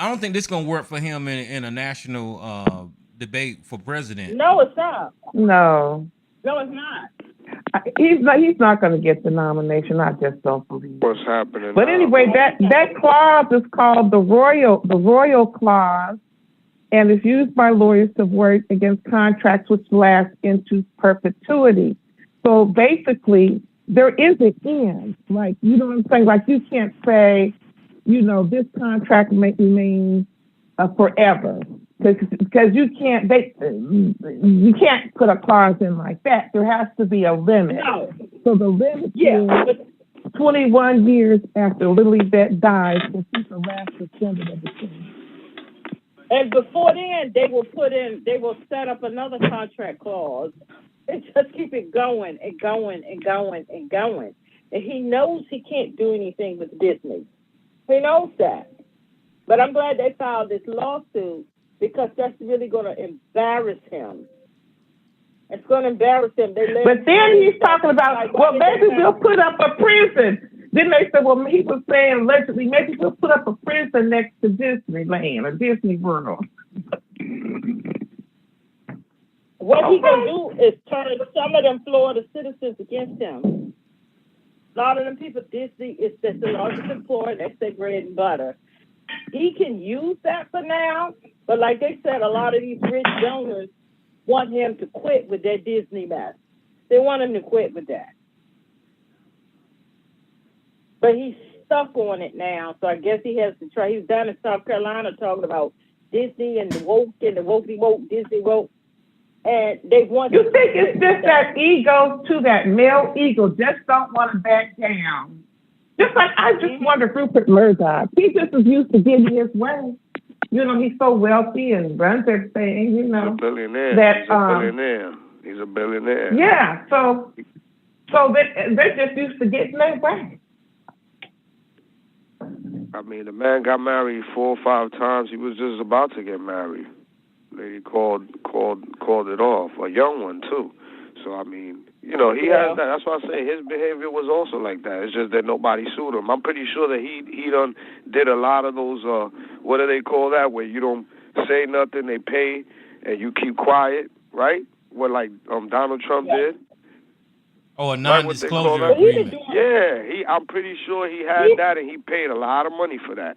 don't think this gonna work for him in a national debate for president. No, it's not. No. No, it's not. He's not going to get the nomination. I just don't believe it. What's happening? But anyway, that clause is called the royal clause, and it's used by lawyers to work against contracts which last into perpetuity. So basically, there is an end. Like, you know what I'm saying? Like, you can't say, this contract may remain forever. Because you can't put a clause in like that. There has to be a limit. No. So the limit is 21 years after Lily Beth dies, and she's the last descendant of the king. And before then, they will set up another contract clause and just keep it going and going and going and going. And he knows he can't do anything with Disney. He knows that. But I'm glad they filed this lawsuit, because that's really going to embarrass him. It's going to embarrass him. But then he's talking about, maybe we'll put up a prison. Then they said, he was saying allegedly, maybe we'll put up a prison next to Disneyland or Disney World. What he going to do is turn some of them Florida citizens against him. A lot of them people, Disney is just the largest employer. That's their bread and butter. He can use that for now, but like they said, a lot of these rich donors want him to quit with their Disney mess. They want him to quit with that. But he's stuck on it now, so I guess he has to try. He's down in South Carolina talking about Disney and the woke and the wokey woke, Disney woke. And they want You think it's just that ego to that male ego, just don't want to back down. Just like I just wonder if Rupert Murdoch, he just is used to getting his way. He's so wealthy and runs everything, He's a billionaire. He's a billionaire. Yeah, so they're just used to getting their way. I mean, the man got married 4 or 5 times. He was just about to get married. Lady called it off. A young one too. So I mean, he has that. That's why I say his behavior was also like that. It's just that nobody sued him. I'm pretty sure that he done did a lot of those. What do they call that? Where you don't say nothing, they pay, and you keep quiet, right? What like Donald Trump did. Oh, a non-disclosure agreement. Yeah, I'm pretty sure he had that, and he paid a lot of money for that.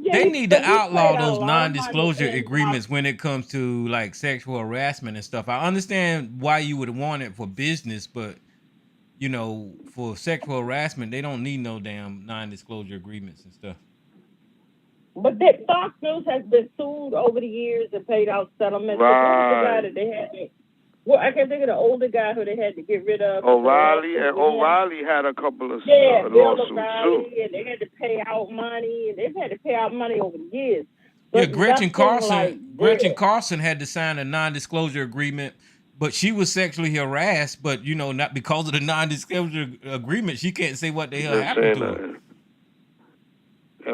They need to outlaw those non-disclosure agreements when it comes to like sexual harassment and stuff. I understand why you would want it for business, but for sexual harassment, they don't need no damn non-disclosure agreements and stuff. But that Fox News has been sued over the years and paid out settlements. Right. I can't think of the older guy who they had to get rid of. O'Reilly had a couple of lawsuits too. And they had to pay out money, and they've had to pay out money over the years. Yeah, Gretchen Carlson had to sign a non-disclosure agreement, but she was sexually harassed. But not because of the non-disclosure agreement, she can't say what the hell happened to her.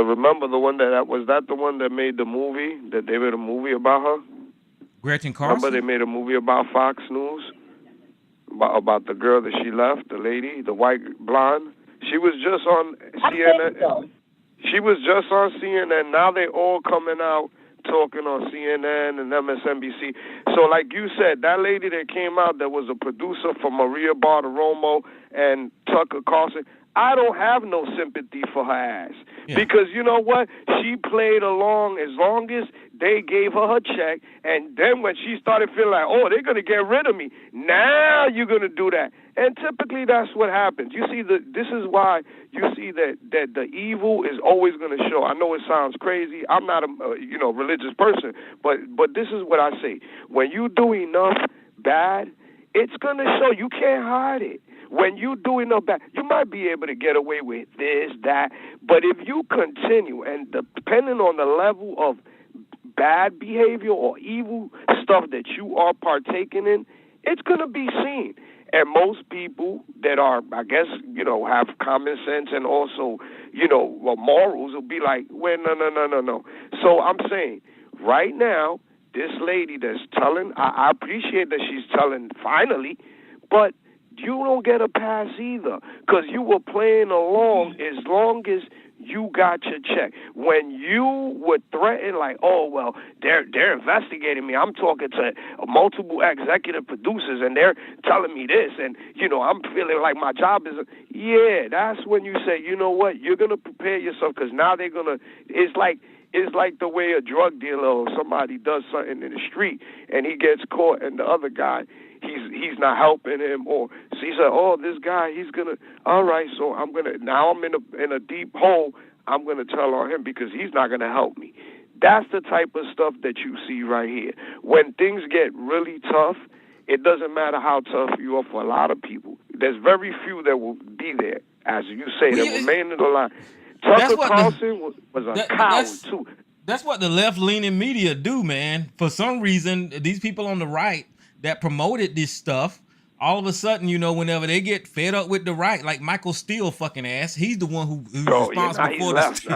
Remember the one that was that the one that made the movie? That they made a movie about her? Gretchen Carlson? Remember they made a movie about Fox News? About the girl that she left, the lady, the white blonde? She was just on CNN. So. She was just on CNN. Now they all coming out talking on CNN and MSNBC. So like you said, that lady that came out that was a producer for Maria Bartiromo and Tucker Carlson, I don't have no sympathy for her ass. Yeah. Because you know what? She played along as long as they gave her check, and then when she started feeling like, oh, they're going to get rid of me, now you're going to do that. And typically that's what happens. You see, this is why you see that the evil is always going to show. I know it sounds crazy. I'm not a religious person, but this is what I say. When you do enough bad, it's going to show. You can't hide it. When you do enough bad, you might be able to get away with this, that, but if you continue, and depending on the level of bad behavior or evil stuff that you are partaking in, it's going to be seen. And most people that are, I guess, have common sense and also, morals will be like, well, no. So I'm saying, right now, this lady that's telling, I appreciate that she's telling finally, but you don't get a pass either, because you were playing along as long as you got your check. When you were threatened, like, oh, well, they're investigating me. I'm talking to multiple executive producers, and they're telling me this, and, I'm feeling like my job is, that's when you say, you know what, you're going to prepare yourself, because now they're going to, it's like the way a drug dealer or somebody does something in the street, and he gets caught, and the other guy, he's not helping him, or so he said, oh, this guy, he's gonna, all right, so I'm in a deep hole, I'm gonna tell on him because he's not gonna help me. That's the type of stuff that you see right here. When things get really tough, it doesn't matter how tough you are for a lot of people. There's very few that will be there, as you say, that remain in the line. Tucker Carlson was a coward too. That's what the left-leaning media do, man. For some reason, these people on the right that promoted this stuff, all of a sudden, whenever they get fed up with the right, like Michael Steele fucking ass, he's the one who's responsible for this.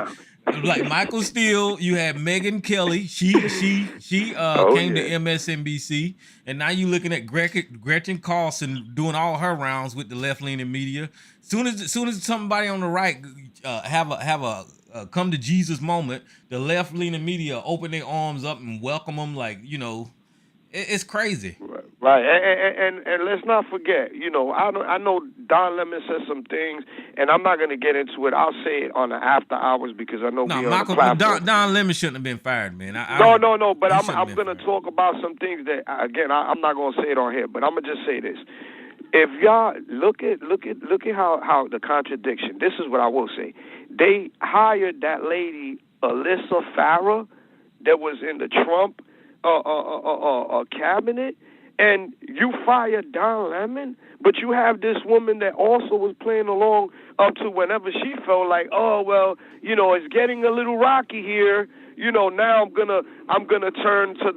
Like Michael Steele, you had Megyn Kelly, she came to MSNBC, and now you looking at Gretchen Carlson doing all her rounds with the left-leaning media. Soon as somebody on the right have a come to Jesus moment, the left-leaning media open their arms up and welcome them like, it's crazy. Right. And let's not forget, I know Don Lemon said some things, and I'm not going to get into it. I'll say it on the after hours because I know Don Lemon shouldn't have been fired, man. No, but I'm going to talk about some things that, again, I'm not going to say it on here, but I'm going to just say this. If y'all look at how the contradiction, this is what I will say. They hired that lady, Alyssa Farah, that was in the Trump cabinet, and you fired Don Lemon, but you have this woman that also was playing along up to whenever she felt like, oh, well, it's getting a little rocky here. Now I'm gonna turn to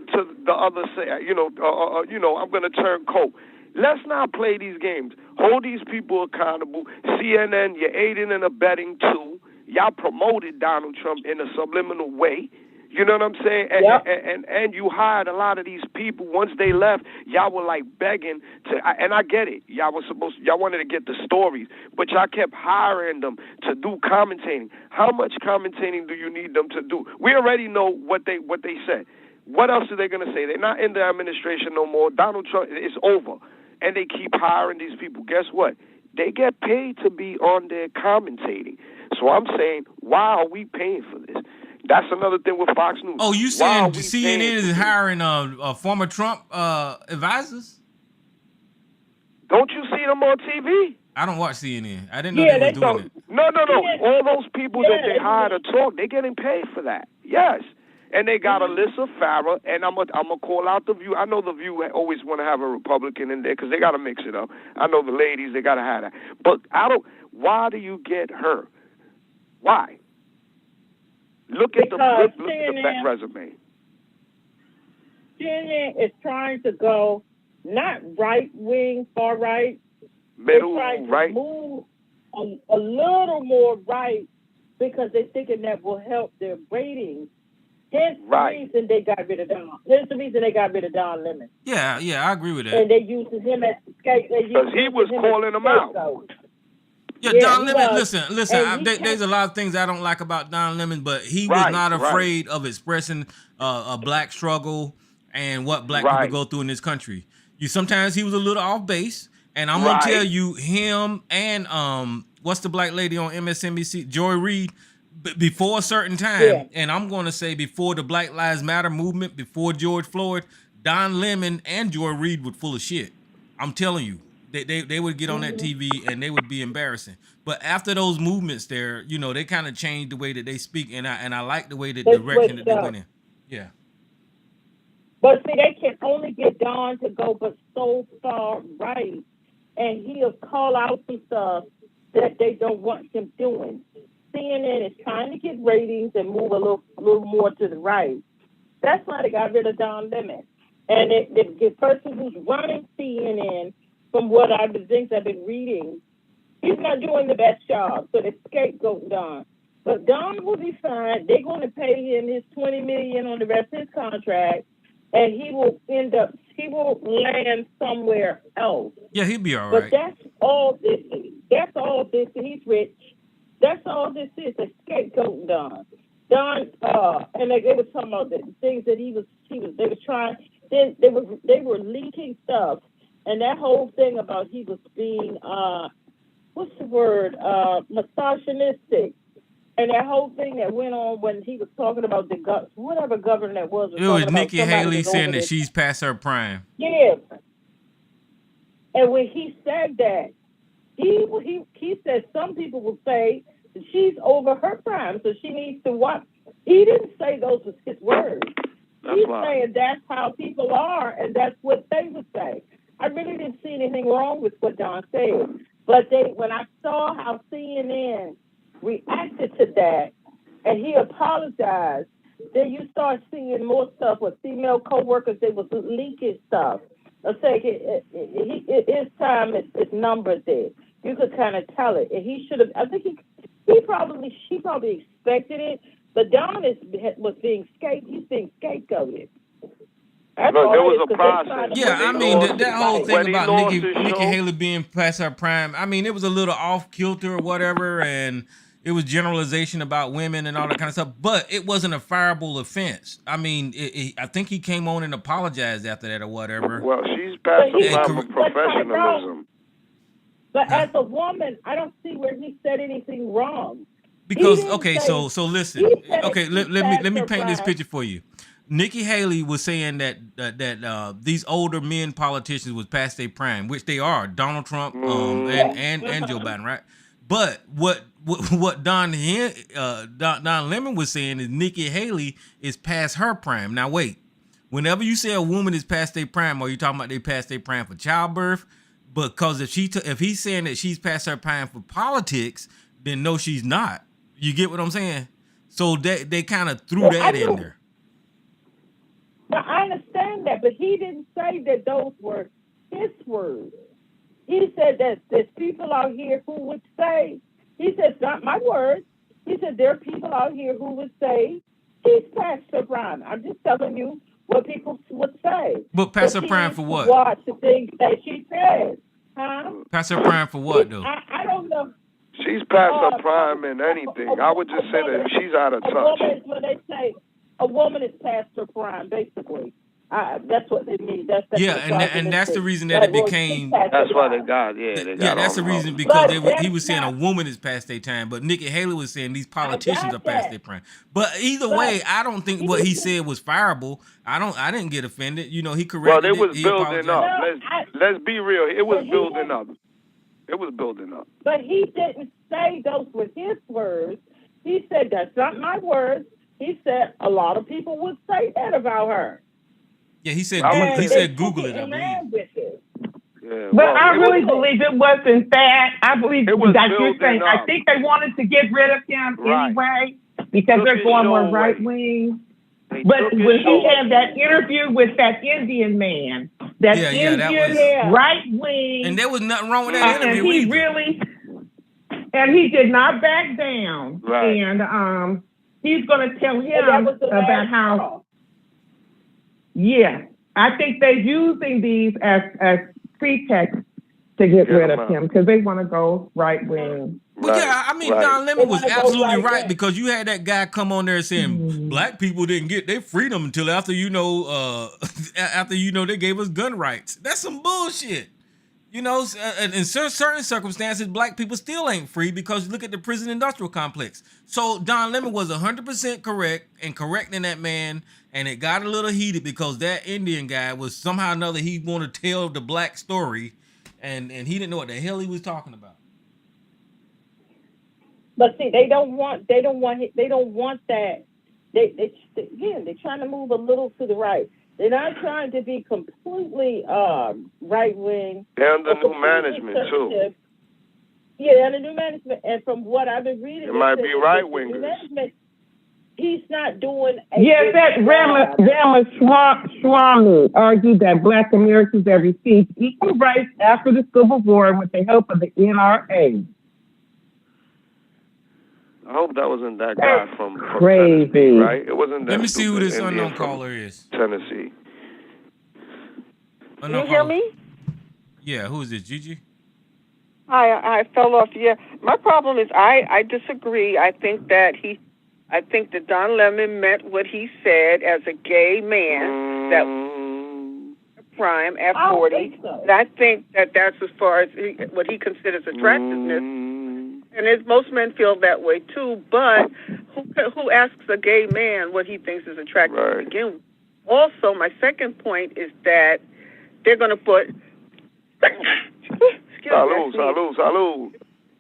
the other side. I'm gonna turn cold. Let's not play these games. Hold these people accountable. CNN, you're aiding and abetting too. Y'all promoted Donald Trump in a subliminal way. You know what I'm saying? And you hired a lot of these people. Once they left, y'all were like begging to, and I get it. Y'all wanted to get the stories, but y'all kept hiring them to do commentating. How much commentating do you need them to do? We already know what they said. What else are they going to say? They're not in the administration no more. Donald Trump is over. And they keep hiring these people. Guess what? They get paid to be on there commentating. So I'm saying, why are we paying for this? That's another thing with Fox News. Oh, you saying CNN is hiring former Trump advisors? Don't you see them on TV? I don't watch CNN. I didn't know they were doing it. No. All those people that they hire to talk, they're getting paid for that. Yes. And they got Alyssa Farah, and I'm gonna call out The View. I know The View always want to have a Republican in there because they got to mix it up. I know the ladies, they got to have that. But why do you get her? Why? Look at the resume. CNN is trying to go not right wing, far right, middle, right, move a little more right because they're thinking that will help their ratings. Hence the reason they got rid of Don. Hence the reason they got rid of Don Lemon. Yeah, I agree with that. And they used him as the scapegoat. Because he was calling them out. Yeah, Don Lemon, listen. There's a lot of things I don't like about Don Lemon, but he was not afraid of expressing a black struggle and what black people go through in this country. Sometimes he was a little off base, and I'm gonna tell you, him and what's the black lady on MSNBC? Joy Reid. Before a certain time, and I'm going to say before the Black Lives Matter movement, before George Floyd, Don Lemon and Joy Reid were full of shit. I'm telling you, they would get on that TV and they would be embarrassing. But after those movements, there, you know, they kind of changed the way that they speak, and I like the way the direction that they went in. Yeah. But see, they can only get Don to go but so far right, and he'll call out some stuff that they don't want him doing. CNN is trying to get ratings and move a little more to the right. That's why they got rid of Don Lemon. And the person who's running CNN, from what the things I've been reading, he's not doing the best job. So they scapegoat Don. But Don will be fine. They're going to pay him his $20 million on the rest of his contract, and he will land somewhere else. Yeah, he'll be all right. But that's all this is. That's all this is. He's rich. That's all this is, a scapegoat Don. Don, and they were talking about the things that they were trying, they were leaking stuff, and that whole thing about he was being, what's the word, misogynistic, and that whole thing that went on when he was talking about whatever governor that was. It was Nikki Haley saying that she's past her prime. Yeah. And when he said that, he said some people will say that she's over her prime, so she needs to watch. He didn't say those were his words. He's saying that's how people are, and that's what they would say. I really didn't see anything wrong with what Don said, but when I saw how CNN reacted to that, and he apologized, then you start seeing more stuff with female co-workers. They was leaking stuff. I say his time is numbered there. You could kind of tell it, and he should have. I think she probably expected it, but Don was being he's being scapegoated. Look, there was a process. Yeah, I mean that whole thing about Nikki Haley being past her prime. I mean, it was a little off kilter or whatever, and it was generalization about women and all that kind of stuff. But it wasn't a fireable offense. I mean, I think he came on and apologized after that or whatever. Well, she's past the prime of professionalism. But as a woman, I don't see where he said anything wrong. Because so listen. Okay, let me paint this picture for you. Nikki Haley was saying that these older men politicians was past their prime, which they are. Donald Trump and Joe Biden, right? But what Don Lemon was saying is Nikki Haley is past her prime. Now wait, whenever you say a woman is past their prime, are you talking about they past their prime for childbirth? Because if he's saying that she's past her prime for politics, then no, she's not. You get what I'm saying? So they kind of threw that in there. Now, I understand that, but he didn't say that those were his words. He said that there's people out here who would say, he said, it's not my words. He said, there are people out here who would say, she's past her prime. I'm just telling you what people would say. But past her prime for what? Watch the things that she says. Huh? Past her prime for what, though? I don't know. She's past her prime in anything. I would just say that she's out of touch. When they say a woman is past her prime, basically. That's what they mean. That's and that's the reason that it became. That's why they got. That's the reason because he was saying a woman is past their time, but Nikki Haley was saying these politicians are past their prime. But either way, I don't think what he said was fireable. I didn't get offended. You know, he corrected. Well, it was building up. Let's be real. It was building up. It was building up. But he didn't say those were his words. He said that's not my words. He said a lot of people would say that about her. Yeah, he said Google it, I believe. Yeah, but I really believe it wasn't that. I believe that you're saying. I think they wanted to get rid of him anyway because they're going more right wing. But when he had that interview with that Indian man, that Indian right wing, and there was nothing wrong with that interview. And he did not back down. Right. And he's going to tell him about how. Yeah, I think they're using these as pretext to get rid of him because they want to go right wing. Well, yeah, I mean, Don Lemon was absolutely right because you had that guy come on there saying black people didn't get their freedom until after they gave us gun rights. That's some bullshit. You know, in certain circumstances, black people still ain't free because look at the prison industrial complex. So Don Lemon was 100% correct in correcting that man, and it got a little heated because that Indian guy was somehow or another he wanted to tell the black story, and he didn't know what the hell he was talking about. But see, they don't want that. They're trying to move a little to the right. They're not trying to be completely right wing. They're under new management too. Yeah, they're under new management, and from what I've been reading, it might be right wingers. He's not doing. Yes, that Ramaswamy argued that Black Americans have received equal rights after the Civil War with the help of the NRA. I hope that wasn't that guy from crazy, Tennessee, right? It wasn't that. Let me see who this Indian unknown caller is. Tennessee. Can you hear me? Yeah, who is this, Gigi? I fell off. Yeah, my problem is I disagree. I think that Don Lemon meant what he said as a gay man that crime at 40. So. And I think that that's as far as what he considers attractiveness. And most men feel that way too. But who asks a gay man what he thinks is attractive to begin with? Also, my second point is that they're going to put. Salud.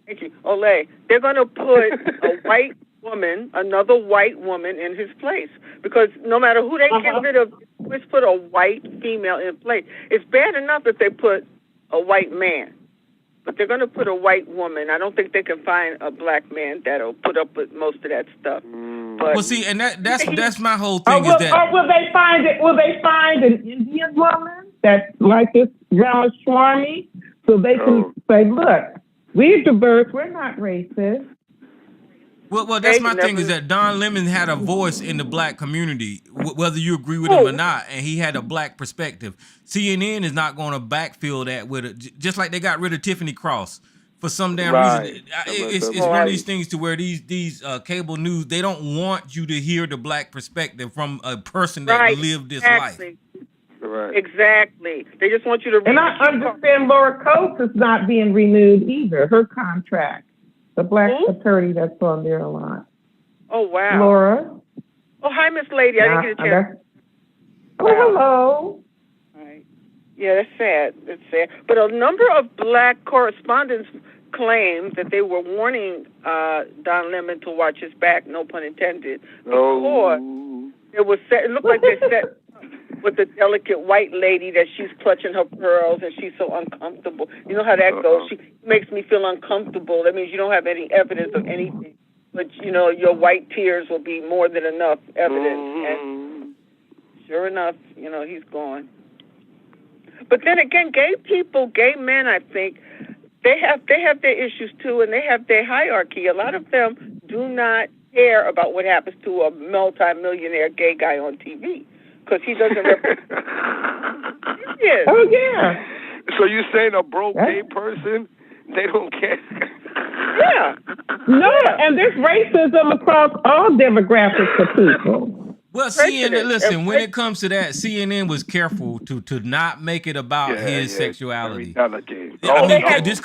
Thank you. Olay. They're going to put another white woman in his place. Because no matter who they get rid of, let's put a white female in place. It's bad enough if they put a white man. But they're going to put a white woman. I don't think they can find a black man that'll put up with most of that stuff. But well, see, and that's my whole thing. Will they find it? Will they find an Indian woman that's like this Ramaswamy, so they can say, "Look, we're diverse. We're not racist." Well, that's my thing is that Don Lemon had a voice in the black community, whether you agree with him or not, and he had a black perspective. CNN is not going to backfill that with it, just like they got rid of Tiffany Cross for some damn reason. It's one of these things to where these cable news, they don't want you to hear the black perspective from a person that lived this life. Right. Exactly. They just want you to read. And I understand Laura Coates is not being renewed either, her contract. The black attorney that's on there a lot. Oh, wow. Laura. Oh, hi, Miss Lady. I didn't get a chance. Oh, hello. Right. Yeah, that's sad. That's sad. But a number of black correspondents claimed that they were warning Don Lemon to watch his back, no pun intended, because it was set. It looked like they set with the delicate white lady that she's clutching her pearls and she's so uncomfortable. You know how that goes. She makes me feel uncomfortable. That means you don't have any evidence of anything. But, you know, your white tears will be more than enough evidence. And sure enough, you know, he's gone. But then again, gay men, I think, they have their issues too, and they have their hierarchy. A lot of them do not care about what happens to a multi-millionaire gay guy on TV. Because he doesn't represent. Oh, yeah. So you're saying a broke gay person, they don't care? Yeah. No, and there's racism across all demographics of people. Well, CNN, listen, when it comes to that, CNN was careful to not make it about his sexuality. I mean, this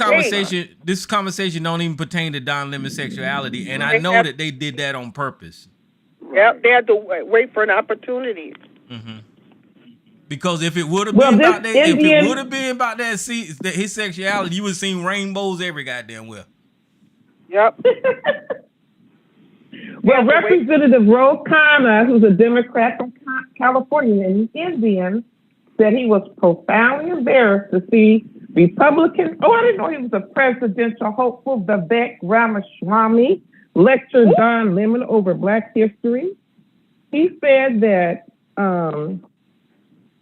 conversation don't even pertain to Don Lemon's sexuality, and I know that they did that on purpose. Yep, they had to wait for an opportunity. Mm-hmm. Because if it would have been about that, if it would have been about that, his sexuality, you would have seen rainbows every goddamn well. Yep. Well, Representative Ro Khanna, who's a Democrat from California and Indian, said he was profoundly embarrassed to see Republican. I didn't know he was a presidential hopeful. Vivek Ramaswamy lectured Don Lemon over Black history. He said that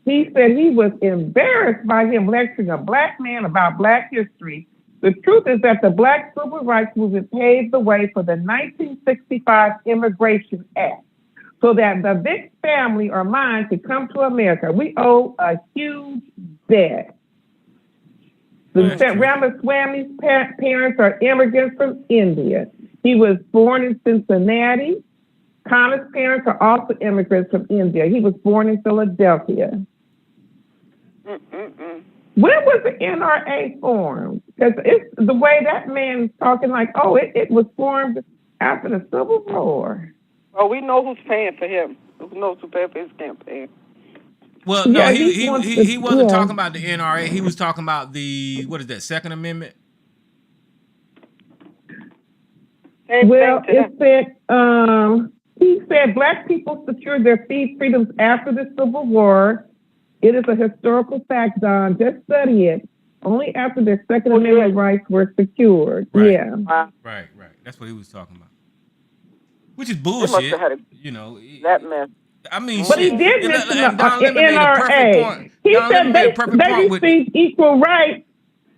he was embarrassed by him lecturing a black man about Black history. The truth is that the Black Civil Rights Movement paved the way for the 1965 Immigration Act so that the Vick family or mine could come to America. We owe a huge debt. Ramaswamy's parents are immigrants from India. He was born in Cincinnati. Khanna's parents are also immigrants from India. He was born in Philadelphia. When was the NRA formed? Because it's the way that man's talking like, oh, it was formed after the Civil War. Well, we know who's paying for him. Who knows who's paying for his campaign? Well, no, Yeah, he wasn't talking about the NRA. He was talking about the, what is that, Second Amendment? Well, it said, he said black people secured their freedoms after the Civil War. It is a historical fact, Don. Just study it. Only after their Second Amendment rights were secured. Right. Yeah. Right. That's what he was talking about. Which is bullshit. You know. That mess. I mean, But shit. he did mention the Don Lemon made a perfect point. He Don said Lemon made a perfect they point with received equal rights.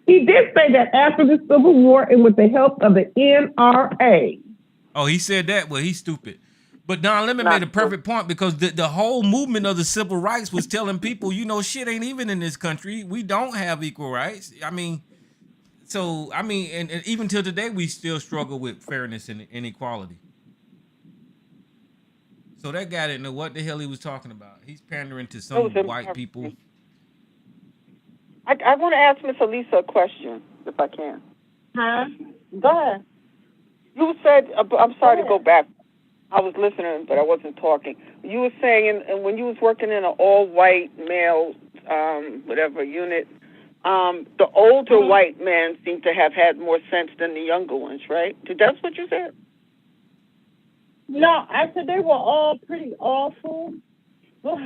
He did say that after the Civil War and with the help of the NRA. Oh, he said that? Well, he's stupid. But Don Lemon made a perfect point because the whole movement of the civil rights was telling people, you know, shit ain't even in this country. We don't have equal rights. I mean, and even till today, we still struggle with fairness and inequality. So that guy didn't know what the hell he was talking about. He's pandering to some white people. I want to ask Miss Elisa a question, if I can. Huh? Go ahead. You said, I'm sorry to go back. I was listening, but I wasn't talking. You were saying, and when you was working in an all-white male, whatever unit, the older white men seem to have had more sense than the younger ones, right? That's what you said? No, I said they were all pretty awful. But,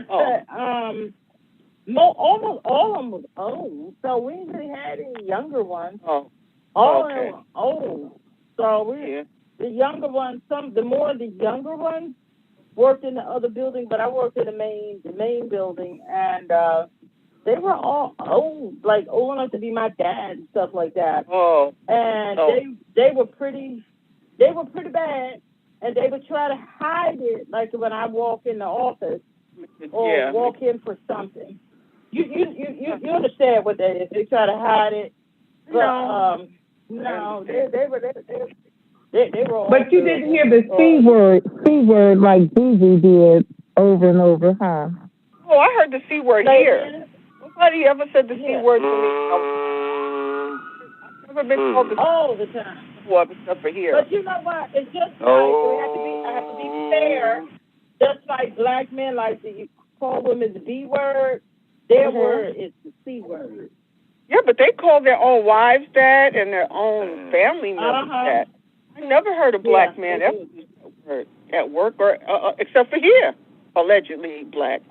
almost all of them was old, so we didn't really have any younger ones. Oh, all of them were old. So the younger ones, the more the younger ones worked in the other building, but I worked in the main building, and they were all old, like old enough to be my dad and stuff like that. They were pretty bad, and they would try to hide it, like when I walk in the office or walk in for something. You understand what that is? They try to hide it, but no, they were all but you good. didn't hear the C word like Gigi did over and over, huh? Oh, I heard the C word here. Nobody ever said the C word to me. I've never been called the all the time. Well, except for here. But you know what? It's just like I have to be fair. Just like black men like to call women the B word, their word is the C word. Yeah, but they call their own wives that and their own family members that. I never heard a black man ever use that word at work or except for here, allegedly black.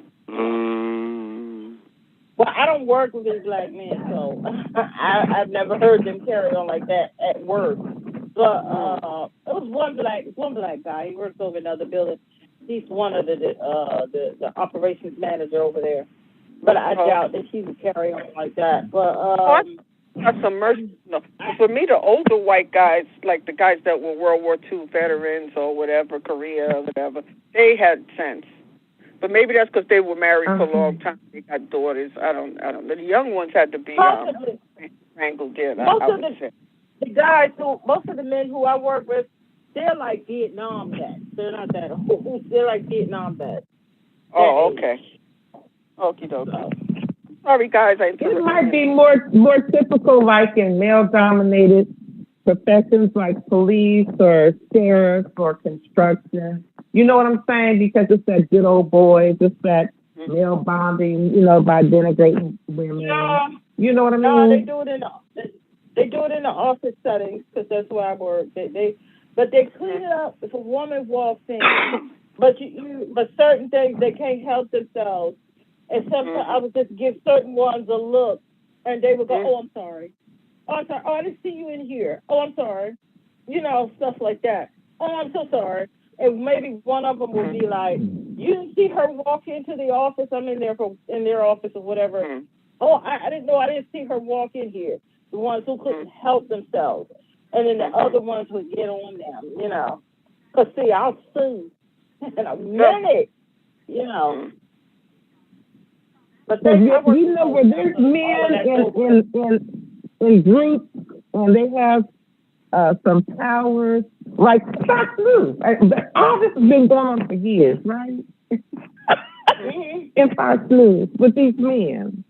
Well, I don't work with these black men, so I've never heard them carry on like that at work. But it was one black guy. He works over in another building. He's one of the operations manager over there. But I doubt that he would carry on like that. But some mercy. No. For me, the older white guys, like the guys that were World War II veterans or whatever, Korea or whatever, they had sense. But maybe that's because they were married for a long time. They got daughters. I don't know. The young ones had to be strangled in. Most of the men who I work with, they're like Vietnam vets. They're not that old. They're like Vietnam vets. Oh, okay. Okie dokie. Sorry, guys. It might be more typical, like in male-dominated professions like police or sheriff or construction. You know what I'm saying? Because it's that good old boys, it's that male bonding, by denigrating women. No, you know what I mean? No, they do it in the office settings because that's where I work. But they clean it up if a woman walks in. But but certain things they can't help themselves. And sometimes I would just give certain ones a look, and they would go, "Oh, I'm sorry. Oh, I'm sorry. Oh, I didn't see you in here. Oh, I'm sorry." Stuff like that. "Oh, I'm so sorry." And maybe one of them would be like, "You didn't see her walk into the office? I'm in their office or whatever." "Oh, I didn't know. I didn't see her walk in here." The ones who couldn't help themselves, and then the other ones would get on them, Cause see, I'll sue in a minute, But where there's men in groups and they have some powers, like Fox News. All this has been going on for years, right? In Fox News with these men.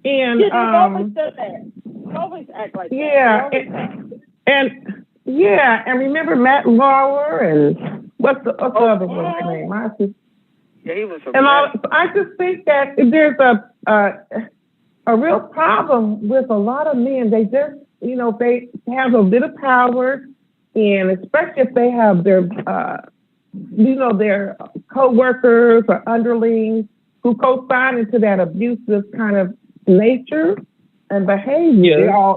And they've always done that. They always act like yeah, that. And remember Matt Lauer and what's the other one's name? Yeah, he was a and I just think that there's a real problem with a lot of men. They just, they have a bit of power, and especially if they have their, their co-workers or underlings who co-sign into that abusive kind of nature and behavior. Yeah,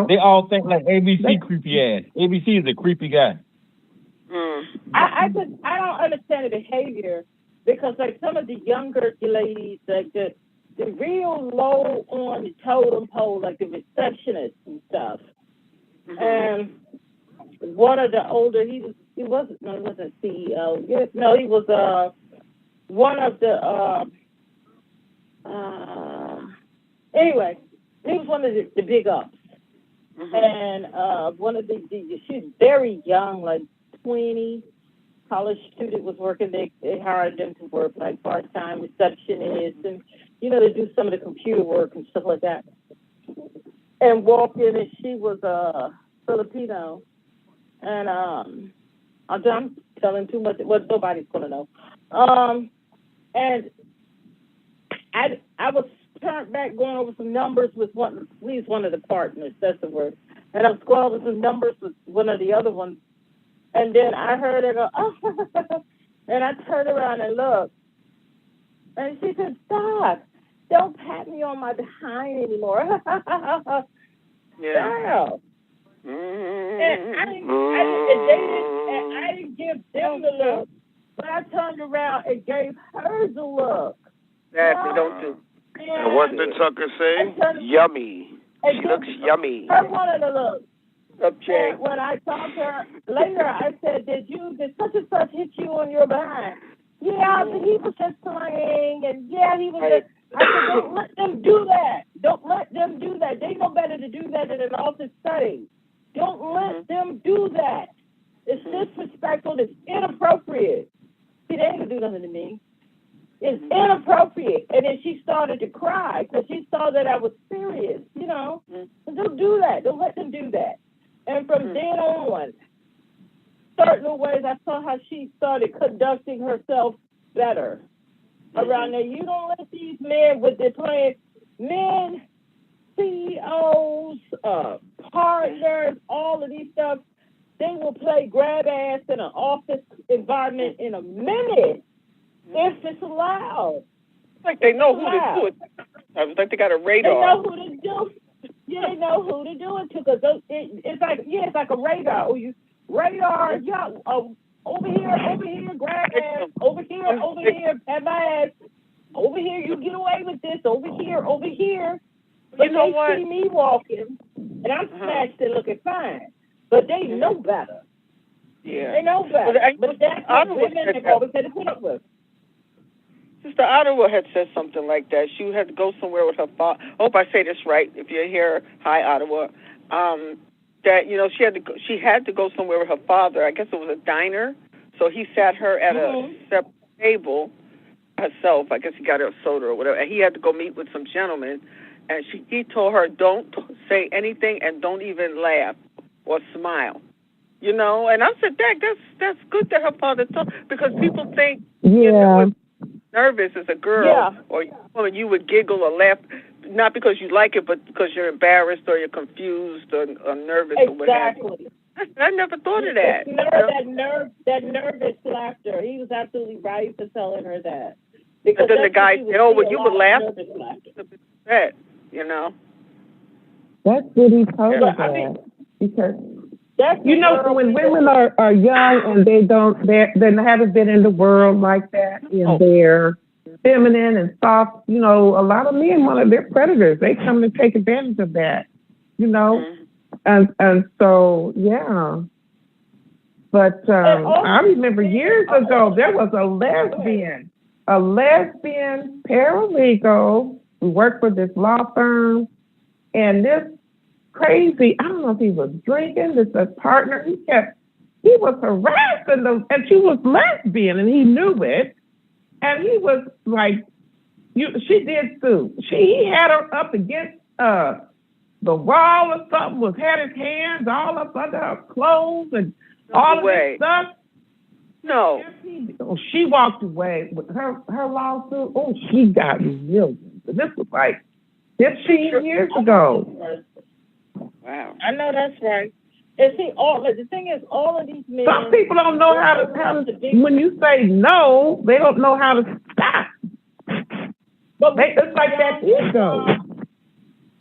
they all think like ABC creepy ass. ABC is a creepy guy. I don't understand the behavior because like some of the younger ladies, like the real low on the totem pole, like the receptionists and stuff. And one of the older, he wasn't CEO. Yes, no, he was one of the anyway, he was one of the big ups. And one of the she's very young, like 20, college student, was working. They hired them to work like part-time receptionists, and they do some of the computer work and stuff like that. And walked in, and she was Filipino, and I'm telling too much. Well, nobody's gonna know. And I was turned back going over some numbers with at least one of the partners. That's the word. And I was going over some numbers with one of the other ones. And then I heard her go, oh, and I turned around and looked. And she said, stop. Don't pat me on my behind anymore. Yeah. And I didn't give them the look. But I turned around and gave her the look. Exactly, don't do. And what did Tucker say? Yummy. She looks yummy. Her one of the looks. Up, Jay. And when I talked to her later, I said, did such and such hit you on your behind? Yeah, he was just playing, and yeah, he was just. I said, don't let them do that. Don't let them do that. They know better to do that than an office setting. Don't let them do that. It's disrespectful. It's inappropriate. See, they ain't gonna do nothing to me. It's inappropriate. And then she started to cry because she saw that I was serious, So don't do that. Don't let them do that. And from then on, certain ways, I saw how she started conducting herself better around there. You don't let these men with their plans, men, CEOs, partners, all of these stuff, they will play grab ass in an office environment in a minute if it's allowed. It's like they know who to do it. I was like they got a radar. They know who to do. Yeah, they know who to do it to because it's like a radar. Radar, yeah, over here, grab ass, over here, pat my ass, over here, you get away with this, over here. But they see me walking, and I'm smashed and looking fine. But they know better. Yeah. They know better. But that's what women have always had to put up with. Sister Ottawa had said something like that. She had to go somewhere with her father. I hope I say this right. If you're here, hi Ottawa. That she had to go somewhere with her father. I guess it was a diner. So he sat her at a separate table herself. I guess he got her a soda or whatever. And he had to go meet with some gentlemen. And he told her, don't say anything and don't even laugh or smile. And I said, that's good that her father told, because people think nervous as a girl or a woman, you would giggle or laugh, not because you like it, but because you're embarrassed or you're confused or nervous or whatever. I never thought of that. That nervous laughter. He was absolutely right for telling her that. Because then the guy said, "Oh, well, you would laugh." That, That's what he told her. Because when women are young and they haven't been in the world like that, and they're feminine and soft, a lot of men they're predators. They come to take advantage of that, and so But I remember years ago there was a lesbian paralegal who worked for this law firm, and this crazy, I don't know if he was drinking, this partner, he was harassing them, and she was lesbian, and he knew it, and he was like She did too. He had her up against the wall or something. Had his hands all up under her clothes and all of this stuff. No. She walked away with her lawsuit. Oh, she got millions. This was like 15 years ago. Wow. I know that's right. And see, the thing is, all of these men. Some people don't know how to when you say no, they don't know how to stop. But it's like that ego.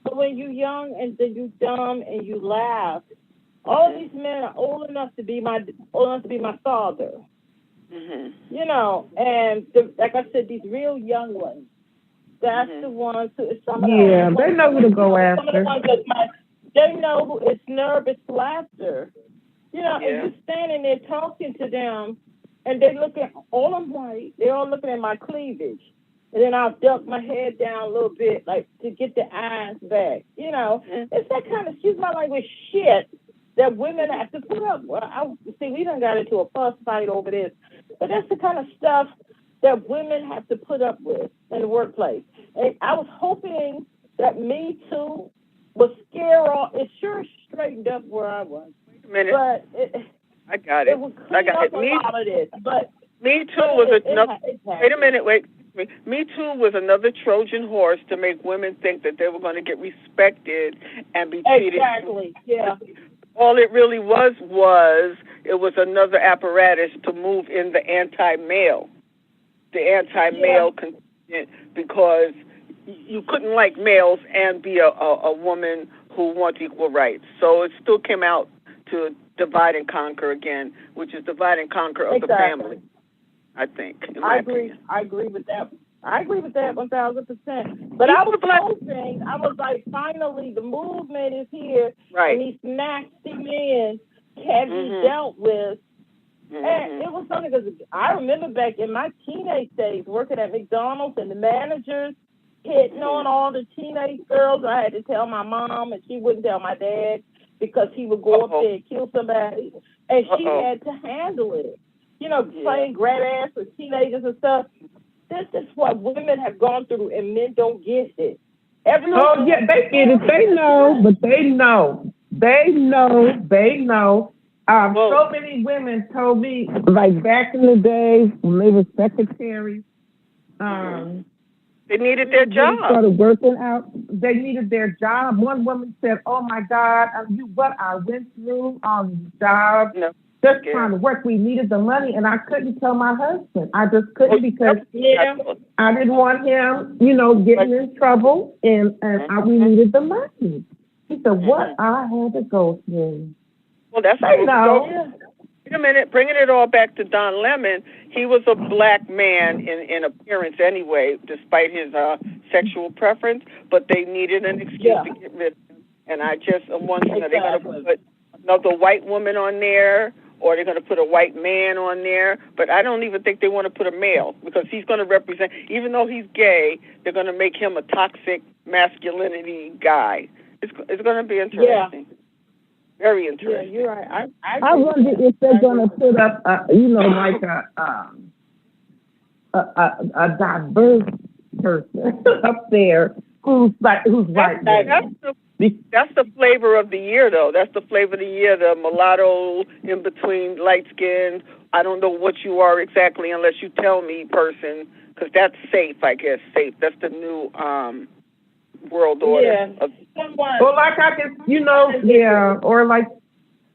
But when you're young and then you dumb and you laugh, all of these men are old enough to be my father. Mm-hmm. You know, and like I said, these real young ones. That's the ones who. They know who to go after. Some of the ones that they know who it's nervous laughter. You know, and you're standing there talking to them, and they look at all I'm white. They're all looking at my cleavage, and then I'll duck my head down a little bit, like to get the eyes back. You know, it's that kind of, excuse my language, shit that women have to put up. Well, we done got into a fuss fight over this, but that's the kind of stuff that women have to put up with in the workplace. And I was hoping that Me Too would scare off. It sure straightened up where I was. Wait a minute. But I got it. It would clean up a lot of this. But Me Too was another. Wait a minute. Wait. Me Too was another Trojan horse to make women think that they were going to get respected and be treated. Exactly. Yeah. All it really was it was another apparatus to move in the anti-male contingent, because you couldn't like males and be a woman who wants equal rights. So it still came out to divide and conquer again, which is divide and conquer of the family, I think. I agree. I agree with that. I agree with that 1,000%. But I was hoping, I was like, finally, the movement is here, and these nasty men can be dealt with. And it was something, because I remember back in my teenage days working at McDonald's, and the managers hitting on all the teenage girls. I had to tell my mom, and she wouldn't tell my dad, because he would go up there and kill somebody. And she had to handle it. You know, playing grab ass with teenagers and stuff. This is what women have gone through, and men don't get it. They get it. They know, but they know. So many women told me, like back in the day when they were secretaries, they needed their job. They started working out. They needed their job. One woman said, "Oh my God, what I went through on the job." Just trying to work. We needed the money, and I couldn't tell my husband. I just couldn't, because I didn't want him, getting in trouble, and we needed the money. He said, "What I had to go through." Well, that's how it goes. Wait a minute, bringing it all back to Don Lemon. He was a black man in appearance anyway, despite his sexual preference. But they needed an excuse to get rid of him. And I just am wondering, are they going to put another white woman on there? Or they're going to put a white man on there, but I don't even think they want to put a male, because he's going to represent, even though he's gay, they're going to make him a toxic masculinity guy. It's going to be interesting. Yeah. Very interesting. Yeah, you're right. I wonder if they're going to put up, like a diverse person up there who's white. That's the flavor of the year, though. That's the flavor of the year, the mulatto in between light skin. I don't know what you are exactly unless you tell me, person, because that's safe, I guess. Safe. That's the new world order. Yeah. Well, like I can, or like,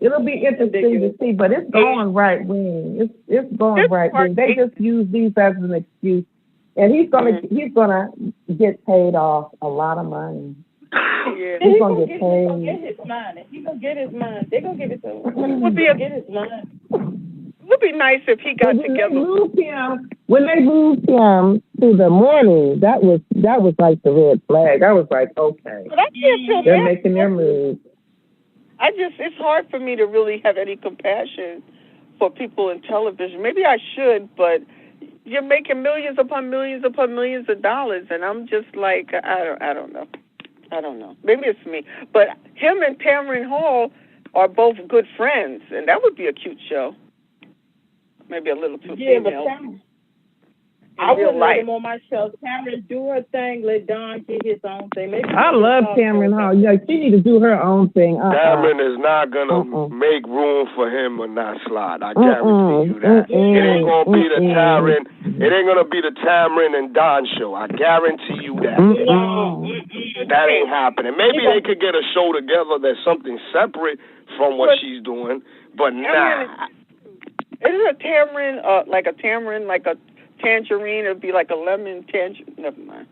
it'll be interesting to see, but it's going right wing. It's going right wing. They just use these as an excuse, and he's gonna get paid off a lot of money. Yeah. He's gonna get paid. He's gonna get his money. They're gonna give it to him. Get his money. It would be nice if he got together. When they moved him to the morning, that was like the red flag. I was like, okay, but I can't feel they're making their move. It's hard for me to really have any compassion for people in television. Maybe I should, but you're making millions upon millions upon millions of dollars, and I'm just like, I don't know. I don't know. Maybe it's me. But him and Tamron Hall are both good friends, and that would be a cute show. Maybe a little too female. I wouldn't let him on my show. Cameron, do her thing. Let Don get his own thing. Maybe I love Cameron Hall. Yeah, she need to do her own thing. Cameron is not gonna make room for him or not slide. I guarantee you that. It ain't gonna be the Taryn. It ain't gonna be the Cameron and Don show. I guarantee you that. That ain't happening. Maybe they could get a show together that's something separate from what she's doing, but nah. Isn't a tamarind like a tangerine? It'd be like a lemon tangerine. Never mind.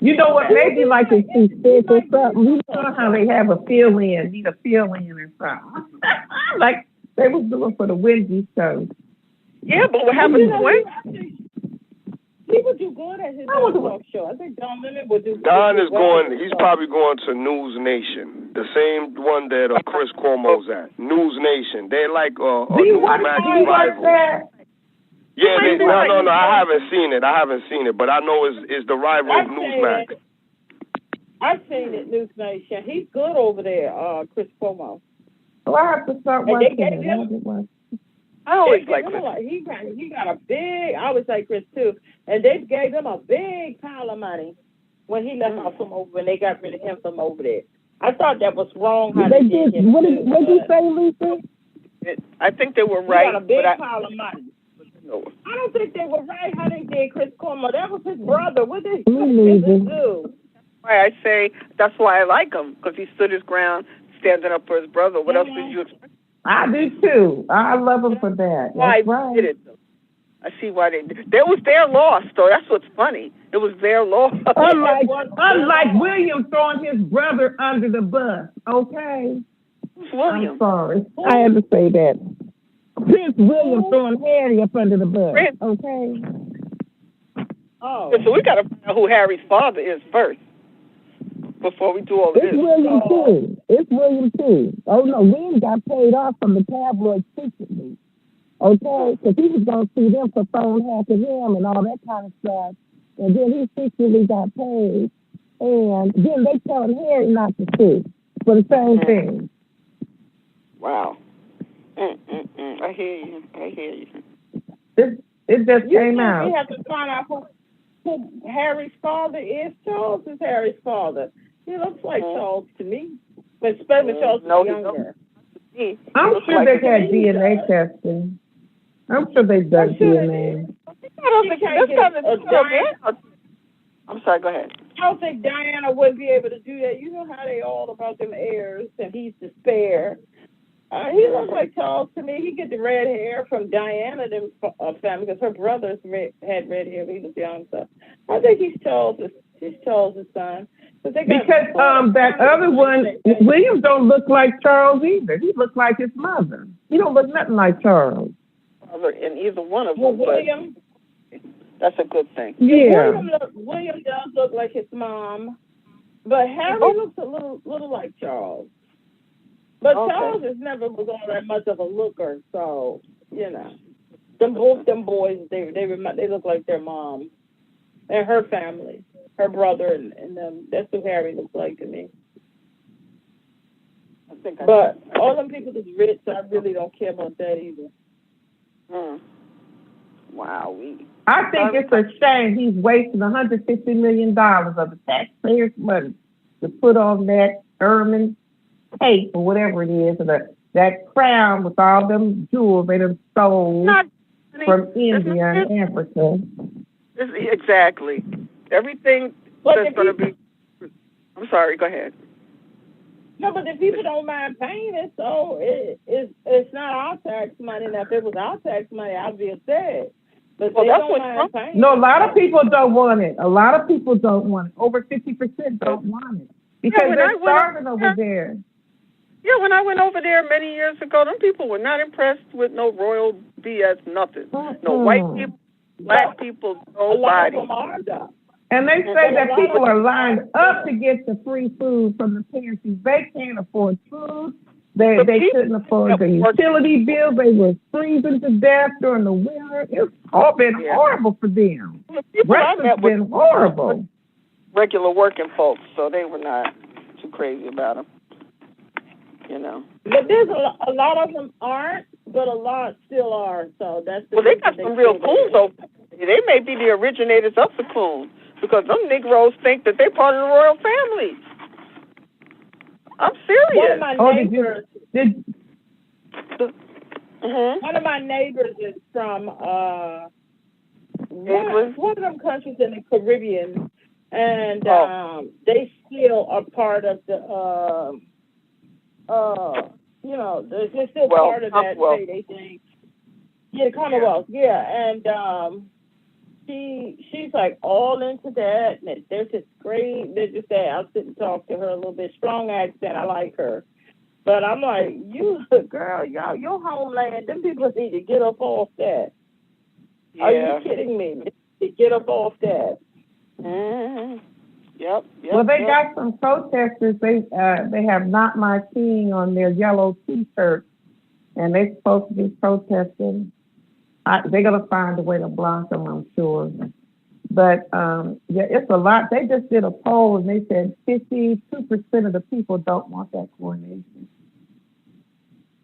You know what? Maybe like if she's sick or something. You know how they have a fill-in, need a fill-in or something. Like they was doing for the Wendy show. Yeah, but what happened to Wendy? He would do good at his talk show. I think Don Lemon would do good. Don is going, he's probably going to News Nation, the same one that Chris Cuomo's at. News Nation. They're like a Newsmax rival. Yeah, no, I haven't seen it, but I know it's the rival of Newsmax. I've seen it, News Nation. He's good over there, Chris Cuomo. Oh, I have to start watching it. I always like Chris. He got a big, I always like Chris too, and they gave him a big pile of money when he left out from over, and they got rid of him from over there. I thought that was wrong. How they did him. What did you say, Lisa? I think they were right. He got a big pile of money. I don't think they were right how they did Chris Cuomo. That was his brother. What did he do? I say that's why I like him, because he stood his ground, standing up for his brother. What else did you expect? I do too. I love him for that. Why they did it, though. I see why they did. That was their loss, though. That's what's funny. It was their loss. Unlike William throwing his brother under the bus. Okay. William. I'm sorry. I had to say that. Prince William throwing Harry up under the bus. Okay. Oh. So we got to find out who Harry's father is first before we do all this. It's William too. It's William too. Oh no, William got paid off from the tabloids secretly. Okay, because he was going to sue them for throwing half of him and all that kind of stuff. And then he secretly got paid. And then they telling Harry not to sue for the same thing. Wow. I hear you. It just came out. We have to find out who Harry's father is. Charles is Harry's father. He looks like Charles to me, but especially Charles is younger. I'm sure they had DNA testing. I'm sure they've done DNA. I'm sorry, go ahead. I don't think Diana would be able to do that. You know how they all about them heirs, and he's the spare. He looks like Charles to me. He get the red hair from Diana family because her brothers had red hair when he was young. So I think he's Charles' son. Because that other one, William don't look like Charles either. He looks like his mother. He don't look nothing like Charles. In either one of them. Well, William, that's a good thing. Yeah. William does look like his mom, but Harry looks a little like Charles. But Charles has never was all that much of a looker, so you know, both them boys they look like their mom and her family, her brother and them. That's what Harry looks like to me. But all them people is rich, so I really don't care about that either. Wow. I think it's a shame he's wasting $150 million of the taxpayers' money to put on that ermine tape or whatever it is, or that crown with all them jewels they done stole from India and Africa. Exactly. Everything that's going to be... I'm sorry, go ahead. No, but if people don't mind paying it, so it's not our tax money. Now, if it was our tax money, I'd be upset. But they don't mind paying. No, a lot of people don't want it. A lot of people don't want it. Over 50% don't want it. Because they're starving over there. Yeah, when I went over there many years ago, them people were not impressed with no royal BS, nothing. No white people, black people, nobody. And they say that people are lined up to get the free food from the pantries. They can't afford food. They couldn't afford the utility bills. They were freezing to death during the winter. It's all been horrible for them. Breakfast's been horrible. Regular working folks, so they were not too crazy about them. You know. But there's a lot of them aren't, but a lot still are. So that's they got some real fools over. They may be the originators of the coon, because them Negroes think that they're part of the royal family. I'm serious. One of my neighbors. Mm-hmm. One of my neighbors is from one of them countries in the Caribbean, and they still are part of the they're still part of that state, they think. Yeah, the Commonwealth. Yeah, and she's like all into that, and they're just great. They're just that. I'll sit and talk to her a little bit. Strong accent. I like her. But I'm like, you girl, your homeland, them people need to get up off that. Yeah. Are you kidding me? They get up off that. Mm-hmm. Yep. Well, they got some protesters. They have "Not My King" on their yellow T-shirts, and they're supposed to be protesting. They're gonna find a way to block them, I'm sure. But it's a lot. They just did a poll, and they said 52% of the people don't want that coronation.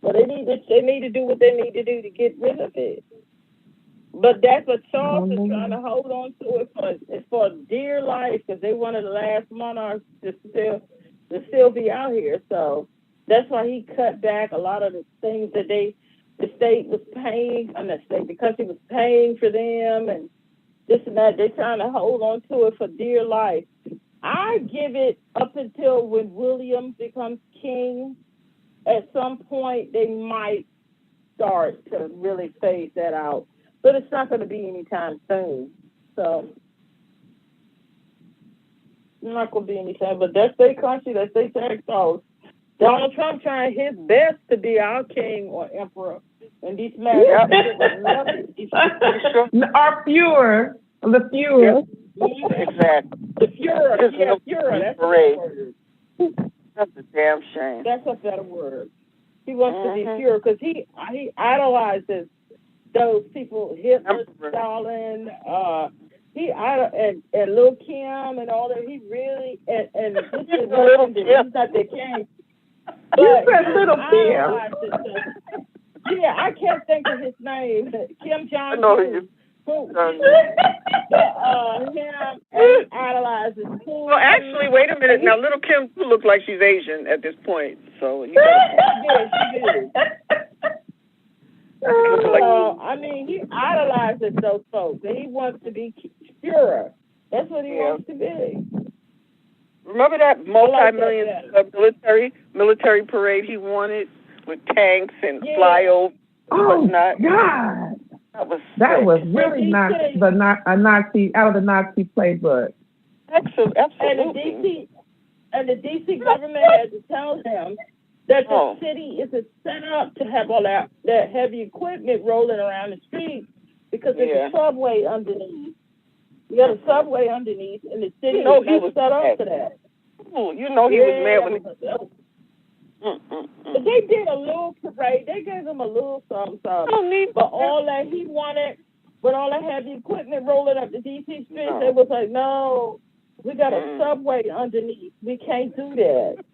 Well, they need to do what they need to do to get rid of it. But that's what Charles is trying to hold on to it for dear life, because they one of the last monarchs to still be out here. So that's why he cut back a lot of the things that the state was paying, the country was paying for them, and this and that. They're trying to hold on to it for dear life. I give it up until when William becomes king. At some point, they might start to really phase that out. But it's not going to be anytime soon. So, not going to be anytime. But that's their country. That's their tax dollars. Donald Trump trying his best to be our king or emperor. And these men are fewer. The fewer. Exactly. The Fuhrer. Yeah, Fuhrer. That's the word. That's a damn shame. That's a better word. He wants to be Fuhrer because he idolizes those people, Hitler, Stalin, and Lil Kim and all that. He really and this is Little Kim. He's not the king. You said Little Kim. Yeah, I can't think of his name. Kim Jong. I know you. Him and idolizes. Well, actually, wait a minute. Now, Little Kim looks like she's Asian at this point. So you she did. I mean, he idolizes those folks, and he wants to be Führer. That's what he wants to be. Remember that multi-million military parade he wanted with tanks and flyovers and whatnot? God. That was really not a Nazi out of the Nazi playbook. Absolutely. And the DC government had to tell him that the city isn't set up to have all that heavy equipment rolling around the streets because there's a subway underneath. You got a subway underneath, and the city is not set up for that. Oh, he was mad when But they did a little parade. They gave him a little something. But all that he wanted, with all that heavy equipment rolling up the DC streets, they was like, no, we got a subway underneath. We can't do that.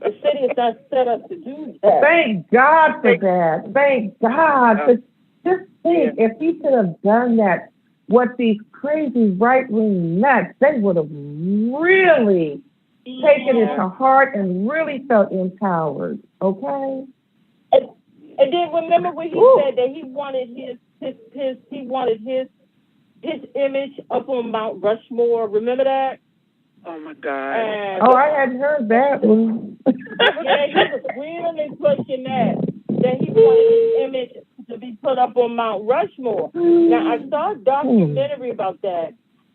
The city is not set up to do that. Thank God for that. Thank God. But just think, if he could have done that, what these crazy right-wing nuts, they would have really taken it to heart and really felt empowered. Okay. And then remember when he said that he wanted his image up on Mount Rushmore. Remember that? Oh my God! And, I hadn't heard that one. Yeah, he was really pushing that he wanted his image to be put up on Mount Rushmore. Now I saw a documentary about that,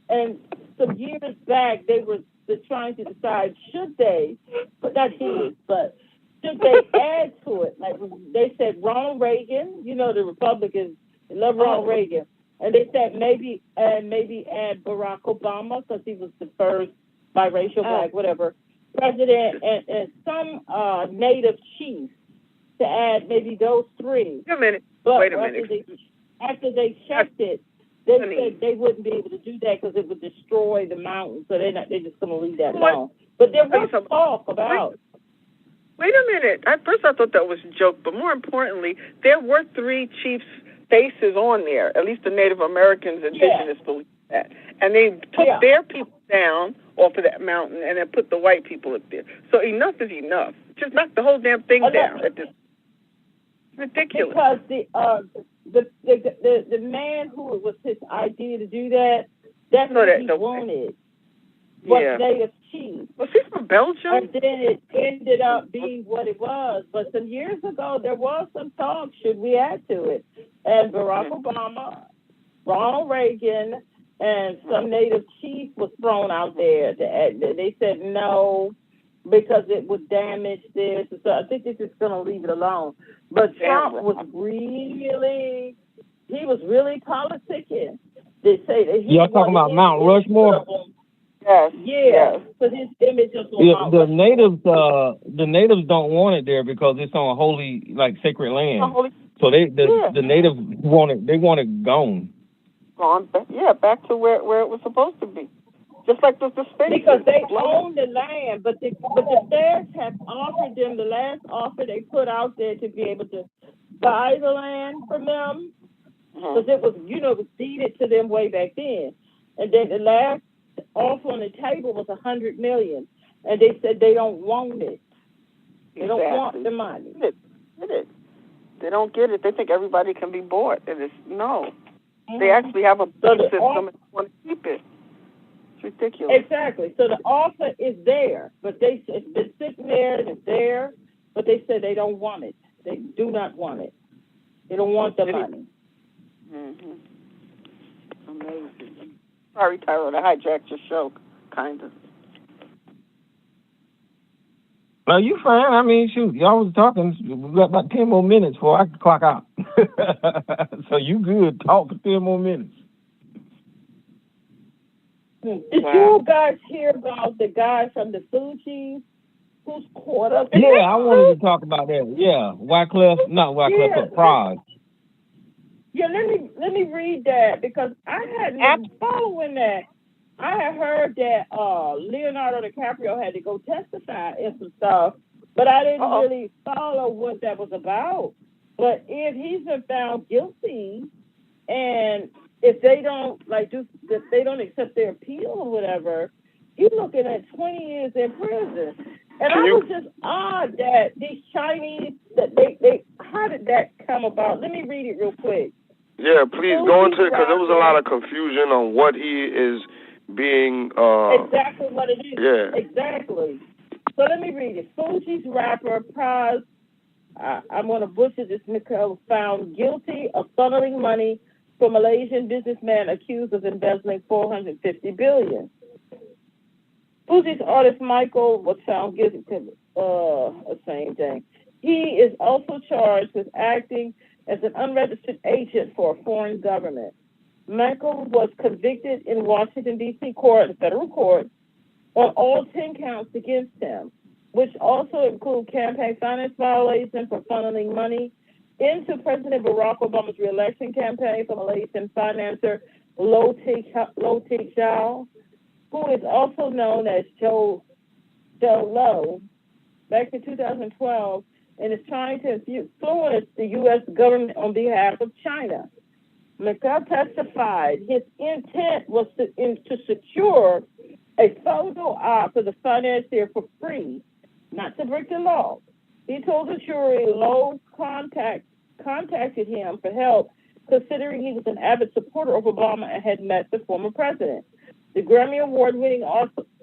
and some years back they were trying to decide should they, but not he, but should they add to it? Like they said, Ronald Reagan, the Republicans love Ronald Reagan, and they said maybe add Barack Obama because he was the first biracial black, whatever, president, and some native chief to add maybe those three. Wait a minute. After they checked it, they said they wouldn't be able to do that because it would destroy the mountains, so they're just going to leave that alone. But there was talk about. Wait a minute. At first I thought that was a joke, but more importantly, there were 3 chiefs faces on there. At least the Native Americans, indigenous believe that. And they took their people down off of that mountain and then put the white people up there. So enough is enough. Just knock the whole damn thing down. At this. Ridiculous. Because the man who it was his idea to do that, that's what he wanted. Was Native Chief. Was he from Belgium? And then it ended up being what it was. But some years ago, there was some talk, should we add to it? And Barack Obama, Ronald Reagan, and some Native Chief was thrown out there. They said no, because it would damage this. So I think they're just going to leave it alone. But Trump was really politicking. They say that he y'all talking about Mount Rushmore? Yes. But his image is on the natives don't want it there because it's on holy, like sacred land. So the natives want it. They want it gone. Gone back, back to where it was supposed to be. Just like the space. Because they own the land, but the feds have offered them the last offer they put out there to be able to buy the land from them, because it was, was deeded to them way back then. And then the last offer on the table was $100 million, and they said they don't want it. They don't want the money. They don't get it. They think everybody can be bought, and it's no. They actually have a system and want to keep it. It's ridiculous. Exactly. So the offer is there, but it's been sitting there and it's there, but they said they don't want it. They do not want it. They don't want the money. Amazing. Sorry, Tyrone, I hijacked your show, kind of. No, you fine. I mean, shoot, y'all was talking. We got about 10 more minutes before I can clock out. So you good. Talk for 10 more minutes. Did you guys hear about the guy from the Fugees who's caught up? Yeah, I wanted to talk about that. Yeah, not Wycliffe, but Prague. Yeah, let me read that, because I hadn't been following that. I had heard that Leonardo DiCaprio had to go testify in some stuff, but I didn't really follow what that was about. But if he's been found guilty, and if they don't if they don't accept their appeal or whatever, he's looking at 20 years in prison. And I was just odd that these Chinese, that they how did that come about? Let me read it real quick. Yeah, please go into it, because there was a lot of confusion on what he is being. Exactly what it is. Yeah. Exactly. So let me read it. Fuji's rapper Praz, I'm going to butcher this, Mikhail, found guilty of funneling money for Malaysian businessman accused of embezzling $450 billion. Fuji's artist Michael was found guilty to the same thing. He is also charged with acting as an unregistered agent for a foreign government. Michael was convicted in Washington, D.C. court, federal court, on all 10 counts against him, which also include campaign finance violation for funneling money into President Barack Obama's re-election campaign for Malaysian financer Low Teck Chow, who is also known as Joe Low, back in 2012, and is trying to influence the U.S. government on behalf of China. McCall testified his intent was to secure a photo op for the financier for free, not to break the law. He told the jury Lowe contacted him for help, considering he was an avid supporter of Obama and had met the former president. The Grammy Award-winning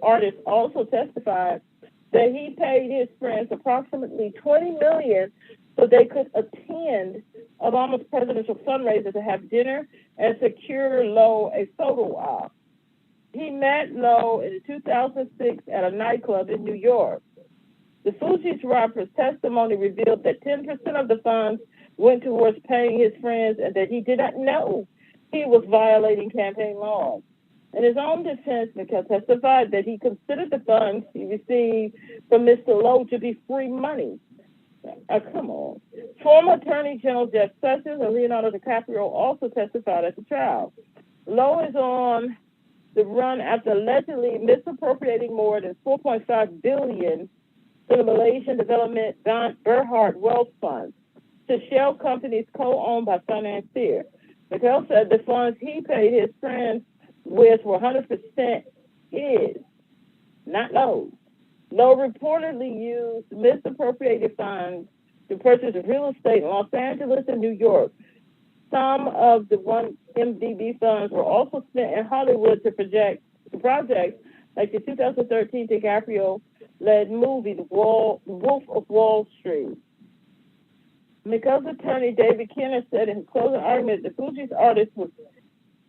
artist also testified that he paid his friends approximately $20 million so they could attend Obama's presidential fundraiser to have dinner and secure Lowe a photo op. He met Lowe in 2006 at a nightclub in New York. The Fugees rapper's testimony revealed that 10% of the funds went towards paying his friends and that he did not know he was violating campaign laws. In his own defense, McCall testified that he considered the funds he received from Mr. Lowe to be free money. Come on. Former Attorney General Jeff Sessions and Leonardo DiCaprio also testified at the trial. Lowe is on the run after allegedly misappropriating more than $4.5 billion to the Malaysian Development Berhad Wealth Fund. to shell companies co-owned by financiers. McHale said the funds he paid his friends with were 100% his, not Lowe's. Lowe reportedly used misappropriated funds to purchase real estate in Los Angeles and New York. Some of the 1MDB funds were also spent in Hollywood to projects like the 2013 DiCaprio-led movie, The Wolf of Wall Street. McHale's attorney, David Kenner, said in his closing argument that Fuji's artist was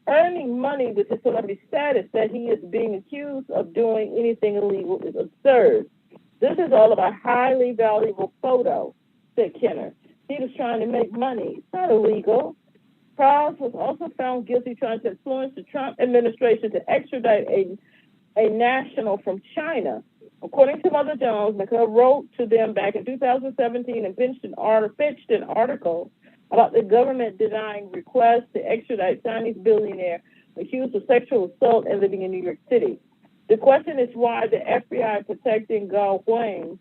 earning money with his celebrity status, that he is being accused of doing anything illegal is absurd. This is all about highly valuable photo, said Kenner. He was trying to make money. It's not illegal. Prowse was also found guilty trying to influence the Trump administration to extradite a national from China. According to Mother Jones, McHale wrote to them back in 2017 and pitched an article about the government denying requests to extradite Chinese billionaire accused of sexual assault and living in New York City. The question is why the FBI protecting Gao Huang,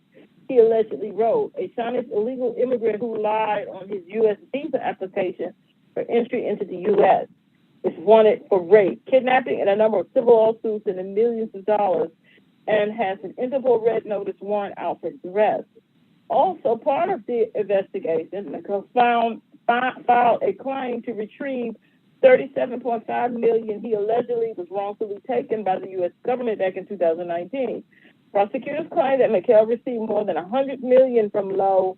he allegedly wrote, a Chinese illegal immigrant who lied on his U.S. visa application for entry into the U.S. is wanted for rape, kidnapping, and a number of civil lawsuits in the millions of dollars, and has an Interpol red notice warrant out for his arrest. Also, part of the investigation, McHale filed a claim to retrieve $37.5 million he allegedly was wrongfully taken by the U.S. government back in 2019. Prosecutors claim that McHale received more than $100 million from Lowe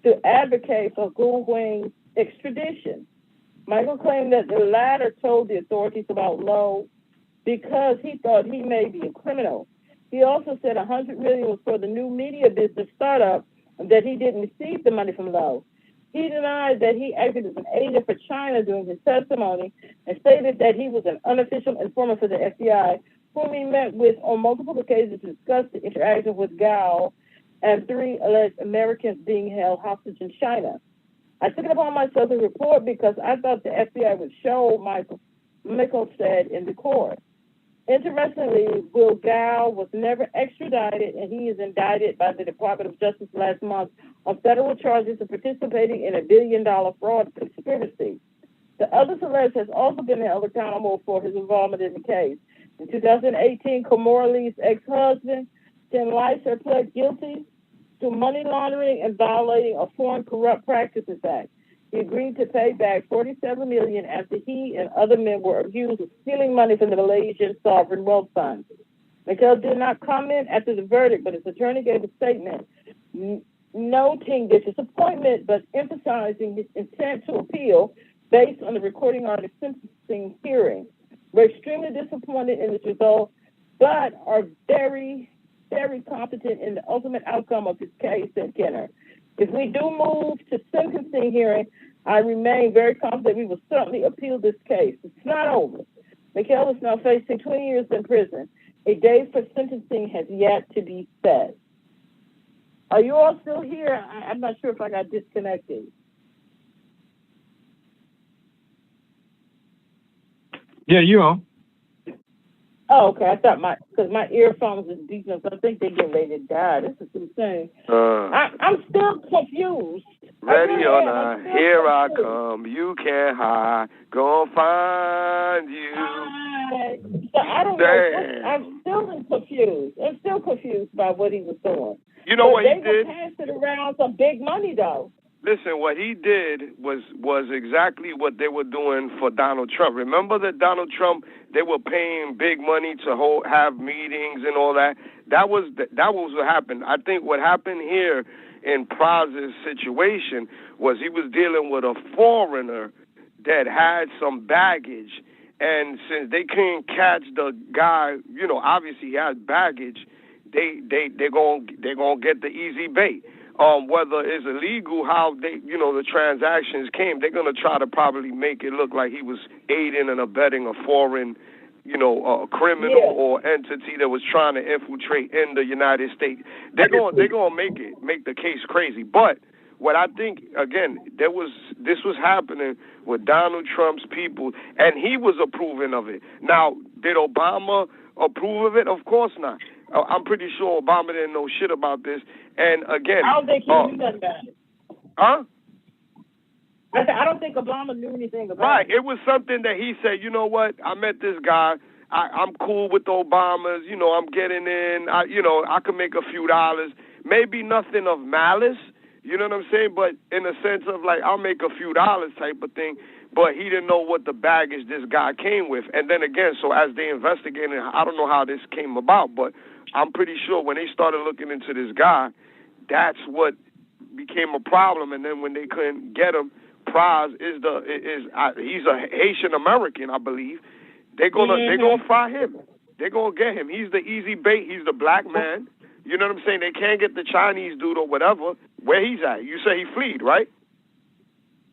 to advocate for Gu Huang's extradition. Michael claimed that the latter told the authorities about Lowe because he thought he may be a criminal. He also said $100 million was for the new media business startup and that he didn't receive the money from Lowe. He denied that he acted as an agent for China during his testimony and stated that he was an unofficial informant for the FBI, whom he met with on multiple occasions to discuss the interaction with Gao and 3 alleged Americans being held hostage in China. I took it upon myself to report because I thought the FBI would show Michael said in the court. Interestingly, Will Gao was never extradited, and he is indicted by the Department of Justice last month on federal charges of participating in a billion-dollar fraud conspiracy. The other Celeste has also been held accountable for his involvement in the case. In 2018, Kamora Lee's ex-husband, Tim Leiser, pled guilty to money laundering and violating a Foreign Corrupt Practices Act. He agreed to pay back $47 million after he and other men were accused of stealing money from the Malaysian Sovereign Wealth Fund. McHale did not comment after the verdict, but his attorney gave a statement noting the disappointment, but emphasizing his intent to appeal based on the recording artist's sentencing hearing. We're extremely disappointed in this result, but are very, very confident in the ultimate outcome of this case, said Kenner. If we do move to sentencing hearing, I remain very confident we will certainly appeal this case. It's not over. McHale is now facing 20 years in prison. A day for sentencing has yet to be set. Are you all still here? I'm not sure if I got disconnected. Yeah, you on. Oh, okay. I thought because my earphones is decent, so I think they get ready to die. This is insane. I'm still confused. Ready or not, here I come. You can't hide. Gonna find you. So I don't know. I'm still confused by what he was doing. You know what he did? They were passing around some big money, though. Listen, what he did was exactly what they were doing for Donald Trump. Remember that Donald Trump, they were paying big money to have meetings and all that. That was what happened. I think what happened here in Praz's situation was he was dealing with a foreigner that had some baggage, and since they couldn't catch the guy, obviously he has baggage, they're gonna get the easy bait. Whether it's illegal, how the transactions came, they're going to try to probably make it look like he was aiding and abetting a foreign, criminal or entity that was trying to infiltrate in the United States. They're going to make the case crazy. But what I think, again, this was happening with Donald Trump's people, and he was approving of it. Now, did Obama approve of it? Of course not. I'm pretty sure Obama didn't know shit about this. And again, I don't think he knew nothing about it. Huh? I said, I don't think Obama knew anything about Right. it. It was something that he said, you know what? I met this guy. I'm cool with the Obamas. You know, I'm getting in. I could make a few dollars. Maybe nothing of malice. You know what I'm saying? But in the sense of like, I'll make a few dollars type of thing. But he didn't know what the baggage this guy came with. And then again, so as they investigated, I don't know how this came about, but I'm pretty sure when they started looking into this guy, that's what became a problem. And then when they couldn't get him, Praz he's a Haitian American, I believe. They're gonna fry him. They're gonna get him. He's the easy bait. He's the black man. You know what I'm saying? They can't get the Chinese dude or whatever. Where he's at? You say he fled, right?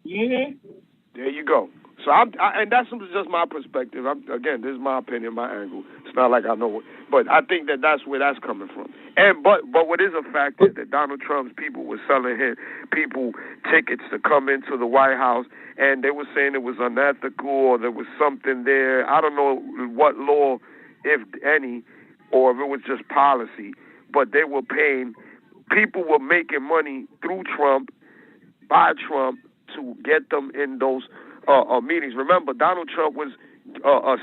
There you go. So and that's just my perspective. Again, this is my opinion, my angle. It's not like I know, but I think that's where that's coming from. And but what is a fact is that Donald Trump's people were selling people tickets to come into the White House, and they were saying it was unethical or there was something there. I don't know what law, if any, or if it was just policy, but they were paying. People were making money through Trump, by Trump, to get them in those meetings. Remember, Donald Trump was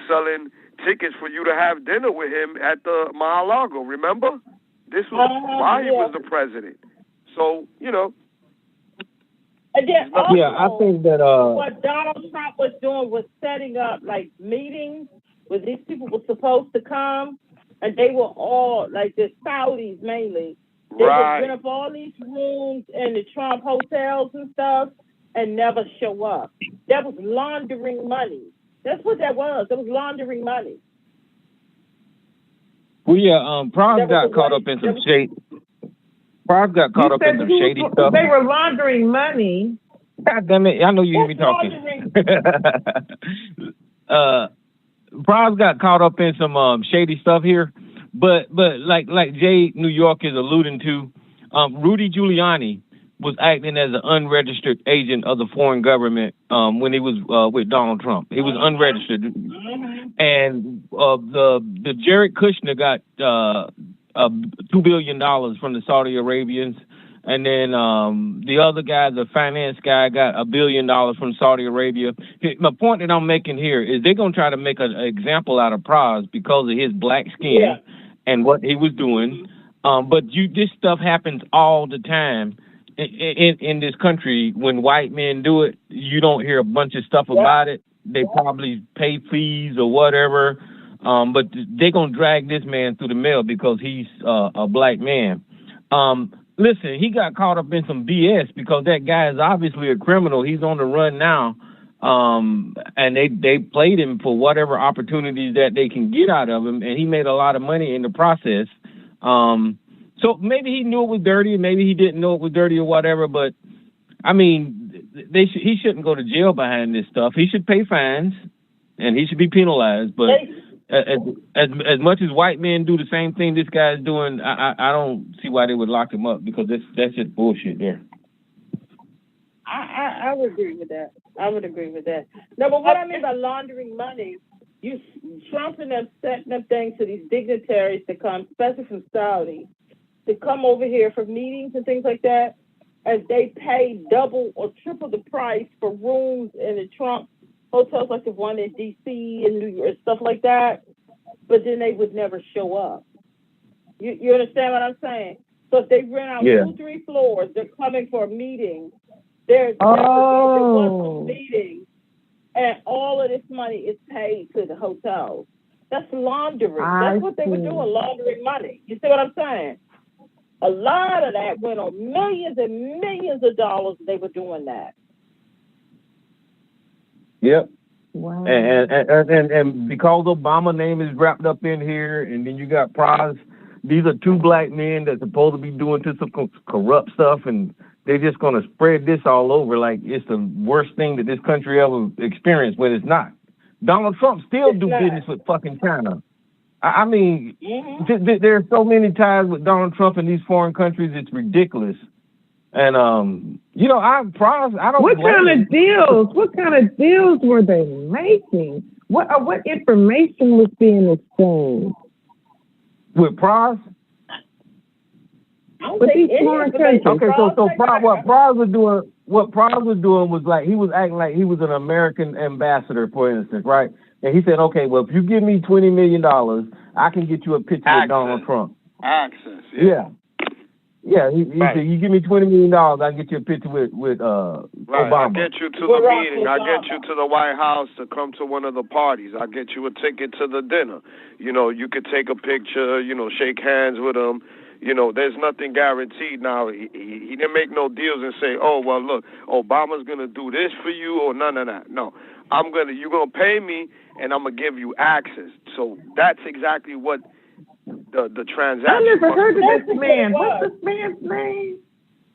selling tickets for you to have dinner with him at the Mar-a-Lago. Remember? This was while he was the president. So, you know. And then also, I think that what Donald Trump was doing was setting up like meetings where these people were supposed to come, and they were all like the Saudis mainly. They would rent up all these rooms in the Trump hotels and stuff and never show up. That was laundering money. That's what that was. It was laundering money. Well, yeah, Praz got caught up in some shady. Praz got caught up in some shady stuff. They were laundering money. God damn it! I know you hear me talking. Praz got caught up in some shady stuff here, but like Jay New York is alluding to, Rudy Giuliani was acting as an unregistered agent of the foreign government when he was with Donald Trump. He was unregistered, and the Jared Kushner got $2 billion from the Saudi Arabians, and then the other guy, the finance guy, got $1 billion from Saudi Arabia. My point that I'm making here is they're gonna try to make an example out of Praz because of his black skin and what he was doing. But this stuff happens all the time. In this country, when white men do it, you don't hear a bunch of stuff about it. They probably pay fees or whatever, but they're going to drag this man through the mail because he's a black man. Listen, he got caught up in some BS because that guy is obviously a criminal. He's on the run now, and they played him for whatever opportunities that they can get out of him, and he made a lot of money in the process. So maybe he knew it was dirty, maybe he didn't know it was dirty or whatever, but I mean, he shouldn't go to jail behind this stuff. He should pay fines and he should be penalized. But as much as white men do the same thing this guy's doing, I don't see why they would lock him up because that's just bullshit there. I would agree with that. I would agree with that. No, but what I mean by laundering money, Trump and them setting up things for these dignitaries to come, especially from Saudi, to come over here for meetings and things like that, and they pay double or triple the price for rooms in the Trump hotels, like the one in D.C. and New York, stuff like that, but then they would never show up. You understand what I'm saying? So if they rent out 2-3 floors, they're coming for a meeting. There's one meeting, and all of this money is paid to the hotels. That's laundering. That's what they were doing, laundering money. You see what I'm saying? A lot of that went on millions and millions of dollars. They were doing that. Yep. Wow. And because Obama name is wrapped up in here, and then you got Praz. These are 2 black men that's supposed to be doing some corrupt stuff, and they're just going to spread this all over like it's the worst thing that this country ever experienced, when it's not. Donald Trump still do business with fucking China. I mean, there are so many ties with Donald Trump in these foreign countries, it's ridiculous. And, Praz, I don't. What kind of deals were they making? What information was being exchanged? With Praz? With these foreign countries. Okay, so Praz was doing, what Prod was doing was like he was acting like he was an American ambassador, for instance, right? And he said, okay, well, if you give me $20 million, I can get you a picture with Donald Trump. Access. Yeah. Yeah, he said, you give me $20 million, I'll get you a picture with Obama. I'll get you to the meeting. I'll get you to the White House to come to one of the parties. I'll get you a ticket to the dinner. You know, you could take a picture, you know, shake hands with him. You know, there's nothing guaranteed now. He didn't make no deals and say, oh, well, look, Obama's going to do this for you or none of that. No, you're going to pay me and I'm going to give you access. So that's exactly what the transaction. I never heard of this man. What's this man's name?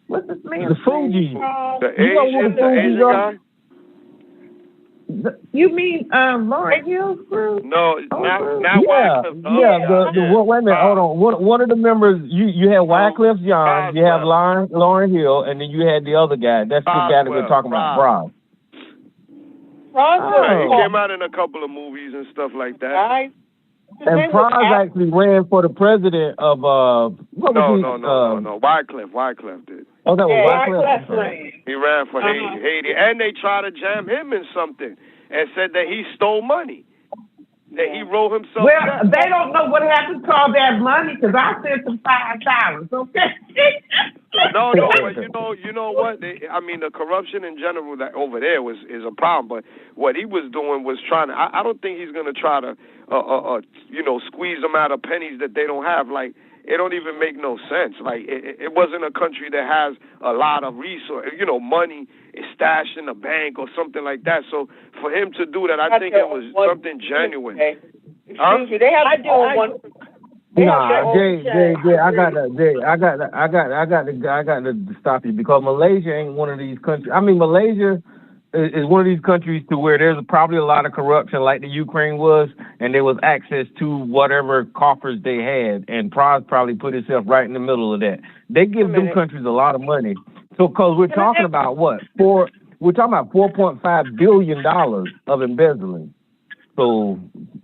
What's this man's The Fuji. The Asian guy? You mean Lauryn Hill's group? No, not Wycliffe. Wait a minute, hold on. One of the members, you had Wycliffe John, you have Lauryn Hill, and then you had the other guy. That's the guy that we're talking about, Prod. He came out in a couple of movies and stuff like that. And Prod actually ran for the president of No. Wycliffe did. Oh, that was Wycliffe. He ran for Haiti, and they tried to jam him in something and said that he stole money. That he wrote himself. Well, they don't know what happened to all that money because I sent them $5. Okay. No, but you know what? The corruption in general that over there is a problem. But what he was doing was trying to. I don't think he's going to try to, squeeze them out of pennies that they don't have. Like it don't even make no sense. Like it wasn't a country that has a lot of resources. Money is stashed in a bank or something like that. So for him to do that, I think it was something genuine. Excuse me, they have to do one. Nah, Jay, I got to stop you because Malaysia ain't one of these countries. I mean, Malaysia is one of these countries to where there's probably a lot of corruption, like the Ukraine was, and there was access to whatever coffers they had, and Prod probably put himself right in the middle of that. They give them countries a lot of money, so because we're talking about what? We're talking about $4.5 billion of embezzling. So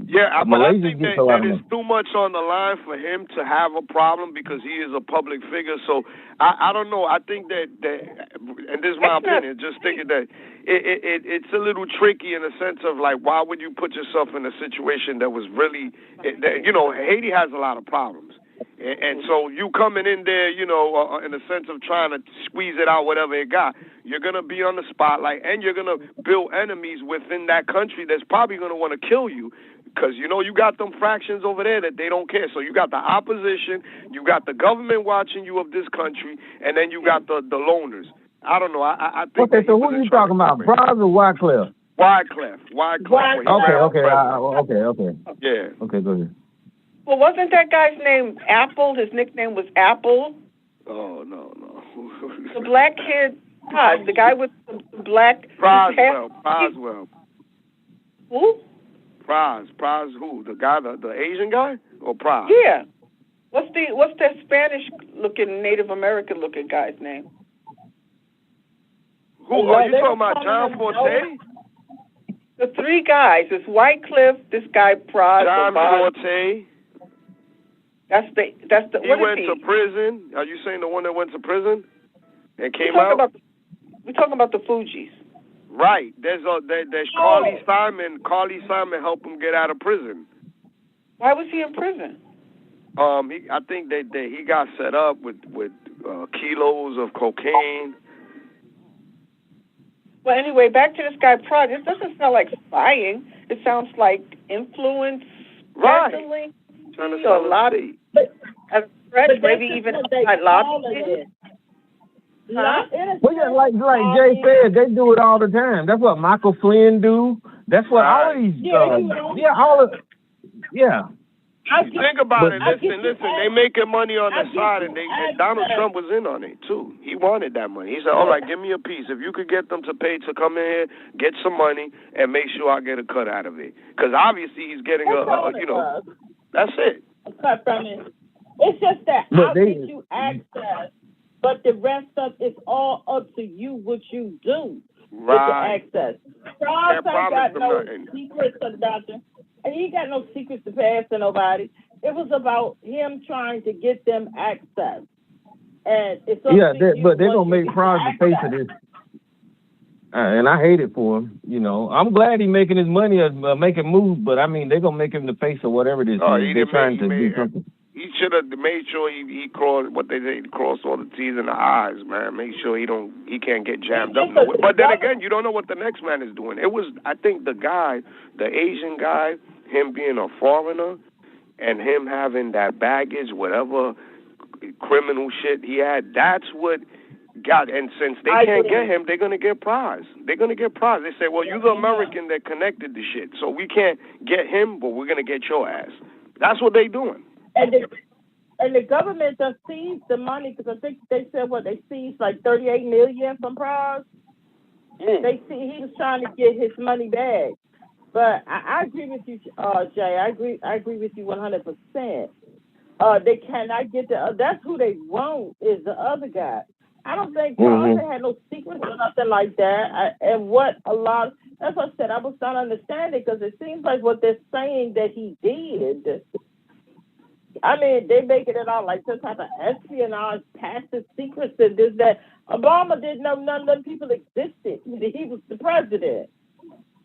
yeah, but I think that is too much on the line for him to have a problem because he is a public figure. So I don't know. I think that and this is my opinion, just thinking that it's a little tricky in the sense of like, why would you put yourself in a situation that was really, Haiti has a lot of problems. And so you coming in there, in the sense of trying to squeeze it out, whatever it got, you're going to be on the spotlight and you're going to build enemies within that country that's probably going to want to kill you because, you got them fractions over there that they don't care. So you got the opposition, you got the government watching you of this country, and then you got the loners. I don't know. I think. Okay, so who are you talking about, Prod or Wycliffe? Wycliffe. Okay. Yeah. Okay, go ahead. Well, wasn't that guy's name Apple? His nickname was Apple. Oh, no. The black kid, the guy with the black... Proswell. Who? Praz who? The guy, the Asian guy? Or Praz? Yeah. What's that Spanish-looking, Native American-looking guy's name? Who? Are you talking about John Forte? The three guys. It's Wycliffe, this guy Praz. John Forte. That's the. He went to prison. Are you saying the one that went to prison and came out? We're talking about the Fujis. Right. There's Carly Simon. Carly Simon helped him get out of prison. Why was he in prison? I think that he got set up with kilos of cocaine. Well, anyway, back to this guy Prod. This doesn't sound like spying. It sounds like influence, peddling. Trying to a lot of maybe even lobbying. Well, yeah, like Jay said, they do it all the time. That's what Michael Flynn do. That's what all of these. Think about it. Listen. They making money on the side, and Donald Trump was in on it too. He wanted that money. He said, "All right, give me a piece. If you could get them to pay to come in here, get some money, and make sure I get a cut out of it." Because obviously he's getting that's it. A cut from it. It's just that I'll get you access, but the rest of it's all up to you what you do with the access. Carlson got no secrets about them. And he got no secrets to pass to nobody. It was about him trying to get them access. And it's but they're gonna make Prod the face of this. and I hate it for him. You know, I'm glad he's making his money, making moves, but I mean, they're gonna make him the face of whatever it is. They're trying to do something. He should have made sure he crossed what they say, cross all the T's and the I's, man. Make sure he can't get jammed up. Nowhere. But then again, you don't know what the next man is doing. It was, I think, the Asian guy, him being a foreigner, and him having that baggage, whatever criminal shit he had. That's what got. And since they can't get him, they're gonna get prize. They're gonna get prize. They say, well, you're the American that connected the shit, so we can't get him, but we're gonna get your ass. That's what they doing. And the government just seized the money because I think they said they seized like $38 million from Prize. They see he was trying to get his money back. But I agree with you, Jay. I agree with you 100%. They cannot get that's who they want is the other guy. I don't think Carlson had no secrets or nothing like that. That's what I said. I was not understanding because it seems like what they're saying that he did. I mean, they making it out like some type of espionage, passive secrets, and this, that. Obama didn't know none of them people existed. He was the president.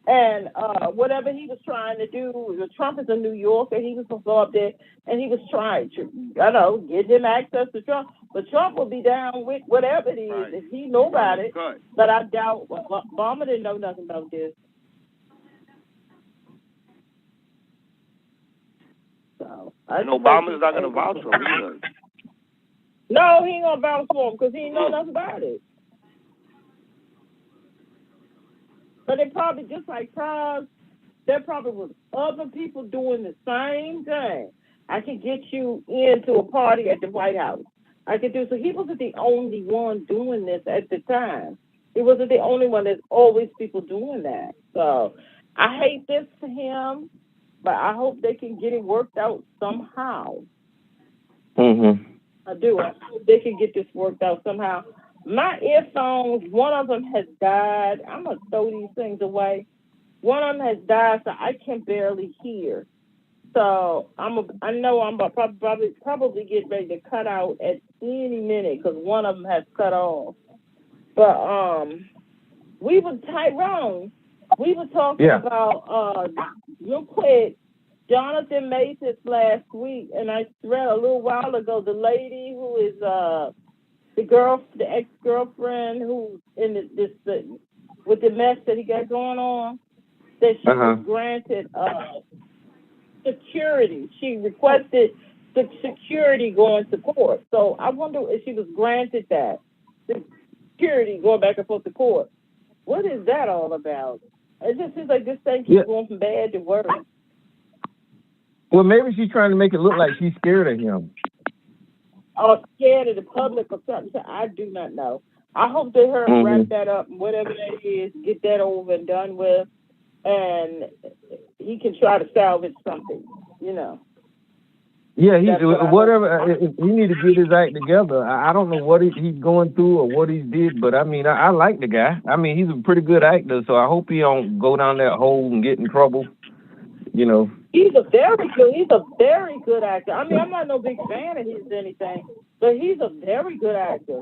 And whatever he was trying to do, Trump is a New Yorker, he was supposed to go up there, and he was trying to, get him access to Trump. But Trump will be down with whatever it is if he know about it. But I doubt Obama didn't know nothing about this. So, and Obama's not going to vouch for him either. No, he ain't going to vouch for him because he ain't know nothing about it. But it probably, just like Prize, there probably was other people doing the same thing. I could get you into a party at the White House. So he wasn't the only one doing this at the time. He wasn't the only one. There's always people doing that. So I hate this for him. But I hope they can get it worked out somehow. I do. I hope they can get this worked out somehow. My earphones, one of them has died. I'm going to throw these things away. One of them has died, so I can barely hear. So I know I'm about probably get ready to cut out at any minute because one of them has cut off. But Tyrone. We were talking about, real quick, Jonathan Mathis last week, and I read a little while ago, the lady who is the ex-girlfriend who's in with the mess that he got going on, that she was granted security. She requested the security going to court. So I wonder if she was granted that, the security going back and forth to court. What is that all about? It just seems like this thing keeps going from bad to worse. Well, maybe she's trying to make it look like she's scared of him. Or scared of the public or something. I do not know. I hope they wrap that up, whatever that is, get that over and done with, and he can try to salvage something, Yeah, he need to get his act together. I don't know what he's going through or what he did, but I mean, I like the guy. I mean, he's a pretty good actor, so I hope he don't go down that hole and get in trouble. He's a very good actor. I mean, I'm not no big fan of his anything, but he's a very good actor.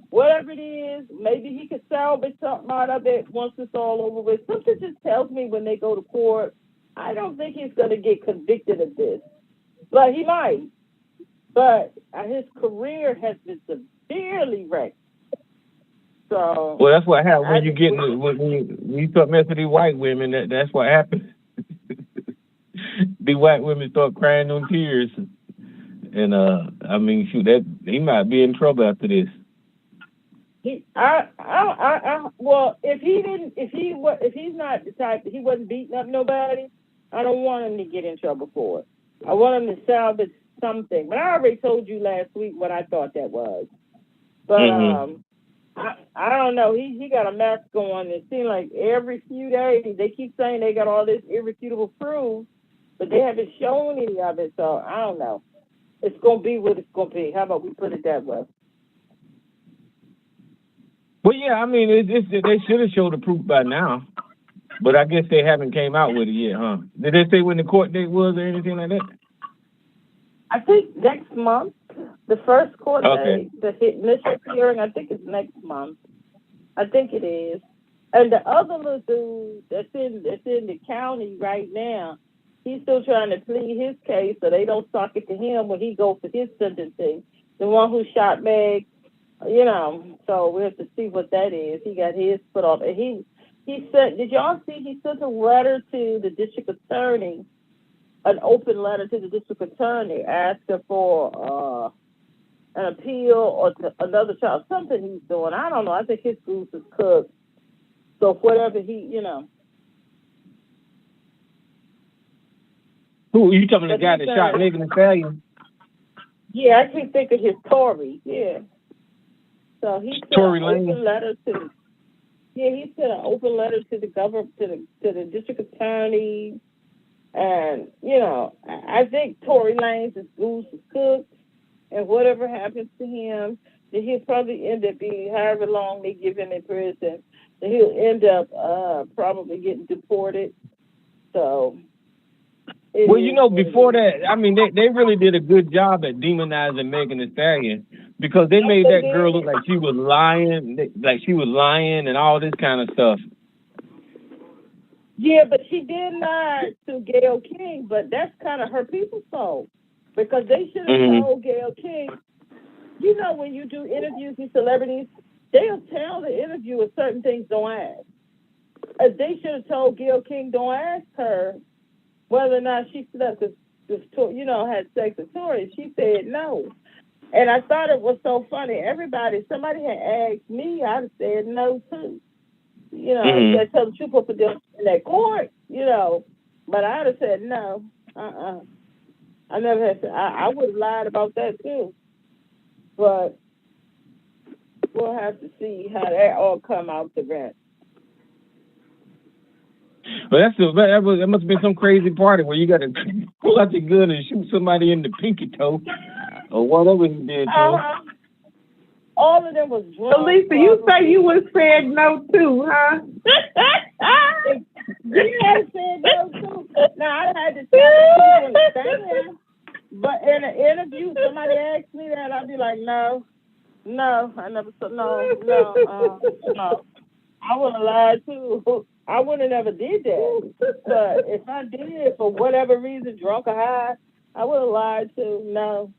Whatever it is, maybe he could salvage something out of it once it's all over with. Something just tells me when they go to court, I don't think he's going to get convicted of this. But he might. But his career has been severely wrecked. So. Well, that's what happens when you start messing with these white women. That's what happens. The white women start crying on tears, and I mean, shoot, that he might be in trouble after this. Well, if he's not the type, he wasn't beating up nobody, I don't want him to get in trouble for it. I want him to salvage something. But I already told you last week what I thought that was. But I don't know. He got a mess going. It seems like every few days they keep saying they got all this irrefutable proof, but they haven't shown any of it. So I don't know. It's gonna be what it's gonna be. How about we put it that way? Well, yeah. I mean, they should have showed the proof by now, but I guess they haven't came out with it yet, huh? Did they say when the court date was or anything like that? I think next month. The first court date, the initial hearing, I think it's next month. I think it is. And the other little dude that's in the county right now, he's still trying to plead his case, so they don't sock it to him when he goes for his sentencing. The one who shot Meg, you know. So we have to see what that is. He got his put off. And he sent. Did y'all see? He sent a letter to the district attorney, an open letter to the district attorney asking for an appeal or to another child, something he's doing. I don't know. I think his goose is cooked. So whatever he, you know. Who, you talking the guy that shot Megan Thee Stallion? Yeah, I keep thinking his Tory. Yeah. So he sent Tory an Lane. open letter to. Yeah, he sent an open letter to the government, to the district attorney, and you know, I think Tory Lane's goose is cooked, and whatever happens to him, then he'll probably end up being however long they give him in prison. Then he'll end up probably getting deported. So. Well, you know, before that, I mean, they really did a good job at demonizing Megan Thee Stallion because they made that girl look like she was lying, and all this kind of stuff. Yeah, but she did lie to Gayle King, but that's kind of her people's fault because they should have told Gayle King. You know, when you do interviews with celebrities, they'll tell the interviewer certain things don't ask. They should have told Gayle King don't ask her whether or not she slept with, you know, had sex with Tory. She said no. And I thought it was so funny. Somebody had asked me, I'd have said no too. You know, you got to tell the truth up in that court, you know. But I'd have said no. I never had to. I would have lied about that too. But we'll have to see how that all come out the rest. But that must have been some crazy party where you got to pull out your gun and shoot somebody in the pinky toe or whatever he did to him. All of them was drunk. Lisa, you say you would have said no too, huh? Yeah, I said no too. Now I had to tell people understand. But in an interview, somebody asked me that, I'd be like, no, I never said no. I would have lied too. I would have never did that. But if I did, for whatever reason, drunk or high, I would have lied too. No.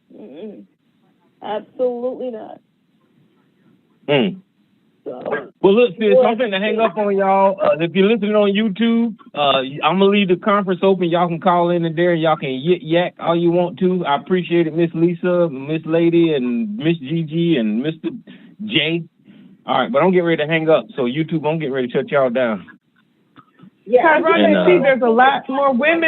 Absolutely not. So, well, look, sis, I'm going to hang up on y'all. If you're listening on YouTube, I'm going to leave the conference open. Y'all can call in there. Y'all can yak all you want to. I appreciate it, Miss Lisa, Miss Lady, and Miss Gigi, and Mr. J. All right, but I'm getting ready to hang up. So, YouTube, I'm getting ready to shut y'all down. Yeah, I see there's a lot more women